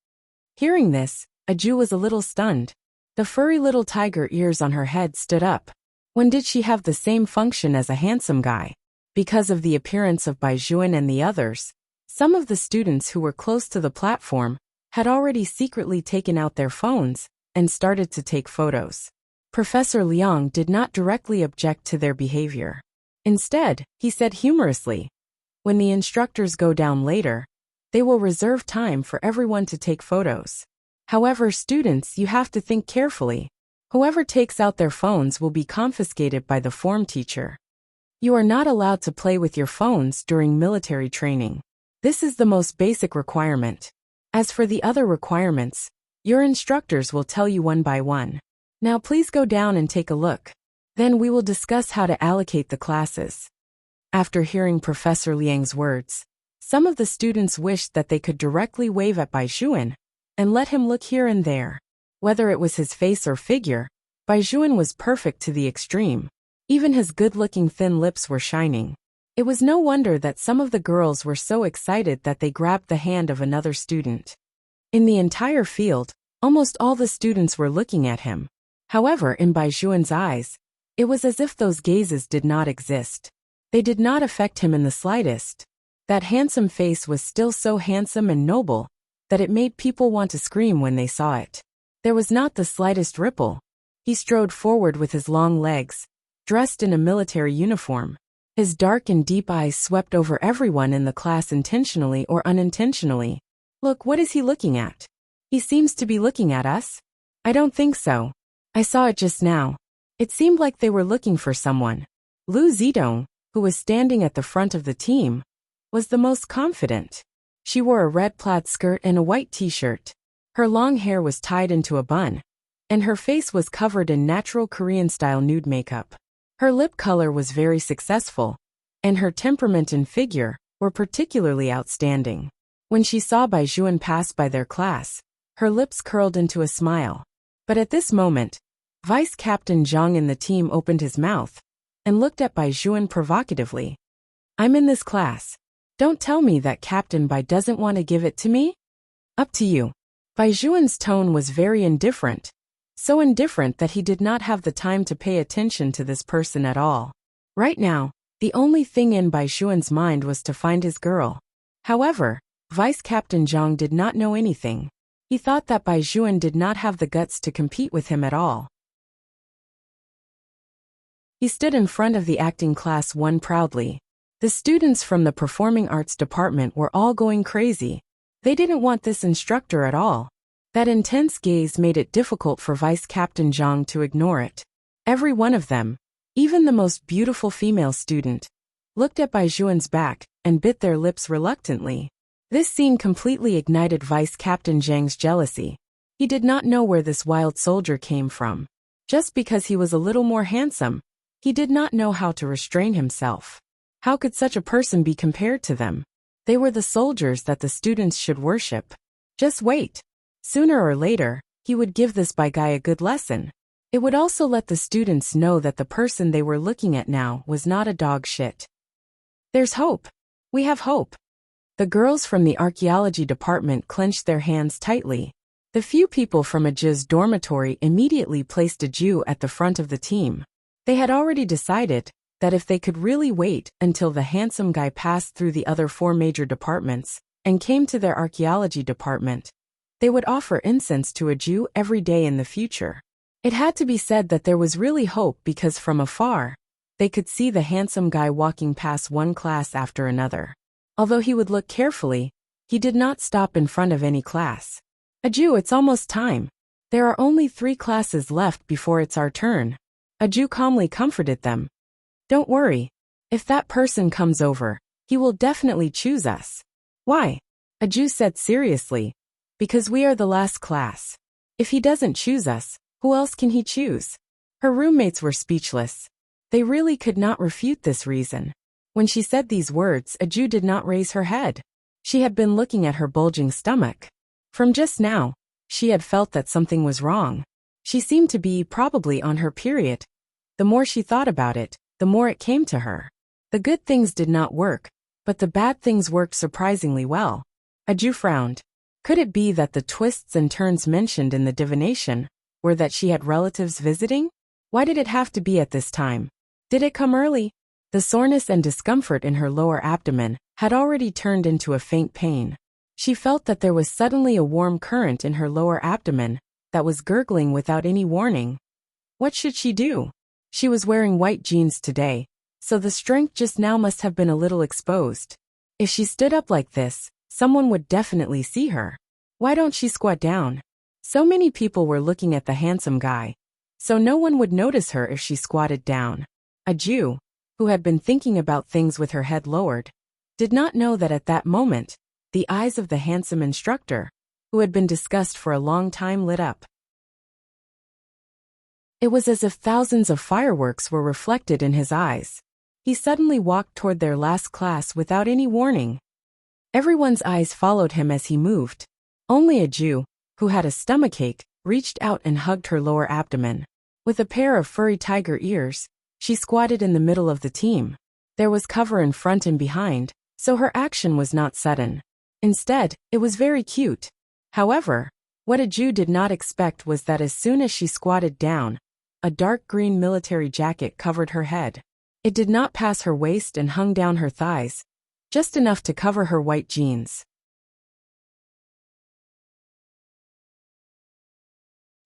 S1: Hearing this, Aju was a little stunned. The furry little tiger ears on her head stood up. When did she have the same function as a handsome guy? Because of the appearance of Baijuan and the others, some of the students who were close to the platform had already secretly taken out their phones and started to take photos. Professor Liang did not directly object to their behavior. Instead, he said humorously, When the instructors go down later, They will reserve time for everyone to take photos. However, students, you have to think carefully. Whoever takes out their phones will be confiscated by the form teacher. You are not allowed to play with your phones during military training. This is the most basic requirement. As for the other requirements, your instructors will tell you one by one. Now please go down and take a look. Then we will discuss how to allocate the classes. After hearing Professor Liang's words, some of the students wished that they could directly wave at Bai Juan and let him look here and there. Whether it was his face or figure, Bai Juan was perfect to the extreme. Even his good-looking thin lips were shining. It was no wonder that some of the girls were so excited that they grabbed the hand of another student. In the entire field, almost all the students were looking at him. However, in Bai Juan's eyes, it was as if those gazes did not exist. They did not affect him in the slightest. That handsome face was still so handsome and noble that it made people want to scream when they saw it. There was not the slightest ripple. He strode forward with his long legs, dressed in a military uniform. His dark and deep eyes swept over everyone in the class intentionally or unintentionally. Look, what is he looking at? He seems to be looking at us. I don't think so. I saw it just now. It seemed like they were looking for someone. Lu Zidong, who was standing at the front of the team, was the most confident. She wore a red plaid skirt and a white t-shirt. Her long hair was tied into a bun, and her face was covered in natural Korean-style nude makeup. Her lip color was very successful, and her temperament and figure were particularly outstanding. When she saw Bai Juan pass by their class, her lips curled into a smile. But at this moment, Vice Captain Zhang in the team opened his mouth and looked at Bai Juan provocatively. I'm in this class. Don't tell me that Captain Bai doesn't want to give it to me? Up to you. Bai Juan's tone was very indifferent. So indifferent that he did not have the time to pay attention to this person at all. Right now, the only thing in Bai Juan's mind was to find his girl. However, Vice Captain Zhang did not know anything. He thought that Bai Juan did not have the guts to compete with him at all. He stood in front of the acting class 1 proudly. The students from the performing arts department were all going crazy. They didn't want this instructor at all. That intense gaze made it difficult for Vice Captain Zhang to ignore it. Every one of them, even the most beautiful female student, looked at Bai Juan's back and bit their lips reluctantly. This scene completely ignited Vice Captain Zhang's jealousy. He did not know where this wild soldier came from. Just because he was a little more handsome, he did not know how to restrain himself. How could such a person be compared to them? They were the soldiers that the students should worship. Just wait. Sooner or later, he would give this Bai guy a good lesson. It would also let the students know that the person they were looking at now was not a dog shit. There's hope. We have hope. The girls from the archaeology department clenched their hands tightly. The few people from Aju's dormitory immediately placed Aju at the front of the team. They had already decided that if they could really wait until the handsome guy passed through the other 4 major departments and came to their archaeology department, they would offer incense to Aju every day in the future. It had to be said that there was really hope because from afar, they could see the handsome guy walking past one class after another. Although he would look carefully, he did not stop in front of any class. Aju, it's almost time. There are only 3 classes left before it's our turn. Aju calmly comforted them. Don't worry. If that person comes over, he will definitely choose us. Why? Aju said seriously. Because we are the last class. If he doesn't choose us, who else can he choose? Her roommates were speechless. They really could not refute this reason. When she said these words, Aju did not raise her head. She had been looking at her bulging stomach. From just now, she had felt that something was wrong. She seemed to be probably on her period. The more she thought about it, the more it came to her. The good things did not work, but the bad things worked surprisingly well. Aju frowned. Could it be that the twists and turns mentioned in the divination were that she had relatives visiting? Why did it have to be at this time? Did it come early? The soreness and discomfort in her lower abdomen had already turned into a faint pain. She felt that there was suddenly a warm current in her lower abdomen that was gurgling without any warning. What should she do? She was wearing white jeans today, so the strength just now must have been a little exposed. If she stood up like this, Someone would definitely see her. Why don't she squat down? So many people were looking at the handsome guy, so no one would notice her if she squatted down. A Jew, who had been thinking about things with her head lowered, did not know that at that moment, the eyes of the handsome instructor, who had been discussed for a long time, lit up. It was as if thousands of fireworks were reflected in his eyes. He suddenly walked toward their last class without any warning. Everyone's eyes followed him as he moved. Only a Jew, who had a stomachache, reached out and hugged her lower abdomen. With a pair of furry tiger ears, she squatted in the middle of the team. There was cover in front and behind, so her action was not sudden. Instead, it was very cute. However, what a Jew did not expect was that as soon as she squatted down, a dark green military jacket covered her head. It did not pass her waist and hung down her thighs, just enough to cover her white jeans.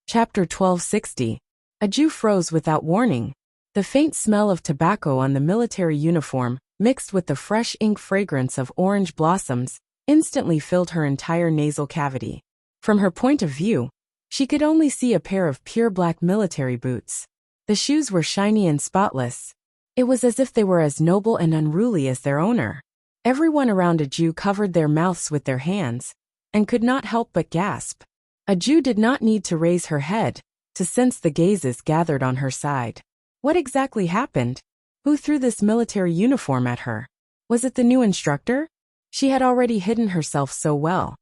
S1: Chapter 1260. A Jew froze without warning. The faint smell of tobacco on the military uniform, mixed with the fresh ink fragrance of orange blossoms, instantly filled her entire nasal cavity. From her point of view, she could only see a pair of pure black military boots. The shoes were shiny and spotless. It was as if they were as noble and unruly as their owner. Everyone around a Jew covered their mouths with their hands, and could not help but gasp. A Jew did not need to raise her head to sense the gazes gathered on her side. What exactly happened? Who threw this military uniform at her? Was it the new instructor? She had already hidden herself so well,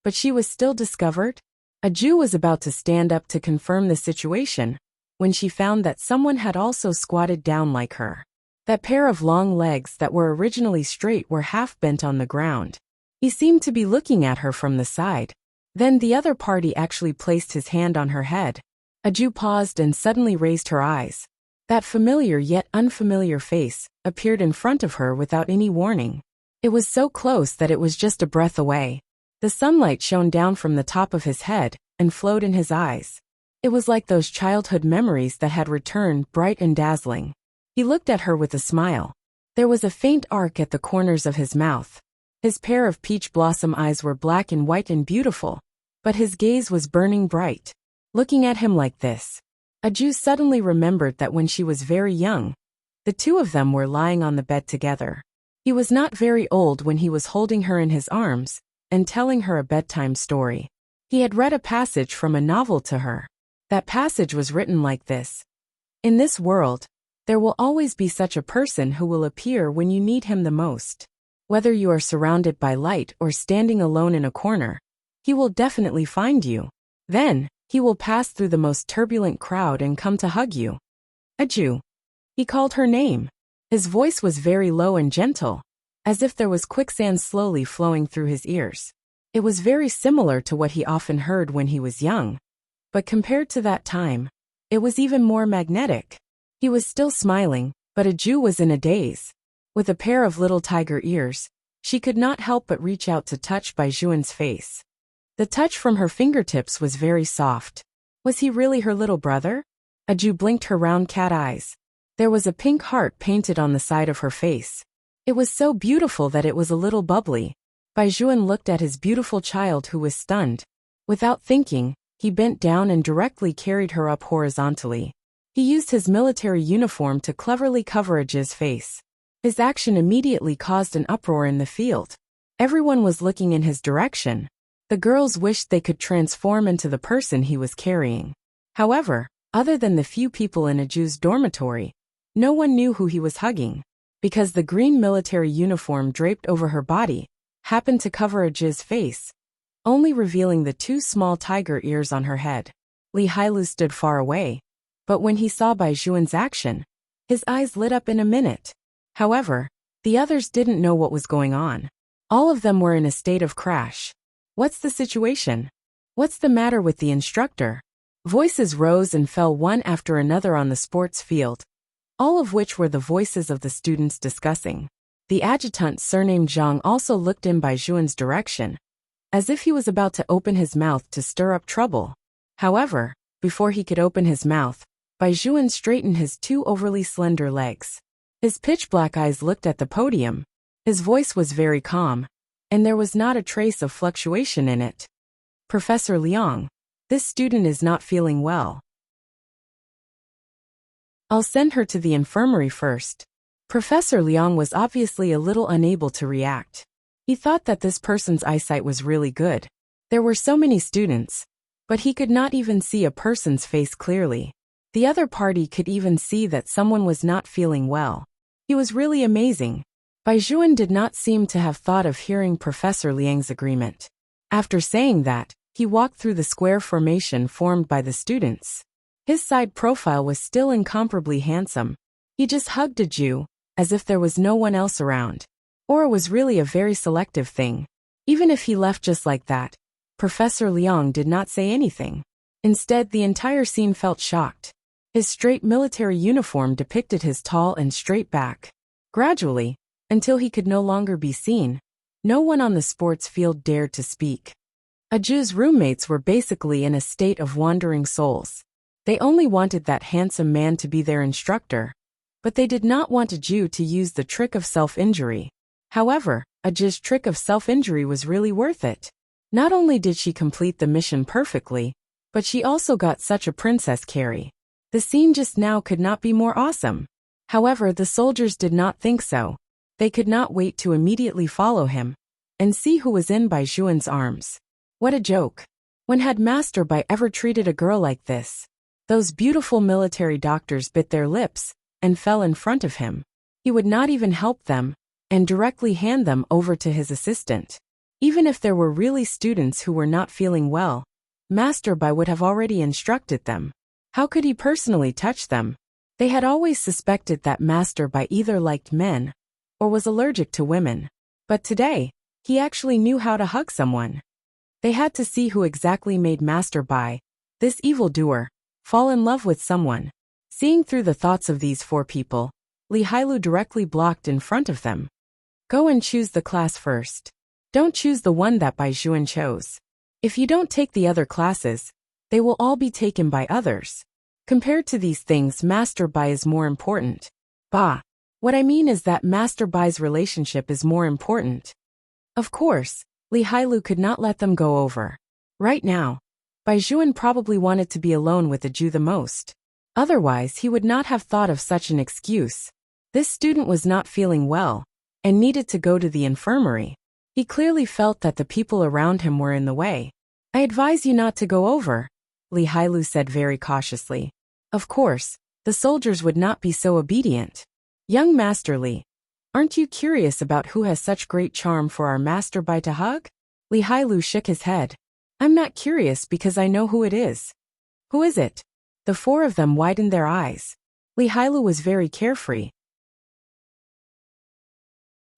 S1: but she was still discovered. A Jew was about to stand up to confirm the situation when she found that someone had also squatted down like her. That pair of long legs that were originally straight were half bent on the ground. He seemed to be looking at her from the side. Then the other party actually placed his hand on her head. A Jew paused and suddenly raised her eyes. That familiar yet unfamiliar face appeared in front of her without any warning. It was so close that it was just a breath away. The sunlight shone down from the top of his head and flowed in his eyes. It was like those childhood memories that had returned, bright and dazzling. He looked at her with a smile. There was a faint arc at the corners of his mouth. His pair of peach blossom eyes were black and white and beautiful, but his gaze was burning bright. Looking at him like this, a Jew suddenly remembered that when she was very young, the two of them were lying on the bed together. He was not very old when he was holding her in his arms and telling her a bedtime story. He had read a passage from a novel to her. That passage was written like this: "In this world, there will always be such a person who will appear when you need him the most. Whether you are surrounded by light or standing alone in a corner, he will definitely find you. Then, he will pass through the most turbulent crowd and come to hug you." A Jew. He called her name. His voice was very low and gentle, as if there was quicksand slowly flowing through his ears. It was very similar to what he often heard when he was young, but compared to that time, it was even more magnetic. He was still smiling, but a Jew was in a daze. With a pair of little tiger ears, she could not help but reach out to touch Baijuan's face. The touch from her fingertips was very soft. Was he really her little brother? A Jew blinked her round cat eyes. There was a pink heart painted on the side of her face. It was so beautiful that it was a little bubbly. Baijuan looked at his beautiful child who was stunned. Without thinking, he bent down and directly carried her up horizontally. He used his military uniform to cleverly cover Aj's face. His action immediately caused an uproar in the field. Everyone was looking in his direction. The girls wished they could transform into the person he was carrying. However, other than the few people in Aj's dormitory, no one knew who he was hugging, because the green military uniform draped over her body happened to cover Aj's face, only revealing the two small tiger ears on her head. Li Hailu stood far away, but when he saw Baijuan's action, his eyes lit up in a minute. However, the others didn't know what was going on. All of them were in a state of crash. What's the situation? What's the matter with the instructor? Voices rose and fell one after another on the sports field, all of which were the voices of the students discussing. The adjutant surnamed Zhang also looked in Baijuan's direction, as if he was about to open his mouth to stir up trouble. However, before he could open his mouth, Baijuan straightened his two overly slender legs. His pitch black eyes looked at the podium. His voice was very calm. and there was not a trace of fluctuation in it. Professor Liang, this student is not feeling well. I'll send her to the infirmary first. Professor Liang was obviously a little unable to react. He thought that this person's eyesight was really good. There were so many students, but he could not even see a person's face clearly. The other party could even see that someone was not feeling well. He was really amazing. Bai Juan did not seem to have thought of hearing Professor Liang's agreement. After saying that, he walked through the square formation formed by the students. His side profile was still incomparably handsome. He just hugged a Jew, as if there was no one else around. Or it was really a very selective thing. Even if he left just like that, Professor Liang did not say anything. Instead, the entire scene felt shocked. His straight military uniform depicted his tall and straight back. Gradually, until he could no longer be seen, no one on the sports field dared to speak. Aju's roommates were basically in a state of wandering souls. They only wanted that handsome man to be their instructor, but they did not want Aju to use the trick of self-injury. However, Aju's trick of self-injury was really worth it. Not only did she complete the mission perfectly, but she also got such a princess carry. The scene just now could not be more awesome. However, the soldiers did not think so. They could not wait to immediately follow him and see who was in Bai Juan's arms. What a joke. When had Master Bai ever treated a girl like this? Those beautiful military doctors bit their lips and fell in front of him. He would not even help them and directly hand them over to his assistant. Even if there were really students who were not feeling well, Master Bai would have already instructed them. How could he personally touch them? They had always suspected that Master Bai either liked men or was allergic to women. But today, he actually knew how to hug someone. They had to see who exactly made Master Bai, this evildoer, fall in love with someone. Seeing through the thoughts of these four people, Li Hailu directly blocked in front of them. Go and choose the class first. Don't choose the one that Bai Juan chose. If you don't take the other classes, they will all be taken by others. Compared to these things, Master Bai is more important. Bah. What I mean is that Master Bai's relationship is more important. Of course, Li Hailu could not let them go over. Right now, Bai Juan probably wanted to be alone with the Jew the most. Otherwise, he would not have thought of such an excuse. This student was not feeling well and needed to go to the infirmary. He clearly felt that the people around him were in the way. I advise you not to go over, Li Hailu said very cautiously. Of course, the soldiers would not be so obedient. Young Master Li, aren't you curious about who has such great charm for our Master Bai to hug? Li Hailu shook his head. I'm not curious because I know who it is. Who is it? The four of them widened their eyes. Li Hailu was very carefree.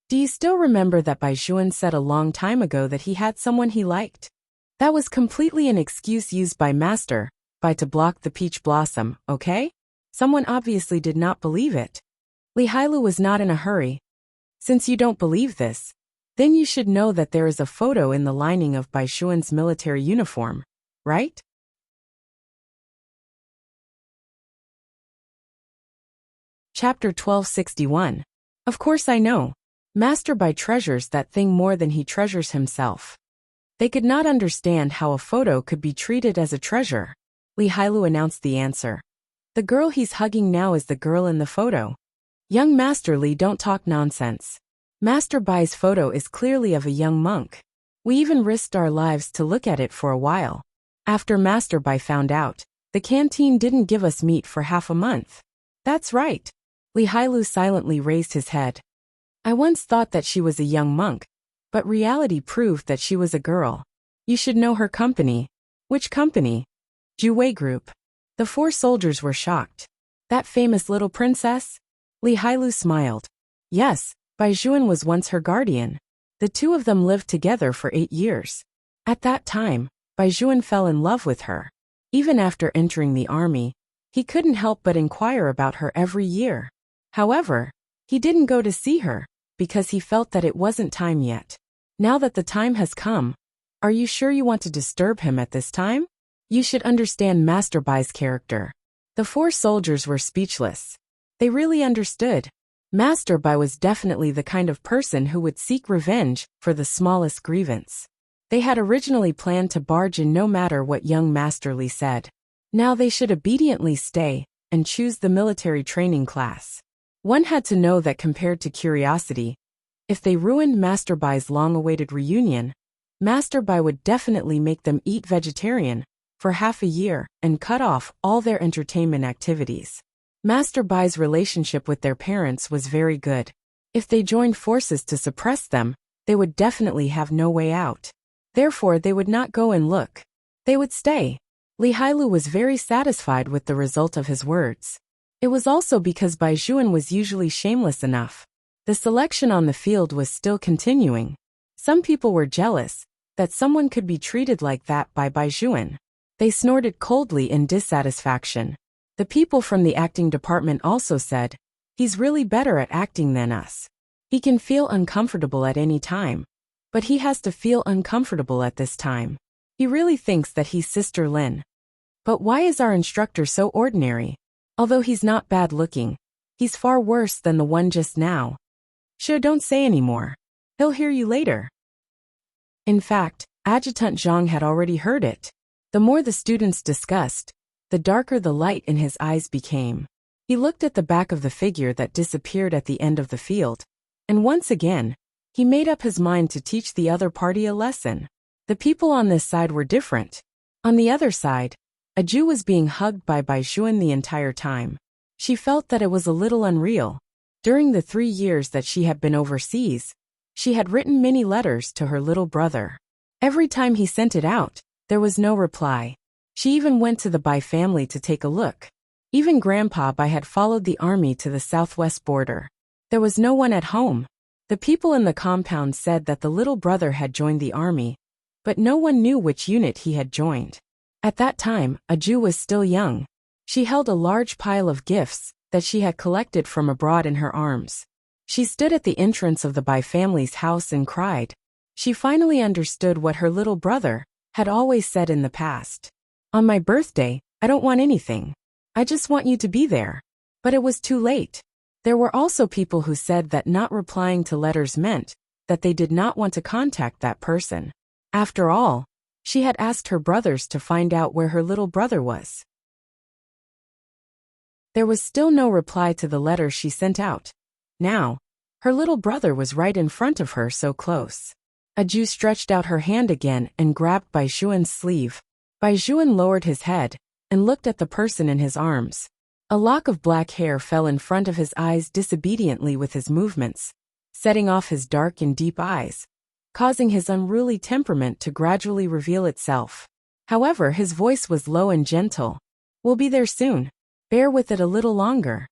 S1: Do you still remember that Bai Juan said a long time ago that he had someone he liked? That was completely an excuse used by Master Bai to block the peach blossom, okay? Someone obviously did not believe it. Li Hailu was not in a hurry. Since you don't believe this, then you should know that there is a photo in the lining of Bai Juan's military uniform, right? Chapter 1261. Of course I know. Master Bai treasures that thing more than he treasures himself. They could not understand how a photo could be treated as a treasure. Li Hailu announced the answer. The girl he's hugging now is the girl in the photo. Young Master Li, don't talk nonsense. Master Bai's photo is clearly of a young monk. We even risked our lives to look at it for a while. After Master Bai found out, the canteen didn't give us meat for half a month. That's right. Li Hailu silently raised his head. I once thought that she was a young monk, but reality proved that she was a girl. You should know her company. Which company? Juwei Group. The four soldiers were shocked. That famous little princess? Li Hailu smiled. Yes, Bai Juan was once her guardian. The two of them lived together for 8 years. At that time, Bai Juan fell in love with her. Even after entering the army, he couldn't help but inquire about her every year. However, he didn't go to see her, because he felt that it wasn't time yet. Now that the time has come, are you sure you want to disturb him at this time? You should understand Master Bai's character. The four soldiers were speechless. They really understood. Master Bai was definitely the kind of person who would seek revenge for the smallest grievance. They had originally planned to barge in no matter what young Master Li said. Now they should obediently stay and choose the military training class. One had to know that compared to curiosity, if they ruined Master Bai's long-awaited reunion, Master Bai would definitely make them eat vegetarian for half a year and cut off all their entertainment activities. Master Bai's relationship with their parents was very good. If they joined forces to suppress them, they would definitely have no way out. Therefore, they would not go and look. They would stay. Li Hailu was very satisfied with the result of his words. It was also because Bai Juan was usually shameless enough. The selection on the field was still continuing. Some people were jealous that someone could be treated like that by Bai Juan. They snorted coldly in dissatisfaction. The people from the acting department also said, "He's really better at acting than us. He can feel uncomfortable at any time, but he has to feel uncomfortable at this time. He really thinks that he's Sister Lin. But why is our instructor so ordinary? Although he's not bad looking, he's far worse than the one just now. Sure, don't say any more. He'll hear you later." In fact, Adjutant Zhang had already heard it. The more the students discussed, the darker the light in his eyes became. He looked at the back of the figure that disappeared at the end of the field, and once again, he made up his mind to teach the other party a lesson. The people on this side were different. On the other side, a Jew was being hugged by Bai Juan the entire time. She felt that it was a little unreal. During the 3 years that she had been overseas, she had written many letters to her little brother. Every time he sent it out, there was no reply. She even went to the Bai family to take a look. Even Grandpa Bai had followed the army to the southwest border. There was no one at home. The people in the compound said that the little brother had joined the army, but no one knew which unit he had joined. At that time, a Jew was still young. She held a large pile of gifts that she had collected from abroad in her arms. She stood at the entrance of the Bai family's house and cried. She finally understood what her little brother had always said in the past. "On my birthday, I don't want anything. I just want you to be there." But it was too late. There were also people who said that not replying to letters meant that they did not want to contact that person. After all, she had asked her brothers to find out where her little brother was. There was still no reply to the letter she sent out. Now, her little brother was right in front of her, so close. A Jew stretched out her hand again and grabbed Bai Juan's sleeve. Bai Juan lowered his head and looked at the person in his arms. A lock of black hair fell in front of his eyes disobediently with his movements, setting off his dark and deep eyes, causing his unruly temperament to gradually reveal itself. However, his voice was low and gentle. "We'll be there soon. Bear with it a little longer."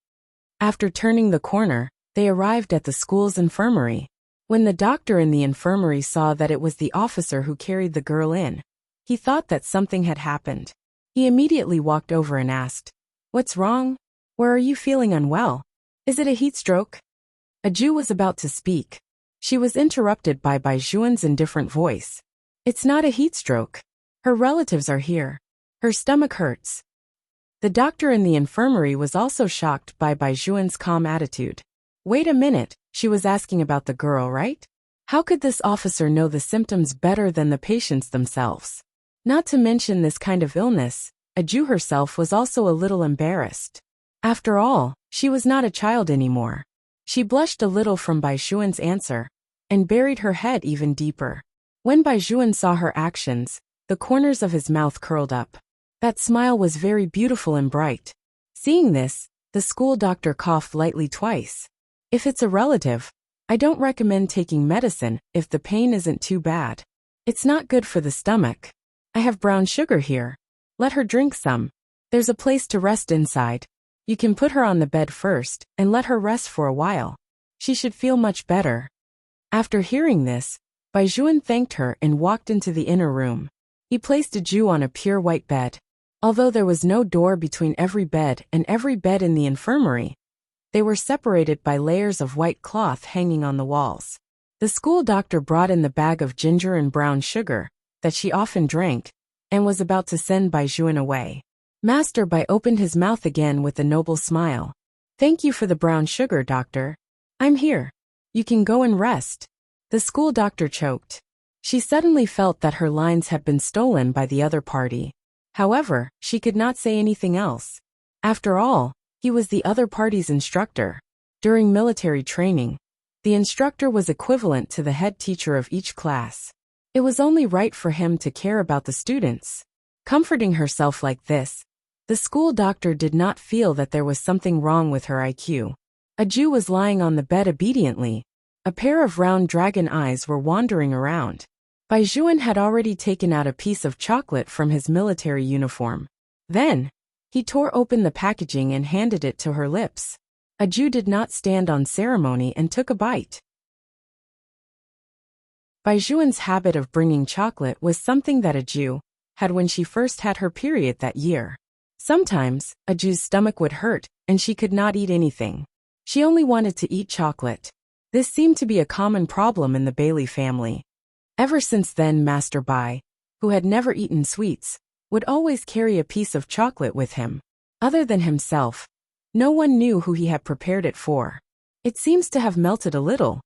S1: After turning the corner, they arrived at the school's infirmary. When the doctor in the infirmary saw that it was the officer who carried the girl in, he thought that something had happened. He immediately walked over and asked, "What's wrong? Or are you feeling unwell? Is it a heat stroke?" A Jew was about to speak. She was interrupted by Bai Juan's indifferent voice. "It's not a heat stroke. Her relatives are here. Her stomach hurts." The doctor in the infirmary was also shocked by Bai Juan's calm attitude. "Wait a minute, she was asking about the girl, right? How could this officer know the symptoms better than the patients themselves? Not to mention this kind of illness, a Jew herself was also a little embarrassed. After all, she was not a child anymore. She blushed a little from Bai Juan's answer and buried her head even deeper. When Bai Juan saw her actions, the corners of his mouth curled up. That smile was very beautiful and bright. Seeing this, the school doctor coughed lightly twice. "If it's a relative, I don't recommend taking medicine if the pain isn't too bad. It's not good for the stomach. I have brown sugar here. Let her drink some. There's a place to rest inside. You can put her on the bed first and let her rest for a while. She should feel much better." After hearing this, Bai Juan thanked her and walked into the inner room. He placed a Jew on a pure white bed. Although there was no door between every bed and every bed in the infirmary, they were separated by layers of white cloth hanging on the walls. The school doctor brought in the bag of ginger and brown sugar that she often drank and was about to send Bai Juan away. Master Bai opened his mouth again with a noble smile. "Thank you for the brown sugar, doctor. I'm here. You can go and rest. The school doctor choked. She suddenly felt that her lines had been stolen by the other party. However, she could not say anything else. After all, he was the other party's instructor. During military training, the instructor was equivalent to the head teacher of each class. It was only right for him to care about the students. Comforting herself like this, the school doctor did not feel that there was something wrong with her IQ. A Jew was lying on the bed obediently. A pair of round dragon eyes were wandering around. Baizhuan had already taken out a piece of chocolate from his military uniform. Then, he tore open the packaging and handed it to her lips. A Jew did not stand on ceremony and took a bite. Baizhuan's habit of bringing chocolate was something that a Jew had when she first had her period that year. Sometimes, a Jew's stomach would hurt, and she could not eat anything. She only wanted to eat chocolate. This seemed to be a common problem in the Bailey family. Ever since then, Master Bai, who had never eaten sweets, would always carry a piece of chocolate with him. Other than himself, no one knew who he had prepared it for. It seems to have melted a little.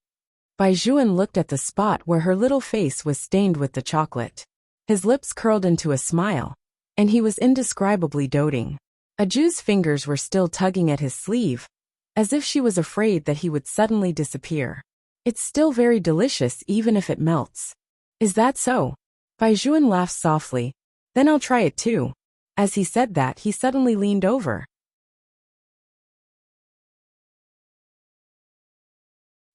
S1: Baizhuan looked at the spot where her little face was stained with the chocolate. His lips curled into a smile, and he was indescribably doting. A Jew's fingers were still tugging at his sleeve, as if she was afraid that he would suddenly disappear. It's still very delicious even if it melts. Is that so? Baizhuan laughed softly. Then I'll try it too. As he said that, he suddenly leaned over.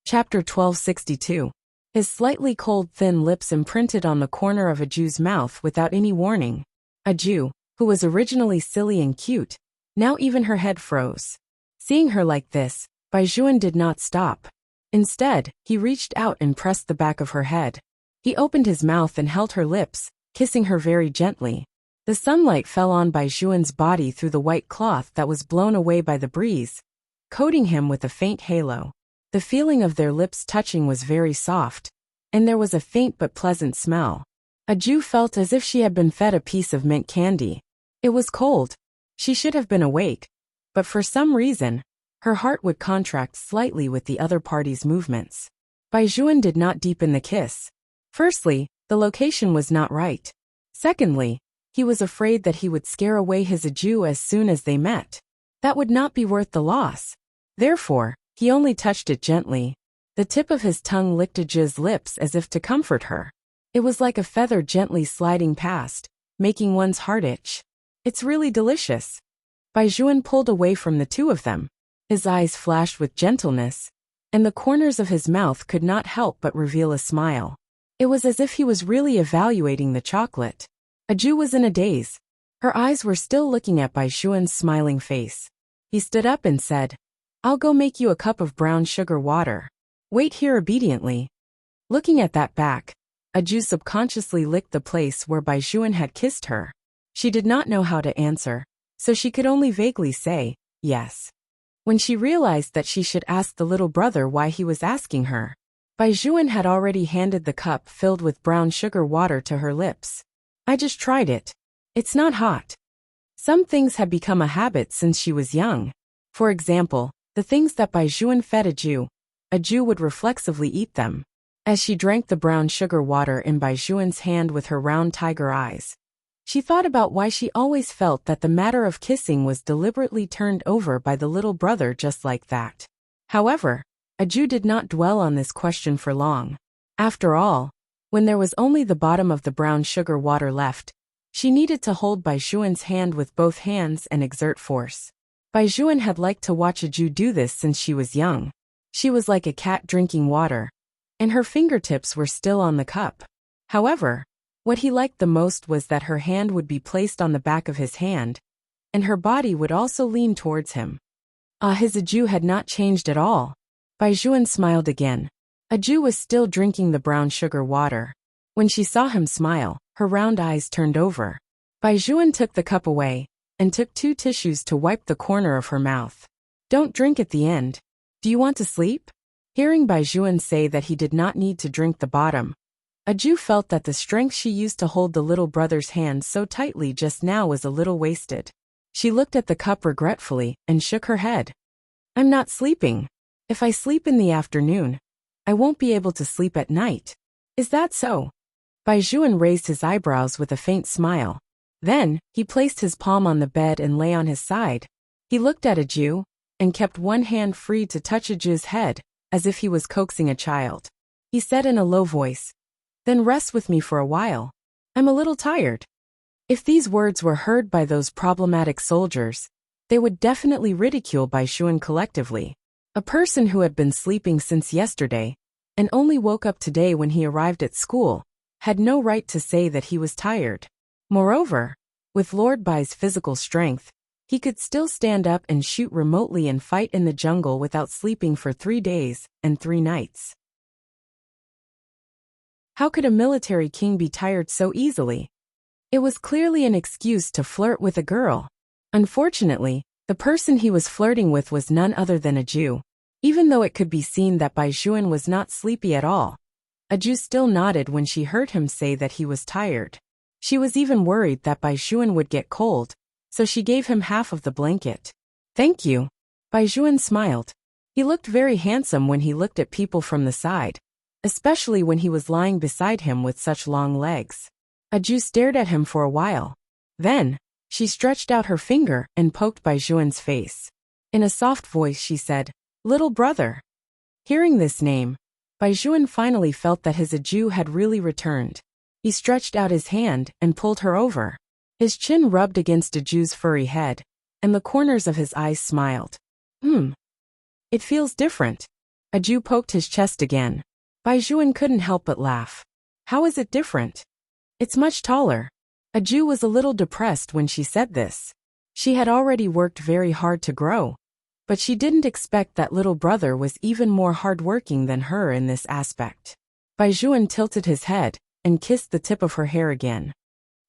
S1: Chapter 1262. His slightly cold thin lips imprinted on the corner of a Jew's mouth without any warning. A Jew, who was originally silly and cute, now even her head froze. Seeing her like this, Baizhuan did not stop. Instead, he reached out and pressed the back of her head. He opened his mouth and held her lips, kissing her very gently. The sunlight fell on Baizhuan's body through the white cloth that was blown away by the breeze, coating him with a faint halo. The feeling of their lips touching was very soft, and there was a faint but pleasant smell. A Jew felt as if she had been fed a piece of mint candy. It was cold. She should have been awake, but for some reason, her heart would contract slightly with the other party's movements. Baizhuan did not deepen the kiss. Firstly, the location was not right. Secondly, he was afraid that he would scare away his Jew as soon as they met. That would not be worth the loss. Therefore, he only touched it gently. The tip of his tongue licked Aj's lips as if to comfort her. It was like a feather gently sliding past, making one's heart itch. It's really delicious. Baizhuan pulled away from the two of them. His eyes flashed with gentleness, and the corners of his mouth could not help but reveal a smile. It was as if he was really evaluating the chocolate. Aju was in a daze. Her eyes were still looking at Baizhuan's smiling face. He stood up and said, I'll go make you a cup of brown sugar water. Wait here obediently. Looking at that back, Aju subconsciously licked the place where Baizhuan had kissed her. She did not know how to answer, so she could only vaguely say, yes. When she realized that she should ask the little brother why he was asking her, Baizhuan had already handed the cup filled with brown sugar water to her lips. I just tried it. It's not hot. Some things had become a habit since she was young. For example, the things that Baizhuan fed Aju would reflexively eat them. As she drank the brown sugar water in Baizhuan's hand with her round tiger eyes, she thought about why she always felt that the matter of kissing was deliberately turned over by the little brother just like that. However, Aju did not dwell on this question for long. After all, when there was only the bottom of the brown sugar water left, she needed to hold Baizhuan's hand with both hands and exert force. Baizhuan had liked to watch Aju do this since she was young. She was like a cat drinking water, and her fingertips were still on the cup. However, what he liked the most was that her hand would be placed on the back of his hand, and her body would also lean towards him. His Aju had not changed at all. Baizhuan smiled again. Aju was still drinking the brown sugar water. When she saw him smile, her round eyes turned over. Baizhuan took the cup away, and took 2 tissues to wipe the corner of her mouth. Don't drink at the end. Do you want to sleep? Hearing Baizhuan say that he did not need to drink the bottom, Aju felt that the strength she used to hold the little brother's hand so tightly just now was a little wasted. She looked at the cup regretfully and shook her head. I'm not sleeping. If I sleep in the afternoon, I won't be able to sleep at night. Is that so? Baizhuan raised his eyebrows with a faint smile. Then, he placed his palm on the bed and lay on his side. He looked at Aju, and kept one hand free to touch Aju's head, as if he was coaxing a child. He said in a low voice, "Then rest with me for a while. I'm a little tired." If these words were heard by those problematic soldiers, they would definitely ridicule Baizhuan collectively. A person who had been sleeping since yesterday, and only woke up today when he arrived at school, had no right to say that he was tired. Moreover, with Lord Bai's physical strength, he could still stand up and shoot remotely and fight in the jungle without sleeping for 3 days and 3 nights. How could a military king be tired so easily? It was clearly an excuse to flirt with a girl. Unfortunately, the person he was flirting with was none other than Aju. Even though it could be seen that Baizhuan was not sleepy at all, Aju still nodded when she heard him say that he was tired. She was even worried that Baizhuan would get cold, so she gave him half of the blanket. "Thank you." Baizhuan smiled. He looked very handsome when he looked at people from the side, especially when he was lying beside him with such long legs. Aju stared at him for a while. Then, she stretched out her finger and poked Baizhuan's face. In a soft voice she said, "Little brother." Hearing this name, Baizhuan finally felt that his Aju had really returned. He stretched out his hand and pulled her over. His chin rubbed against Aju's furry head, and the corners of his eyes smiled. It feels different." Aju poked his chest again. Baizhuan couldn't help but laugh. "How is it different?" "It's much taller." Aju was a little depressed when she said this. She had already worked very hard to grow, but she didn't expect that little brother was even more hardworking than her in this aspect. Baizhuan tilted his head and kissed the tip of her hair again.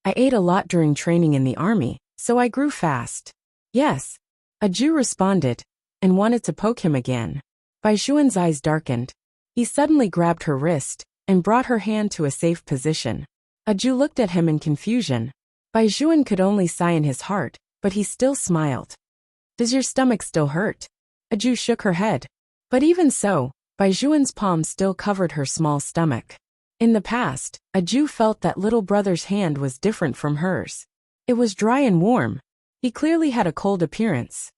S1: "I ate a lot during training in the army, so I grew fast." "Yes," Aju responded, and wanted to poke him again. Baizhuan's eyes darkened. He suddenly grabbed her wrist and brought her hand to a safe position. Aju looked at him in confusion. Baizhuan could only sigh in his heart, but he still smiled. "Does your stomach still hurt?" Aju shook her head. But even so, Baizhuan's palm still covered her small stomach. In the past, Aju felt that little brother's hand was different from hers. It was dry and warm. He clearly had a cold appearance.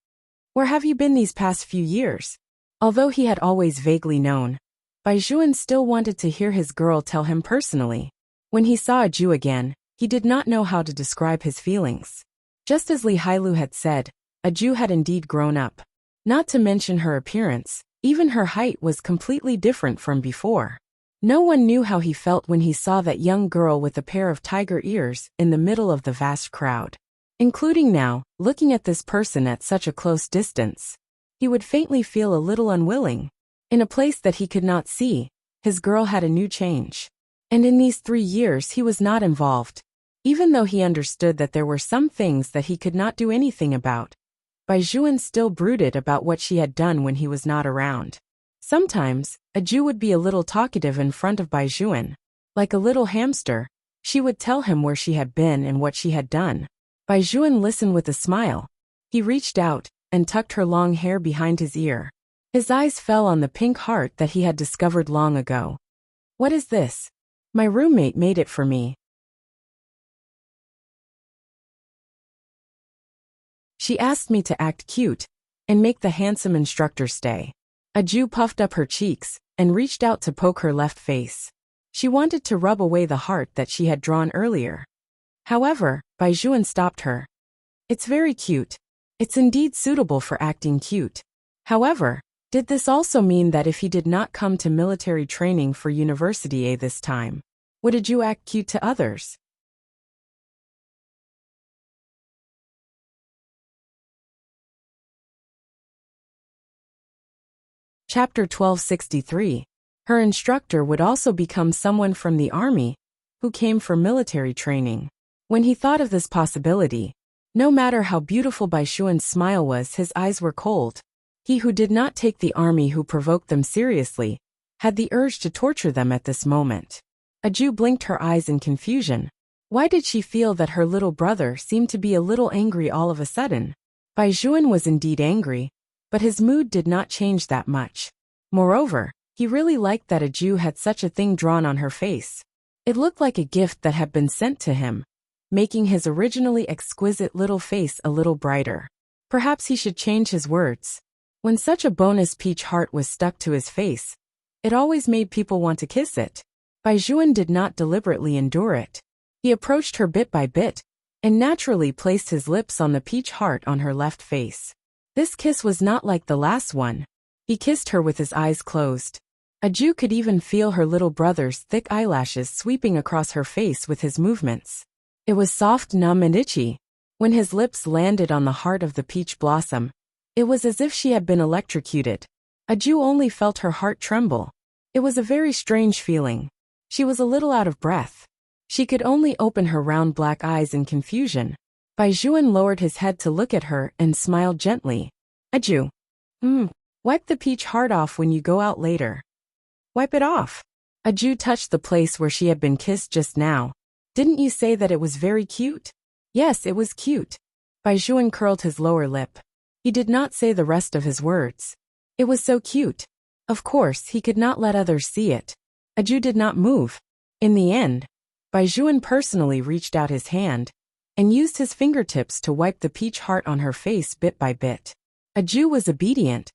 S1: "Where have you been these past few years?" Although he had always vaguely known, Baizhuan still wanted to hear his girl tell him personally. When he saw Aju again, he did not know how to describe his feelings. Just as Li Hailu had said, Aju had indeed grown up. Not to mention her appearance, even her height was completely different from before. No one knew how he felt when he saw that young girl with a pair of tiger ears in the middle of the vast crowd. Including now, looking at this person at such a close distance. He would faintly feel a little unwilling. In a place that he could not see, his girl had a new change. And in these 3 years he was not involved. Even though he understood that there were some things that he could not do anything about, Baizhuan still brooded about what she had done when he was not around. Sometimes, Aju would be a little talkative in front of Baizhuan. Like a little hamster, she would tell him where she had been and what she had done. Baizhuan listened with a smile. He reached out and tucked her long hair behind his ear. His eyes fell on the pink heart that he had discovered long ago. "What is this?" "My roommate made it for me." "She asked me to act cute and make the handsome instructor stay." Aju puffed up her cheeks and reached out to poke her left face. She wanted to rub away the heart that she had drawn earlier. However, Baizhuan stopped her. "It's very cute. It's indeed suitable for acting cute." However, did this also mean that if he did not come to military training for University A this time, would Aju act cute to others? Chapter 1263. Her instructor would also become someone from the army who came for military training. When he thought of this possibility, no matter how beautiful Baizhuan's smile was, his eyes were cold. He who did not take the army who provoked them seriously had the urge to torture them at this moment. Aju blinked her eyes in confusion. Why did she feel that her little brother seemed to be a little angry all of a sudden? Baizhuan was indeed angry, but his mood did not change that much. Moreover, he really liked that Aju had such a thing drawn on her face. It looked like a gift that had been sent to him, making his originally exquisite little face a little brighter. Perhaps he should change his words. When such a bonus peach heart was stuck to his face, it always made people want to kiss it. Baijuan did not deliberately endure it. He approached her bit by bit, and naturally placed his lips on the peach heart on her left face. This kiss was not like the last one. He kissed her with his eyes closed. Aju could even feel her little brother's thick eyelashes sweeping across her face with his movements. It was soft, numb, and itchy. When his lips landed on the heart of the peach blossom, it was as if she had been electrocuted. Aju only felt her heart tremble. It was a very strange feeling. She was a little out of breath. She could only open her round black eyes in confusion. Baijuan lowered his head to look at her and smiled gently. Aju. Wipe the peach heart off when you go out later. Wipe it off. Aju touched the place where she had been kissed just now. Didn't you say that it was very cute? Yes, it was cute. Baijuan curled his lower lip. He did not say the rest of his words. It was so cute. Of course, he could not let others see it. Aju did not move. In the end, Baijuan personally reached out his hand and used his fingertips to wipe the peach heart on her face bit by bit. Aju was obedient,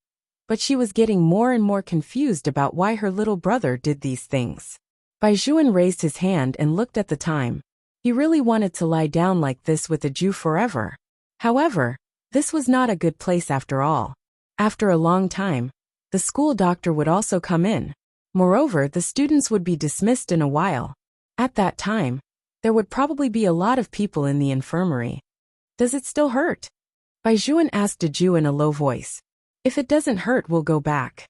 S1: but she was getting more and more confused about why her little brother did these things. Baijuan raised his hand and looked at the time. He really wanted to lie down like this with Aju forever. However, this was not a good place after all. After a long time, the school doctor would also come in. Moreover, the students would be dismissed in a while. At that time, there would probably be a lot of people in the infirmary. Does it still hurt? Baijuan asked Aju in a low voice. If it doesn't hurt, we'll go back.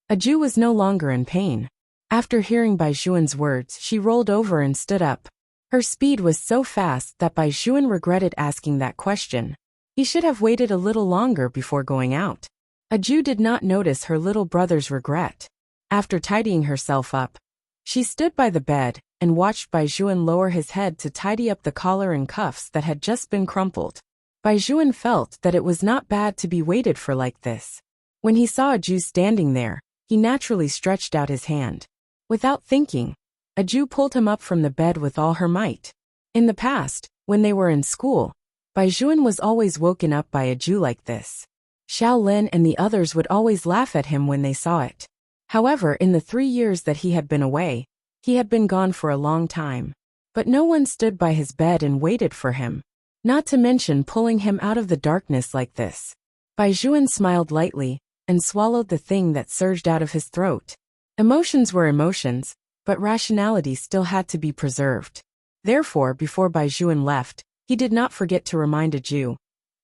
S1: Aju was no longer in pain. After hearing Baijuan's words, she rolled over and stood up. Her speed was so fast that Baijuan regretted asking that question. He should have waited a little longer before going out. Aju did not notice her little brother's regret. After tidying herself up, she stood by the bed and watched Baijuan lower his head to tidy up the collar and cuffs that had just been crumpled. Baijuan felt that it was not bad to be waited for like this. When he saw Aju standing there, he naturally stretched out his hand. Without thinking, Aju pulled him up from the bed with all her might. In the past, when they were in school, Baijuan was always woken up by Aju like this. Xiao Lin and the others would always laugh at him when they saw it. However, in the 3 years that he had been away, he had been gone for a long time. But no one stood by his bed and waited for him. Not to mention pulling him out of the darkness like this. Baijuan smiled lightly and swallowed the thing that surged out of his throat. Emotions were emotions, but rationality still had to be preserved. Therefore, before Baijuan left, he did not forget to remind Aju.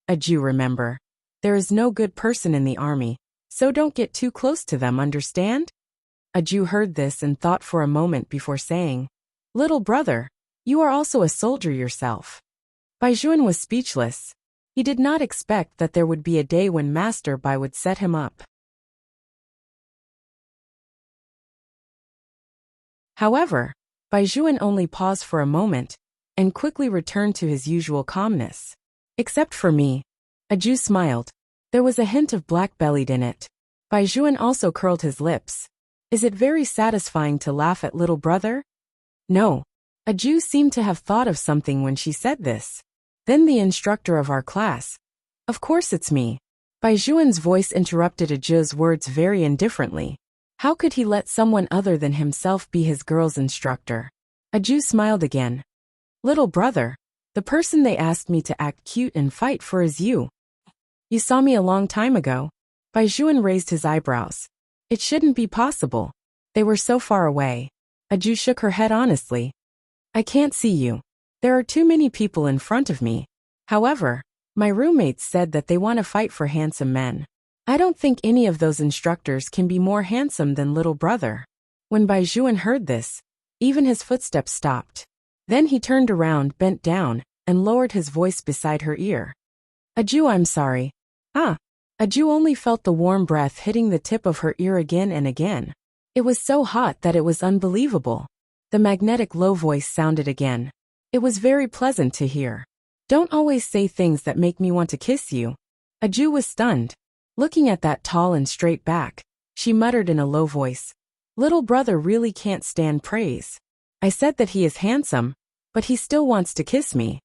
S1: Aju, remember, there is no good person in the army, so don't get too close to them, understand? Aju heard this and thought for a moment before saying, Little brother, you are also a soldier yourself. Baijuan was speechless. He did not expect that there would be a day when Master Bai would set him up. However, Baijuan only paused for a moment and quickly returned to his usual calmness. Except for me. Aju smiled. There was a hint of black-bellied in it. Baijuan also curled his lips. Is it very satisfying to laugh at little brother? No. Aju seemed to have thought of something when she said this. Then the instructor of our class. Of course it's me. Baijuan's voice interrupted Aju's words very indifferently. How could he let someone other than himself be his girl's instructor? Aju smiled again. Little brother, the person they asked me to act cute and fight for is you. You saw me a long time ago. Baijuan raised his eyebrows. It shouldn't be possible. They were so far away. Aju shook her head honestly. I can't see you. There are too many people in front of me. However, my roommates said that they want to fight for handsome men. I don't think any of those instructors can be more handsome than little brother. When Baijuan heard this, even his footsteps stopped. Then he turned around, bent down, and lowered his voice beside her ear. Aju, I'm sorry. Aju only felt the warm breath hitting the tip of her ear again and again. It was so hot that it was unbelievable. The magnetic low voice sounded again. It was very pleasant to hear. Don't always say things that make me want to kiss you. Aju was stunned. Looking at that tall and straight back, she muttered in a low voice, "Little brother really can't stand praise. I said that he is handsome, but he still wants to kiss me."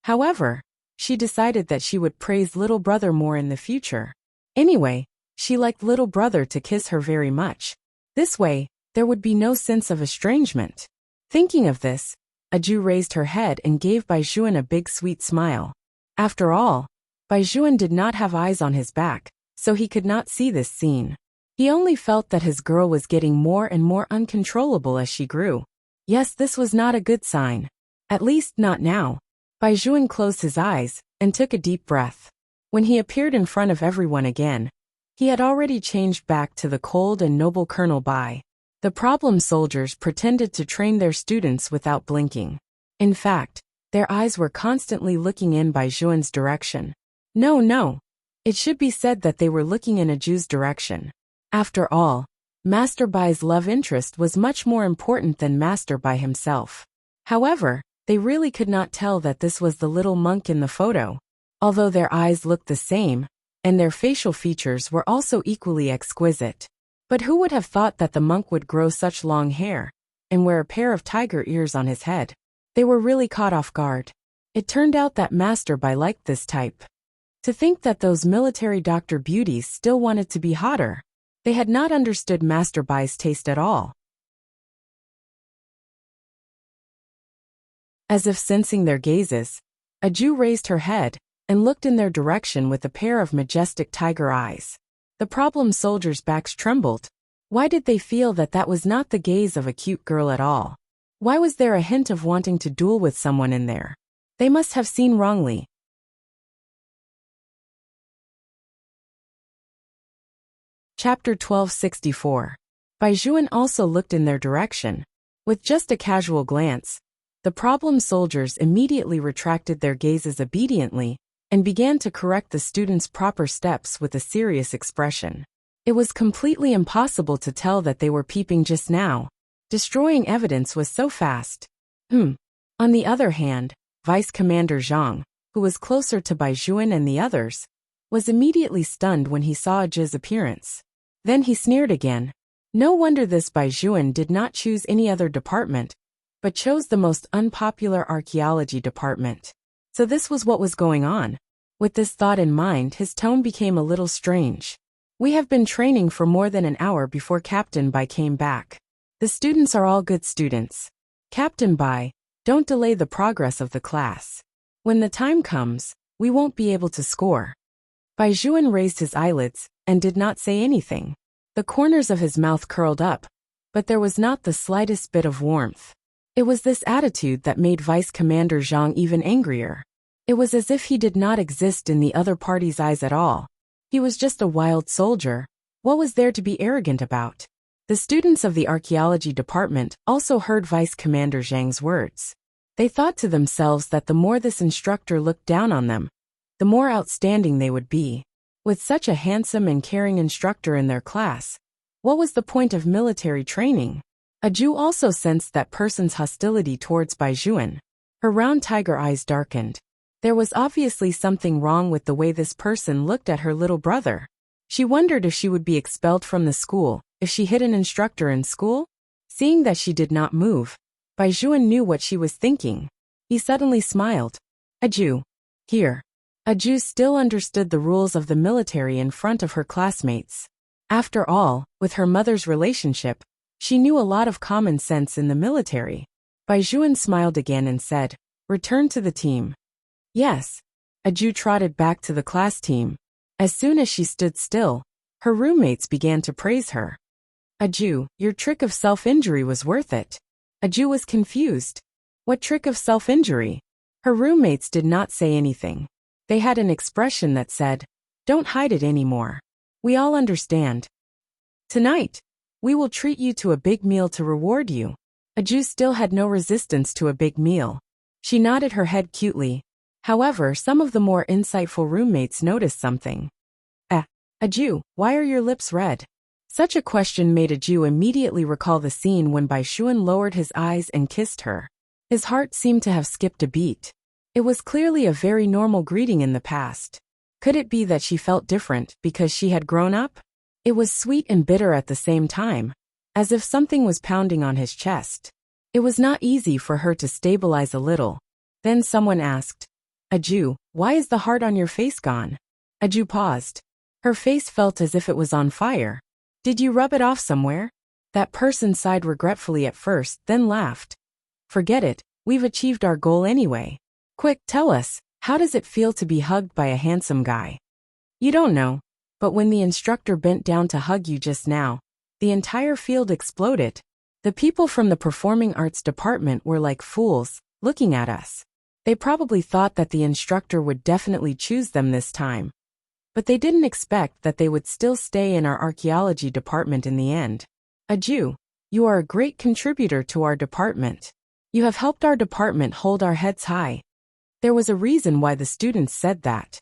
S1: However, she decided that she would praise little brother more in the future. Anyway, she liked little brother to kiss her very much. This way, there would be no sense of estrangement. Thinking of this, Aju raised her head and gave Baijuan a big sweet smile. After all, Baijuan did not have eyes on his back, so he could not see this scene. He only felt that his girl was getting more and more uncontrollable as she grew. Yes, this was not a good sign. At least not now. Baijuan closed his eyes and took a deep breath. When he appeared in front of everyone again, he had already changed back to the cold and noble Colonel Bai. The problem soldiers pretended to train their students without blinking. In fact, their eyes were constantly looking in Baijuan's direction. No. It should be said that they were looking in Aju's direction. After all, Master Bai's love interest was much more important than Master Bai himself. However, they really could not tell that this was the little monk in the photo. Although their eyes looked the same, and their facial features were also equally exquisite. But who would have thought that the monk would grow such long hair, and wear a pair of tiger ears on his head? They were really caught off guard. It turned out that Master Bai liked this type. To think that those military doctor beauties still wanted to be hotter. They had not understood Master Bai's taste at all. As if sensing their gazes, Aju raised her head and looked in their direction with a pair of majestic tiger eyes. The problem soldiers' backs trembled. Why did they feel that that was not the gaze of a cute girl at all? Why was there a hint of wanting to duel with someone in there? They must have seen wrongly. Chapter 1264. Baijuan also looked in their direction. With just a casual glance, the problem soldiers immediately retracted their gazes obediently and began to correct the students' proper steps with a serious expression. It was completely impossible to tell that they were peeping just now. Destroying evidence was so fast. On the other hand, Vice Commander Zhang, who was closer to Baijuan and the others, was immediately stunned when he saw Aju's appearance. Then he sneered again. No wonder this Baijuan did not choose any other department, but chose the most unpopular archaeology department. So this was what was going on. With this thought in mind, his tone became a little strange. We have been training for more than an hour before Captain Bai came back. The students are all good students. Captain Bai, don't delay the progress of the class. When the time comes, we won't be able to score. Baijuan raised his eyelids and did not say anything. The corners of his mouth curled up, but there was not the slightest bit of warmth. It was this attitude that made Vice Commander Zhang even angrier. It was as if he did not exist in the other party's eyes at all. He was just a wild soldier. What was there to be arrogant about? The students of the archaeology department also heard Vice Commander Zhang's words. They thought to themselves that the more this instructor looked down on them, the more outstanding they would be. With such a handsome and caring instructor in their class, what was the point of military training? Aju also sensed that person's hostility towards Baijuan. Her round tiger eyes darkened. There was obviously something wrong with the way this person looked at her little brother. She wondered if she would be expelled from the school if she hit an instructor in school. Seeing that she did not move, Baijuan knew what she was thinking. He suddenly smiled. Aju. Here. Aju still understood the rules of the military in front of her classmates. After all, with her mother's relationship, she knew a lot of common sense in the military. Baijuan smiled again and said, "Return to the team." Yes. Aju trotted back to the class team. As soon as she stood still, her roommates began to praise her. Aju, your trick of self-injury was worth it. Aju was confused. What trick of self-injury? Her roommates did not say anything. They had an expression that said, "Don't hide it anymore. We all understand. Tonight, we will treat you to a big meal to reward you." Aju still had no resistance to a big meal. She nodded her head cutely. However, some of the more insightful roommates noticed something. Aju, why are your lips red? Such a question made Aju immediately recall the scene when Baijuan lowered his eyes and kissed her. His heart seemed to have skipped a beat. It was clearly a very normal greeting in the past. Could it be that she felt different because she had grown up? It was sweet and bitter at the same time, as if something was pounding on his chest. It was not easy for her to stabilize a little. Then someone asked, Aju, why is the heart on your face gone? Aju paused. Her face felt as if it was on fire. Did you rub it off somewhere? That person sighed regretfully at first, then laughed. Forget it, we've achieved our goal anyway. Quick, tell us, how does it feel to be hugged by a handsome guy? You don't know, but when the instructor bent down to hug you just now, the entire field exploded. The people from the performing arts department were like fools, looking at us. They probably thought that the instructor would definitely choose them this time. But they didn't expect that they would still stay in our archaeology department in the end. Aju, you are a great contributor to our department. You have helped our department hold our heads high. There was a reason why the students said that.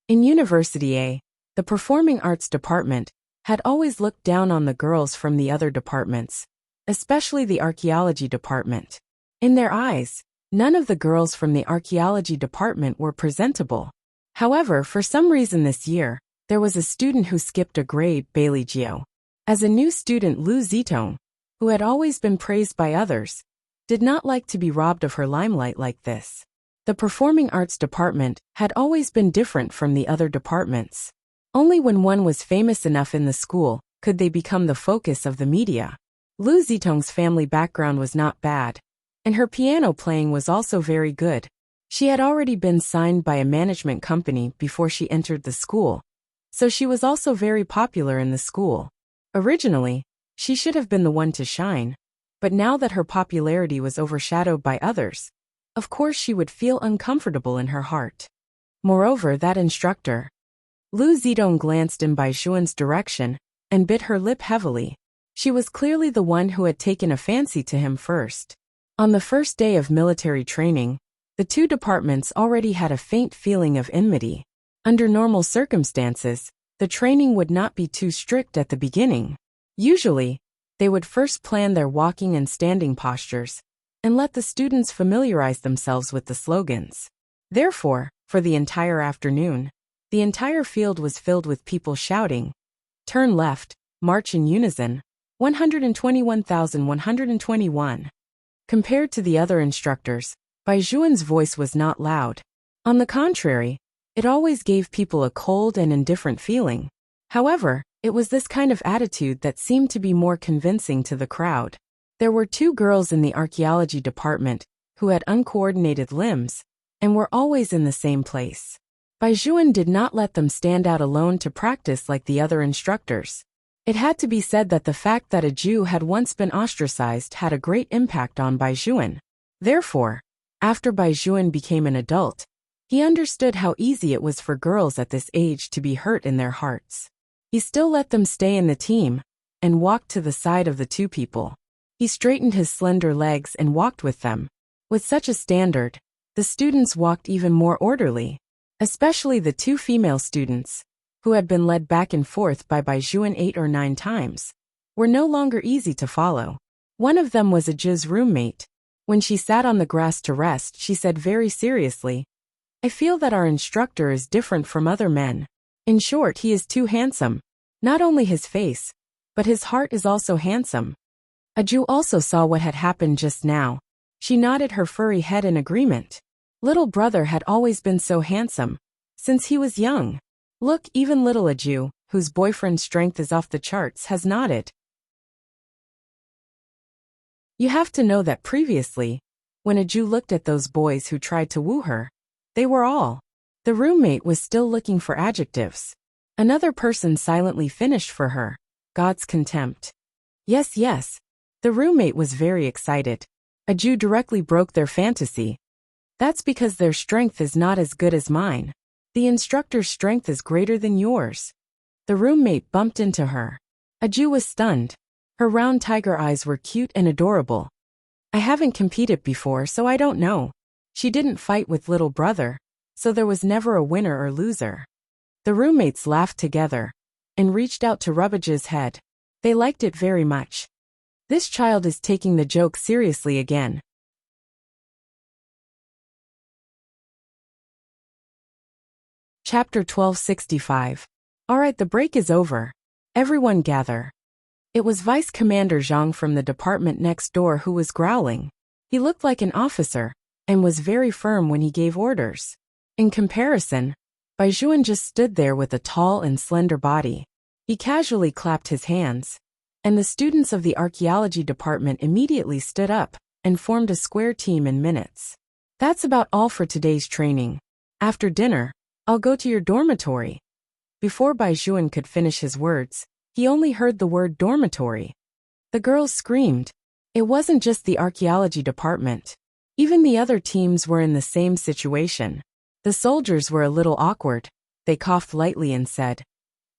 S1: In University A, the performing arts department had always looked down on the girls from the other departments, especially the archaeology department. In their eyes, none of the girls from the archaeology department were presentable. However, for some reason this year, there was a student who skipped a grade, Bailey Gio. As a new student, Lu Zitong, who had always been praised by others, did not like to be robbed of her limelight like this. The performing arts department had always been different from the other departments. Only when one was famous enough in the school could they become the focus of the media. Lu Zitong's family background was not bad, and her piano playing was also very good. She had already been signed by a management company before she entered the school, so she was also very popular in the school. Originally, she should have been the one to shine, but now that her popularity was overshadowed by others, of course she would feel uncomfortable in her heart. Moreover, that instructor. Lu Zitong glanced in Baizhuan's direction and bit her lip heavily. She was clearly the one who had taken a fancy to him first. On the first day of military training, the two departments already had a faint feeling of enmity. Under normal circumstances, the training would not be too strict at the beginning. Usually, they would first plan their walking and standing postures, and let the students familiarize themselves with the slogans. Therefore, for the entire afternoon, the entire field was filled with people shouting, "Turn left, march in unison, 121,121. Compared to the other instructors, Baizhuan's voice was not loud. On the contrary, it always gave people a cold and indifferent feeling. However, it was this kind of attitude that seemed to be more convincing to the crowd. There were two girls in the archaeology department who had uncoordinated limbs and were always in the same place. Baizhuan did not let them stand out alone to practice like the other instructors. It had to be said that the fact that a Jew had once been ostracized had a great impact on Baizhuan. Therefore, after Baizhuan became an adult, he understood how easy it was for girls at this age to be hurt in their hearts. He still let them stay in the team and walked to the side of the two people. He straightened his slender legs and walked with them. With such a standard, the students walked even more orderly, especially the two female students, who had been led back and forth by Baizhuan 8 or 9 times, were no longer easy to follow. One of them was Aju's roommate. When she sat on the grass to rest, she said very seriously, "I feel that our instructor is different from other men. In short, he is too handsome. Not only his face, but his heart is also handsome." Aju also saw what had happened just now. She nodded her furry head in agreement. Little brother had always been so handsome, since he was young. Look, even little Aju, whose boyfriend's strength is off the charts, has nodded. You have to know that previously, when Aju looked at those boys who tried to woo her, they were all. The roommate was still looking for adjectives. Another person silently finished for her. God's contempt. Yes, yes. The roommate was very excited. Aju directly broke their fantasy. That's because their strength is not as good as mine. The instructor's strength is greater than yours. The roommate bumped into her. Aju was stunned. Her round tiger eyes were cute and adorable. I haven't competed before, so I don't know. She didn't fight with little brother, so there was never a winner or loser. The roommates laughed together and reached out to rub Aju's head. They liked it very much. This child is taking the joke seriously again. Chapter 1265. Alright, the break is over. Everyone gather. It was Vice Commander Zhang from the department next door who was growling. He looked like an officer, and was very firm when he gave orders. In comparison, Bai Zhuan just stood there with a tall and slender body. He casually clapped his hands, and the students of the archaeology department immediately stood up and formed a square team in minutes. That's about all for today's training. After dinner, I'll go to your dormitory. Before Bai Zhuan could finish his words, he only heard the word dormitory. The girls screamed. It wasn't just the archaeology department. Even the other teams were in the same situation. The soldiers were a little awkward. They coughed lightly and said,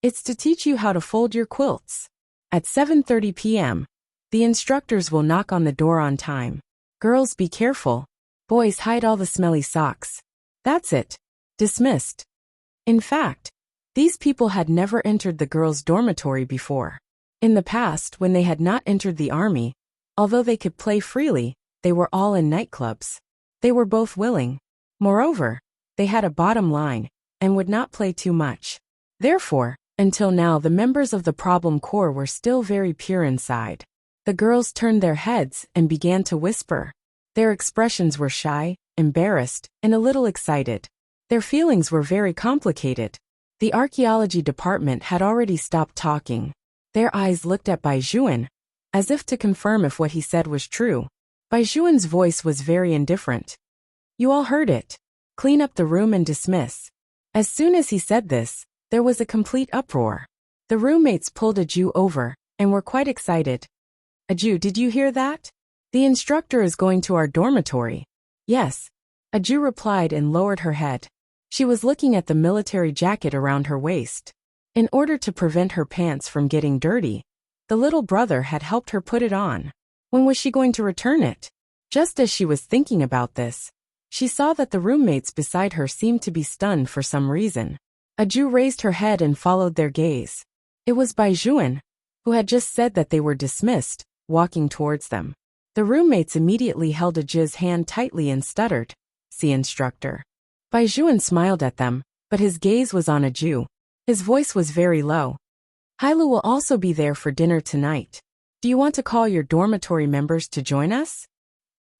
S1: "It's to teach you how to fold your quilts." At 7:30 p.m., the instructors will knock on the door on time. Girls, be careful. Boys, hide all the smelly socks. That's it. Dismissed. In fact, these people had never entered the girls' dormitory before. In the past, when they had not entered the army, although they could play freely, they were all in nightclubs. They were both willing. Moreover, they had a bottom line, and would not play too much. Therefore, until now the members of the problem corps were still very pure inside. The girls turned their heads and began to whisper. Their expressions were shy, embarrassed, and a little excited. Their feelings were very complicated. The archaeology department had already stopped talking. Their eyes looked at Bai Zhuan, as if to confirm if what he said was true. Bai Zhuan's voice was very indifferent. You all heard it. Clean up the room and dismiss. As soon as he said this, there was a complete uproar. The roommates pulled Aju over, and were quite excited. Aju, did you hear that? The instructor is going to our dormitory. Yes. Aju replied and lowered her head. She was looking at the military jacket around her waist. In order to prevent her pants from getting dirty, the little brother had helped her put it on. When was she going to return it? Just as she was thinking about this, she saw that the roommates beside her seemed to be stunned for some reason. Aju raised her head and followed their gaze. It was Bai Zhuan, who had just said that they were dismissed, walking towards them. The roommates immediately held Aju's hand tightly and stuttered, "See, instructor." Bai Zhuan smiled at them, but his gaze was on Aju. His voice was very low. Hailu will also be there for dinner tonight. Do you want to call your dormitory members to join us?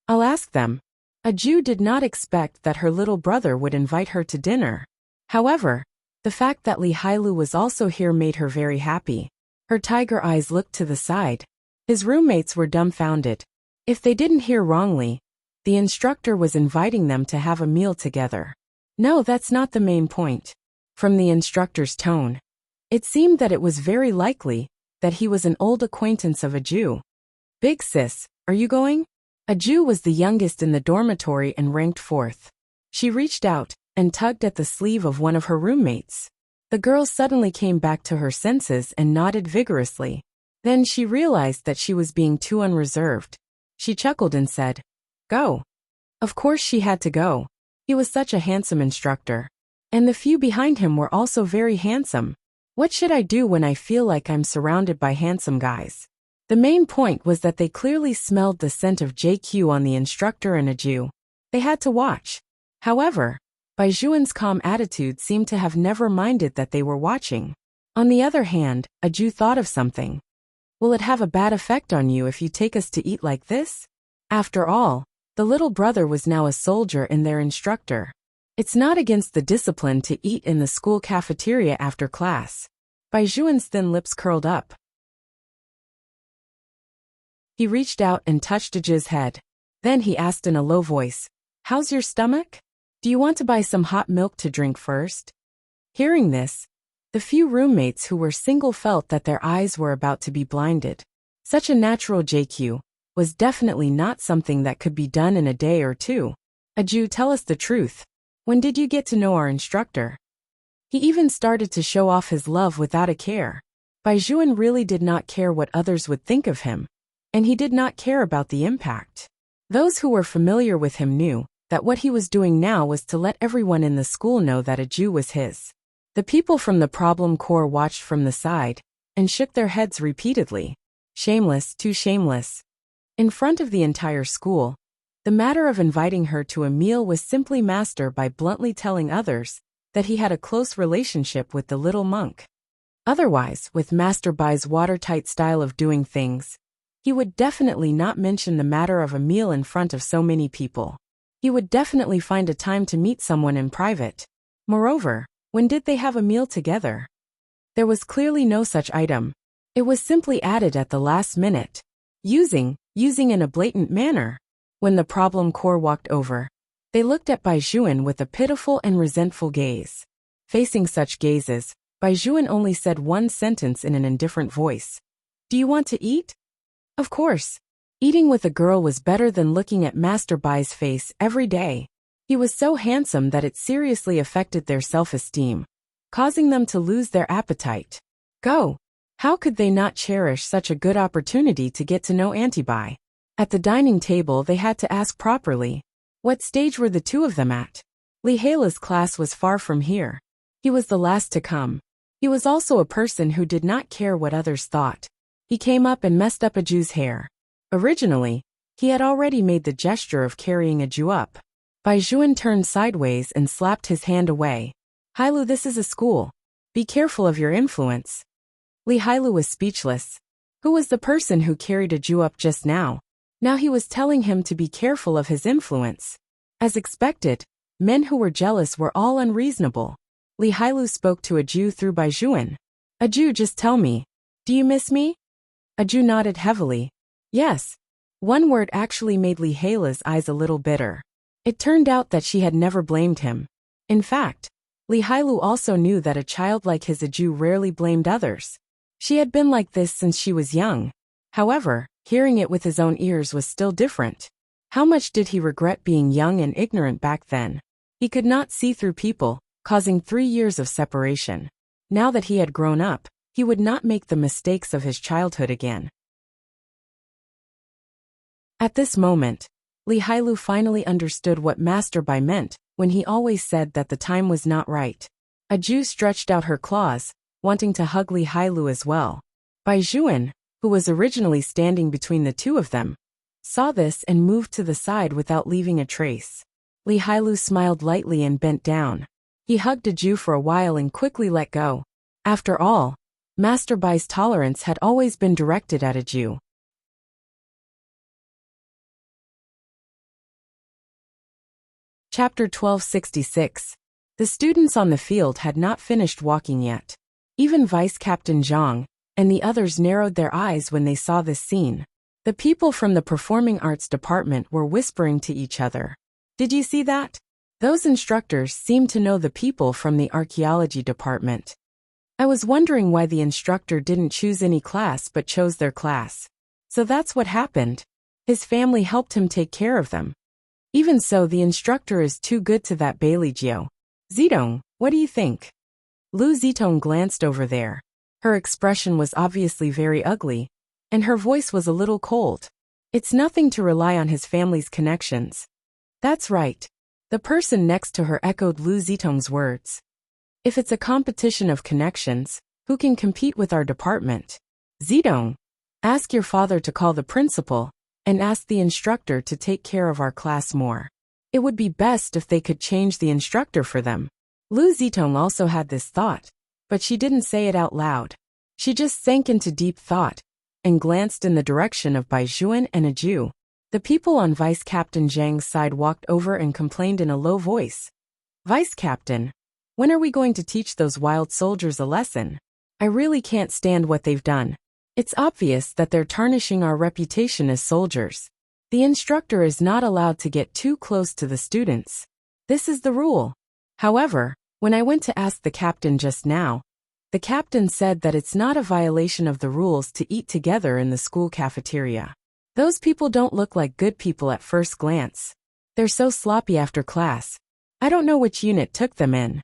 S1: I'll ask them. Aju did not expect that her little brother would invite her to dinner. However, the fact that Li Hailu was also here made her very happy. Her tiger eyes looked to the side. His roommates were dumbfounded. If they didn't hear wrongly, the instructor was inviting them to have a meal together. No, that's not the main point. From the instructor's tone, it seemed that it was very likely that he was an old acquaintance of Aju. Big sis, are you going? Aju was the youngest in the dormitory and ranked 4th. She reached out and tugged at the sleeve of one of her roommates. The girl suddenly came back to her senses and nodded vigorously. Then she realized that she was being too unreserved. She chuckled and said, "Go." Of course she had to go. He was such a handsome instructor. And the few behind him were also very handsome. What should I do when I feel like I'm surrounded by handsome guys? The main point was that they clearly smelled the scent of JQ on the instructor and Aju. They had to watch. However, Bai Zhuan's calm attitude seemed to have never minded that they were watching. On the other hand, Aju thought of something. Will it have a bad effect on you if you take us to eat like this? After all, the little brother was now a soldier and their instructor. It's not against the discipline to eat in the school cafeteria after class. Bai Zhuan's thin lips curled up. He reached out and touched Aju's head. Then he asked in a low voice, "How's your stomach? Do you want to buy some hot milk to drink first?" Hearing this, the few roommates who were single felt that their eyes were about to be blinded. Such a natural JQ was definitely not something that could be done in a day or two. Aju, tell us the truth. When did you get to know our instructor? He even started to show off his love without a care. Bai Zhuan really did not care what others would think of him, and he did not care about the impact. Those who were familiar with him knew that what he was doing now was to let everyone in the school know that Aju was his. The people from the problem corps watched from the side and shook their heads repeatedly. Shameless, too shameless. In front of the entire school, the matter of inviting her to a meal was simply mastered by bluntly telling others that he had a close relationship with the little monk. Otherwise, with Master Bai's watertight style of doing things, he would definitely not mention the matter of a meal in front of so many people. He would definitely find a time to meet someone in private. Moreover, when did they have a meal together? There was clearly no such item. It was simply added at the last minute. Using in a blatant manner. When the problem core walked over, they looked at Bai Juan with a pitiful and resentful gaze. Facing such gazes, Bai Juan only said one sentence in an indifferent voice. Do you want to eat? Of course. Eating with a girl was better than looking at Master Bai's face every day. He was so handsome that it seriously affected their self-esteem, causing them to lose their appetite. Go! How could they not cherish such a good opportunity to get to know Auntie Bai? At the dining table they had to ask properly. What stage were the two of them at? Li Heila's class was far from here. He was the last to come. He was also a person who did not care what others thought. He came up and messed up Aju's hair. Originally, he had already made the gesture of carrying Aju up. Bai Juan turned sideways and slapped his hand away. Hailu, this is a school. Be careful of your influence. Li Hailu was speechless. Who was the person who carried Aju up just now? Now he was telling him to be careful of his influence. As expected, men who were jealous were all unreasonable. Li Hailu spoke to Aju through Bai Juan. Aju, just tell me. Do you miss me? Aju nodded heavily. Yes. One word actually made Li Heila's eyes a little bitter. It turned out that she had never blamed him. In fact, Li Hailu also knew that a child like his Aju rarely blamed others. She had been like this since she was young. However, hearing it with his own ears was still different. How much did he regret being young and ignorant back then? He could not see through people, causing 3 years of separation. Now that he had grown up, he would not make the mistakes of his childhood again. At this moment, Li Hailu finally understood what Master Bai meant when he always said that the time was not right. Aju stretched out her claws, wanting to hug Li Hailu as well. Bai Juan, who was originally standing between the two of them, saw this and moved to the side without leaving a trace. Li Hailu smiled lightly and bent down. He hugged Aju for a while and quickly let go. After all, Master Bai's tolerance had always been directed at Aju. Chapter 1266. The students on the field had not finished walking yet. Even Vice Captain Zhang and the others narrowed their eyes when they saw this scene. The people from the Performing Arts Department were whispering to each other. Did you see that? Those instructors seemed to know the people from the Archaeology Department. I was wondering why the instructor didn't choose any class but chose their class. So that's what happened. His family helped him take care of them. Even so, the instructor is too good to that Bailijio. Zitong, what do you think? Lu Zitong glanced over there. Her expression was obviously very ugly, and her voice was a little cold. It's nothing to rely on his family's connections. That's right. The person next to her echoed Lu Zitong's words. If it's a competition of connections, who can compete with our department? Zitong, ask your father to call the principal and ask the instructor to take care of our class more. It would be best if they could change the instructor for them. Lu Zitong also had this thought, but she didn't say it out loud. She just sank into deep thought and glanced in the direction of Bai Juan and Aju. The people on Vice Captain Zhang's side walked over and complained in a low voice. Vice Captain, when are we going to teach those wild soldiers a lesson? I really can't stand what they've done. It's obvious that they're tarnishing our reputation as soldiers. The instructor is not allowed to get too close to the students. This is the rule. However, when I went to ask the captain just now, the captain said that it's not a violation of the rules to eat together in the school cafeteria. Those people don't look like good people at first glance. They're so sloppy after class. I don't know which unit took them in.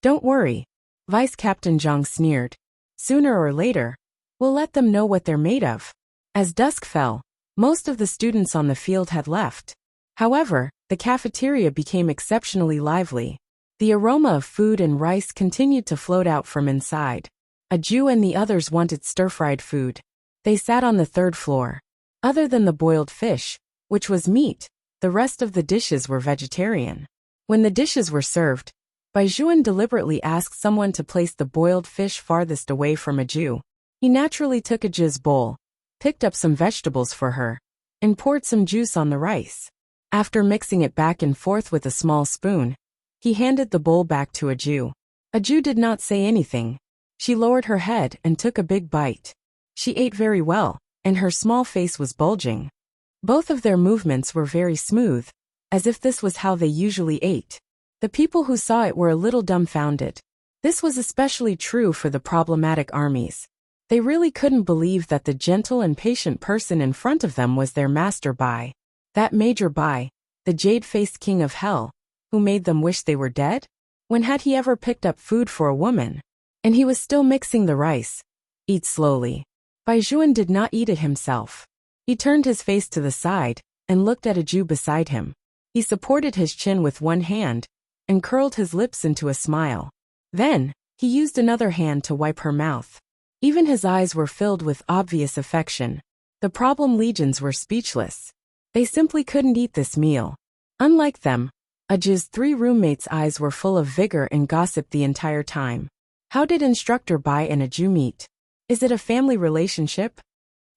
S1: Don't worry. Vice Captain Zhang sneered. Sooner or later, we'll let them know what they're made of. As dusk fell, most of the students on the field had left. However, the cafeteria became exceptionally lively. The aroma of food and rice continued to float out from inside. Aju and the others wanted stir-fried food. They sat on the third floor. Other than the boiled fish, which was meat, the rest of the dishes were vegetarian. When the dishes were served, Baijuan deliberately asked someone to place the boiled fish farthest away from Aju. He naturally took Aju's bowl, picked up some vegetables for her, and poured some juice on the rice. After mixing it back and forth with a small spoon, he handed the bowl back to Aju. Aju did not say anything. She lowered her head and took a big bite. She ate very well, and her small face was bulging. Both of their movements were very smooth, as if this was how they usually ate. The people who saw it were a little dumbfounded. This was especially true for the problematic armies. They really couldn't believe that the gentle and patient person in front of them was their master Bai. That Major Bai, the jade-faced king of hell, who made them wish they were dead? When had he ever picked up food for a woman? And he was still mixing the rice. Eat slowly. Baijuan did not eat it himself. He turned his face to the side and looked at Aju beside him. He supported his chin with one hand and curled his lips into a smile. Then, he used another hand to wipe her mouth. Even his eyes were filled with obvious affection. The problem legions were speechless. They simply couldn't eat this meal. Unlike them, Aju's 3 roommates' eyes were full of vigor and gossip the entire time. How did Instructor Bai and Aju meet? Is it a family relationship?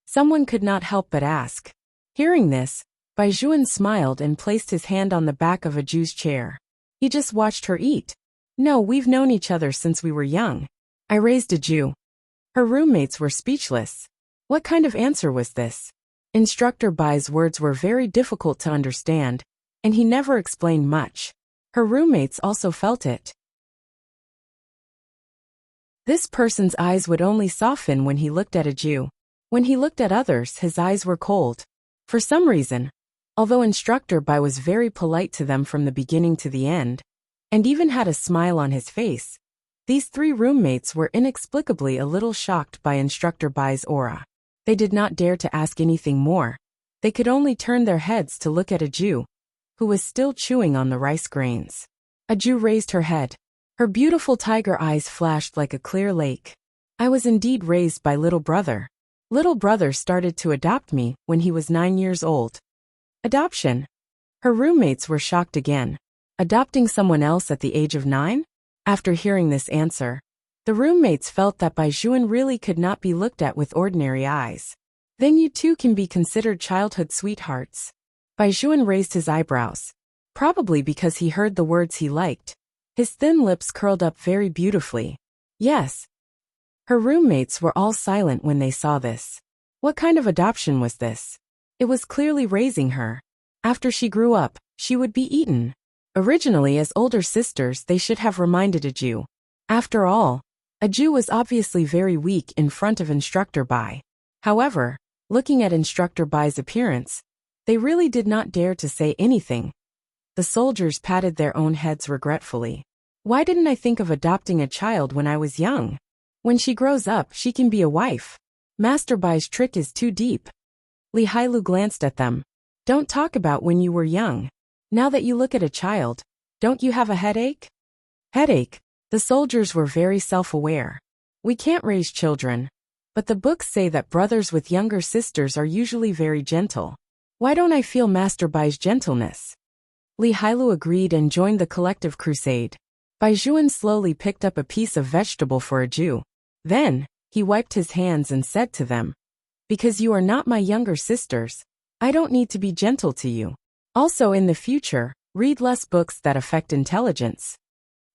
S1: Someone could not help but ask. Hearing this, Baijuan smiled and placed his hand on the back of Aju's chair. He just watched her eat. No, we've known each other since we were young. I raised Aju. Her roommates were speechless. What kind of answer was this? Instructor Bai's words were very difficult to understand, and he never explained much. Her roommates also felt it. This person's eyes would only soften when he looked at Aju. When he looked at others, his eyes were cold. For some reason, although Instructor Bai was very polite to them from the beginning to the end, and even had a smile on his face, these 3 roommates were inexplicably a little shocked by Instructor Bai's aura. They did not dare to ask anything more. They could only turn their heads to look at Aju, who was still chewing on the rice grains. Aju raised her head. Her beautiful tiger eyes flashed like a clear lake. I was indeed raised by little brother. Little brother started to adopt me when he was 9 years old. Adoption? Her roommates were shocked again. Adopting someone else at the age of 9? After hearing this answer, the roommates felt that Baijuan really could not be looked at with ordinary eyes. Then you two can be considered childhood sweethearts. Baijuan raised his eyebrows. Probably because he heard the words he liked. His thin lips curled up very beautifully. Yes. Her roommates were all silent when they saw this. What kind of adoption was this? It was clearly raising her. After she grew up, she would be eaten. Originally, as older sisters, they should have reminded Aju. After all, Aju was obviously very weak in front of Instructor Bai. However, looking at Instructor Bai's appearance, they really did not dare to say anything. The soldiers patted their own heads regretfully. Why didn't I think of adopting a child when I was young? When she grows up, she can be a wife. Master Bai's trick is too deep. Li Hailu glanced at them. Don't talk about when you were young. Now that you look at a child, don't you have a headache? Headache? The soldiers were very self-aware. We can't raise children. But the books say that brothers with younger sisters are usually very gentle. Why don't I feel Master Bai's gentleness? Li Hailu agreed and joined the collective crusade. Baijuan slowly picked up a piece of vegetable for Aju. Then, he wiped his hands and said to them, because you are not my younger sisters, I don't need to be gentle to you. Also in the future, read less books that affect intelligence.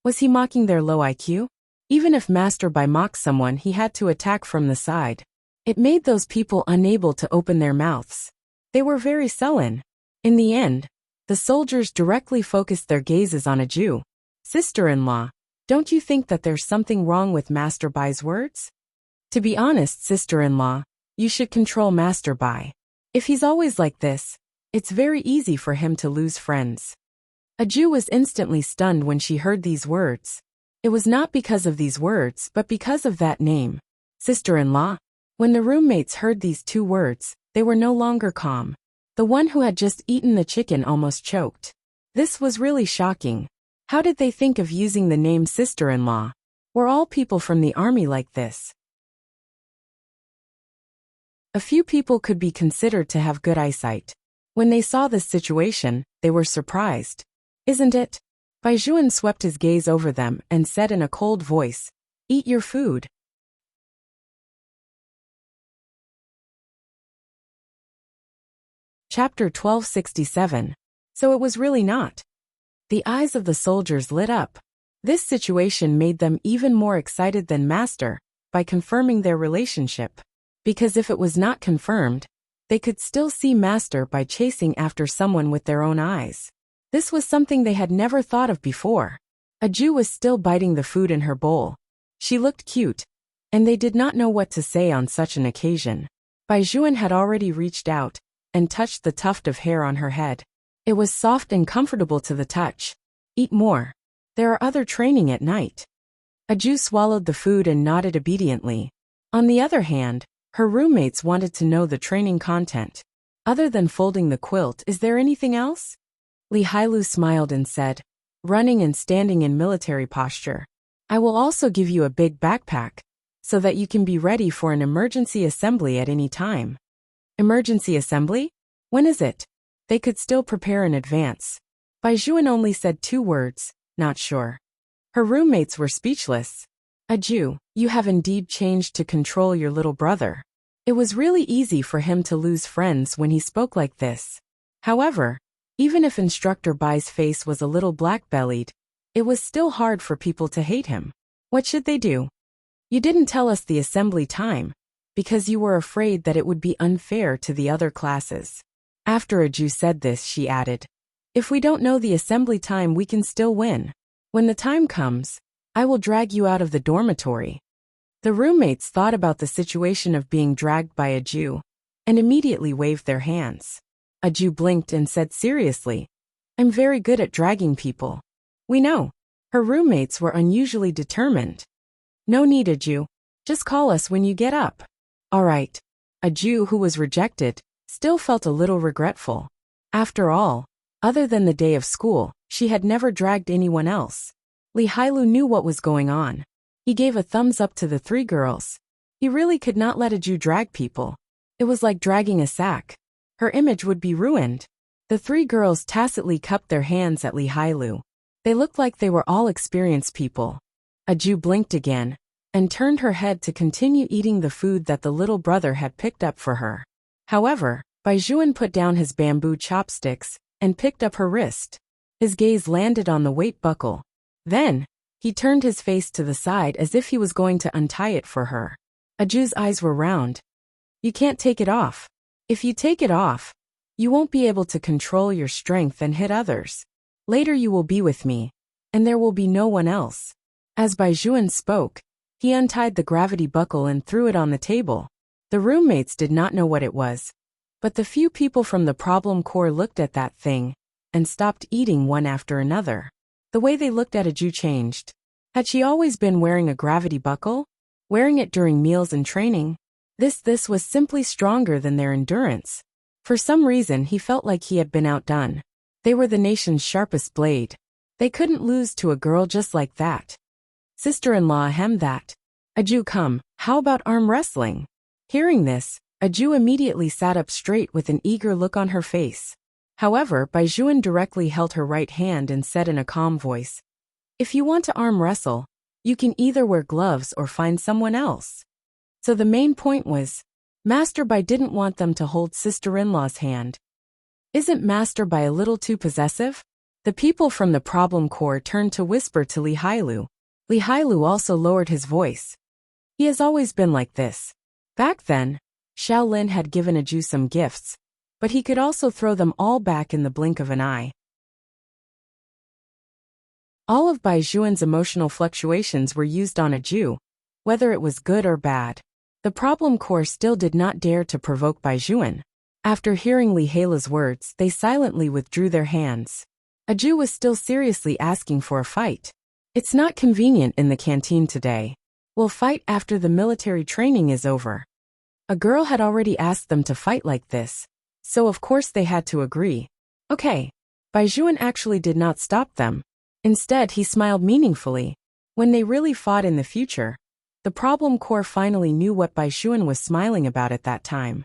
S1: Was he mocking their low IQ? Even if Master Bai mocked someone, he had to attack from the side. It made those people unable to open their mouths. They were very sullen. In the end, the soldiers directly focused their gazes on Aju. Sister-in-law, don't you think that there's something wrong with Master Bai's words? To be honest, sister-in-law, you should control Master Bai. If he's always like this, it's very easy for him to lose friends. Aju was instantly stunned when she heard these words. It was not because of these words, but because of that name. Sister-in-law. When the roommates heard these 2 words, they were no longer calm. The one who had just eaten the chicken almost choked. This was really shocking. How did they think of using the name sister-in-law? Were all people from the army like this? A few people could be considered to have good eyesight. When they saw this situation, they were surprised. Isn't it? Baijuan swept his gaze over them and said in a cold voice, "Eat your food." Chapter 1267. So it was really not. The eyes of the soldiers lit up. This situation made them even more excited than Master, by confirming their relationship. Because if it was not confirmed, they could still see Master by chasing after someone with their own eyes. This was something they had never thought of before. A Jew was still biting the food in her bowl. She looked cute, and they did not know what to say on such an occasion. Baijuan had already reached out and touched the tuft of hair on her head. It was soft and comfortable to the touch. "Eat more. There are other training at night." A Jew swallowed the food and nodded obediently. On the other hand, her roommates wanted to know the training content. "Other than folding the quilt, is there anything else?" Li Hailu smiled and said, "Running and standing in military posture. I will also give you a big backpack, so that you can be ready for an emergency assembly at any time." Emergency assembly? When is it? They could still prepare in advance. Baijuan only said 2 words, "Not sure." Her roommates were speechless. "A Jew, you have indeed changed to control your little brother." It was really easy for him to lose friends when he spoke like this. However, even if Instructor Bai's face was a little black-bellied, it was still hard for people to hate him. What should they do? "You didn't tell us the assembly time, because you were afraid that it would be unfair to the other classes." After a Jew said this, she added, "If we don't know the assembly time, we can still win. When the time comes, I will drag you out of the dormitory." The roommates thought about the situation of being dragged by a Jew, and immediately waved their hands. A Jew blinked and said seriously, "I'm very good at dragging people." "We know." Her roommates were unusually determined. "No need, a Jew. Just call us when you get up." "All right." A Jew who was rejected still felt a little regretful. After all, other than the day of school, she had never dragged anyone else. Li Hailu knew what was going on. He gave a thumbs up to the 3 girls. He really could not let a Jew drag people. It was like dragging a sack. Her image would be ruined. The 3 girls tacitly cupped their hands at Li Hailu. They looked like they were all experienced people. A Jew blinked again, and turned her head to continue eating the food that the little brother had picked up for her. However, Baijuan put down his bamboo chopsticks and picked up her wrist. His gaze landed on the weight buckle. Then, he turned his face to the side as if he was going to untie it for her. A Jew's eyes were round. "You can't take it off. If you take it off, you won't be able to control your strength and hit others. Later you will be with me, and there will be no one else." As Baijuan spoke, he untied the gravity buckle and threw it on the table. The roommates did not know what it was, but the few people from the problem core looked at that thing and stopped eating one after another. The way they looked at a Jew changed. Had she always been wearing a gravity buckle? Wearing it during meals and training? This was simply stronger than their endurance. For some reason he felt like he had been outdone. They were the nation's sharpest blade. They couldn't lose to a girl just like that. "Sister-in-law, ahem that. A Jew, come, how about arm wrestling?" Hearing this, a Jew immediately sat up straight with an eager look on her face. However, Baijuan directly held her right hand and said in a calm voice, "If you want to arm wrestle, you can either wear gloves or find someone else." So the main point was, Master Bai didn't want them to hold sister-in-law's hand. Isn't Master Bai a little too possessive? The people from the problem core turned to whisper to Li Hailu. Li Hailu also lowered his voice. He has always been like this. Back then, Shaolin had given a Jew some gifts, but he could also throw them all back in the blink of an eye. All of Baijuan's emotional fluctuations were used on a Jew, whether it was good or bad. The problem core still did not dare to provoke Baijuan. After hearing Li Hailu's words, they silently withdrew their hands. A Jew was still seriously asking for a fight. "It's not convenient in the canteen today. We'll fight after the military training is over." A girl had already asked them to fight like this, so of course they had to agree. Okay. Baijuan actually did not stop them. Instead, he smiled meaningfully. When they really fought in the future, the problem core finally knew what Baijuan was smiling about at that time.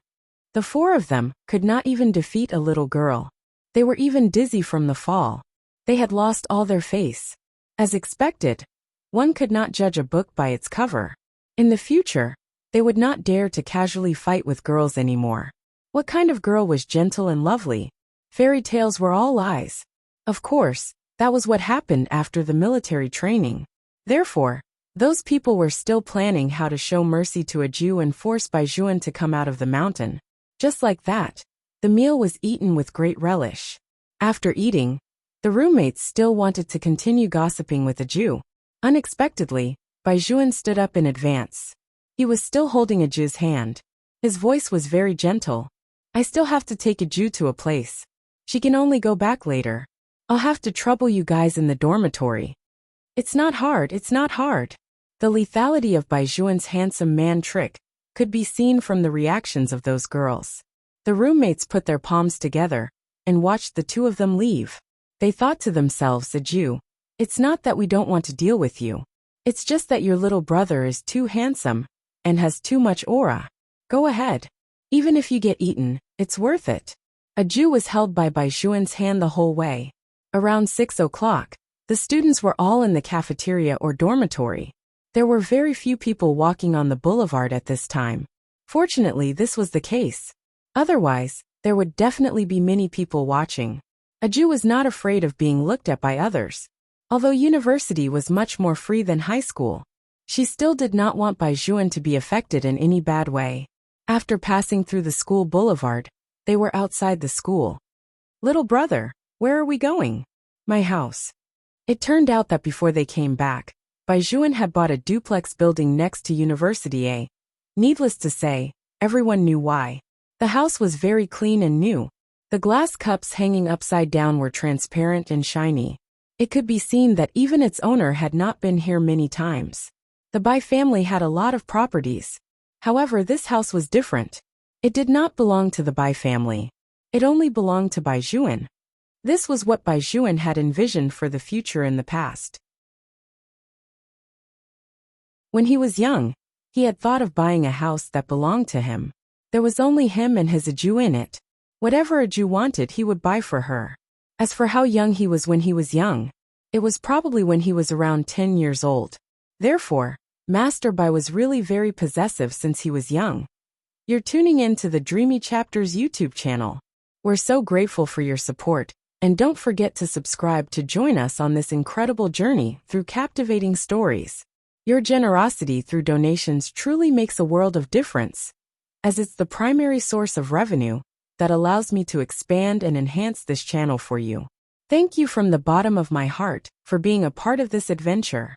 S1: The 4 of them could not even defeat a little girl. They were even dizzy from the fall. They had lost all their face. As expected, one could not judge a book by its cover. In the future, they would not dare to casually fight with girls anymore. What kind of girl was gentle and lovely? Fairy tales were all lies. Of course, that was what happened after the military training. Therefore, those people were still planning how to show mercy to a Jew and force Baijuan to come out of the mountain. Just like that, the meal was eaten with great relish. After eating, the roommates still wanted to continue gossiping with the Jew. Unexpectedly, Baijuan stood up in advance. He was still holding a Jew's hand. His voice was very gentle. I still have to take a Jew to a place. She can only go back later. I'll have to trouble you guys in the dormitory. It's not hard, it's not hard. The lethality of Baijuan's handsome man trick could be seen from the reactions of those girls. The roommates put their palms together and watched the two of them leave. They thought to themselves, a Jew, it's not that we don't want to deal with you. It's just that your little brother is too handsome and has too much aura. Go ahead. Even if you get eaten, it's worth it. A Jew was held by Baijuan's hand the whole way. Around 6 o'clock, the students were all in the cafeteria or dormitory. There were very few people walking on the boulevard at this time. Fortunately, this was the case. Otherwise, there would definitely be many people watching. A Jew was not afraid of being looked at by others. Although university was much more free than high school, she still did not want Baijuan to be affected in any bad way. After passing through the school boulevard, they were outside the school. Little brother, where are we going? My house. It turned out that before they came back, Baijuan had bought a duplex building next to University A. Needless to say, everyone knew why. The house was very clean and new. The glass cups hanging upside down were transparent and shiny. It could be seen that even its owner had not been here many times. The Bai family had a lot of properties. However, this house was different. It did not belong to the Bai family. It only belonged to Baijuan. This was what Baijuan had envisioned for the future in the past. When he was young, he had thought of buying a house that belonged to him. There was only him and his Aju in it. Whatever Aju wanted, he would buy for her. As for how young he was when he was young, it was probably when he was around 10 years old. Therefore, Master Bai was really very possessive since he was young. You're tuning in to the Dreamy Chapters YouTube channel. We're so grateful for your support, and don't forget to subscribe to join us on this incredible journey through captivating stories. Your generosity through donations truly makes a world of difference, as it's the primary source of revenue that allows me to expand and enhance this channel for you. Thank you from the bottom of my heart for being a part of this adventure.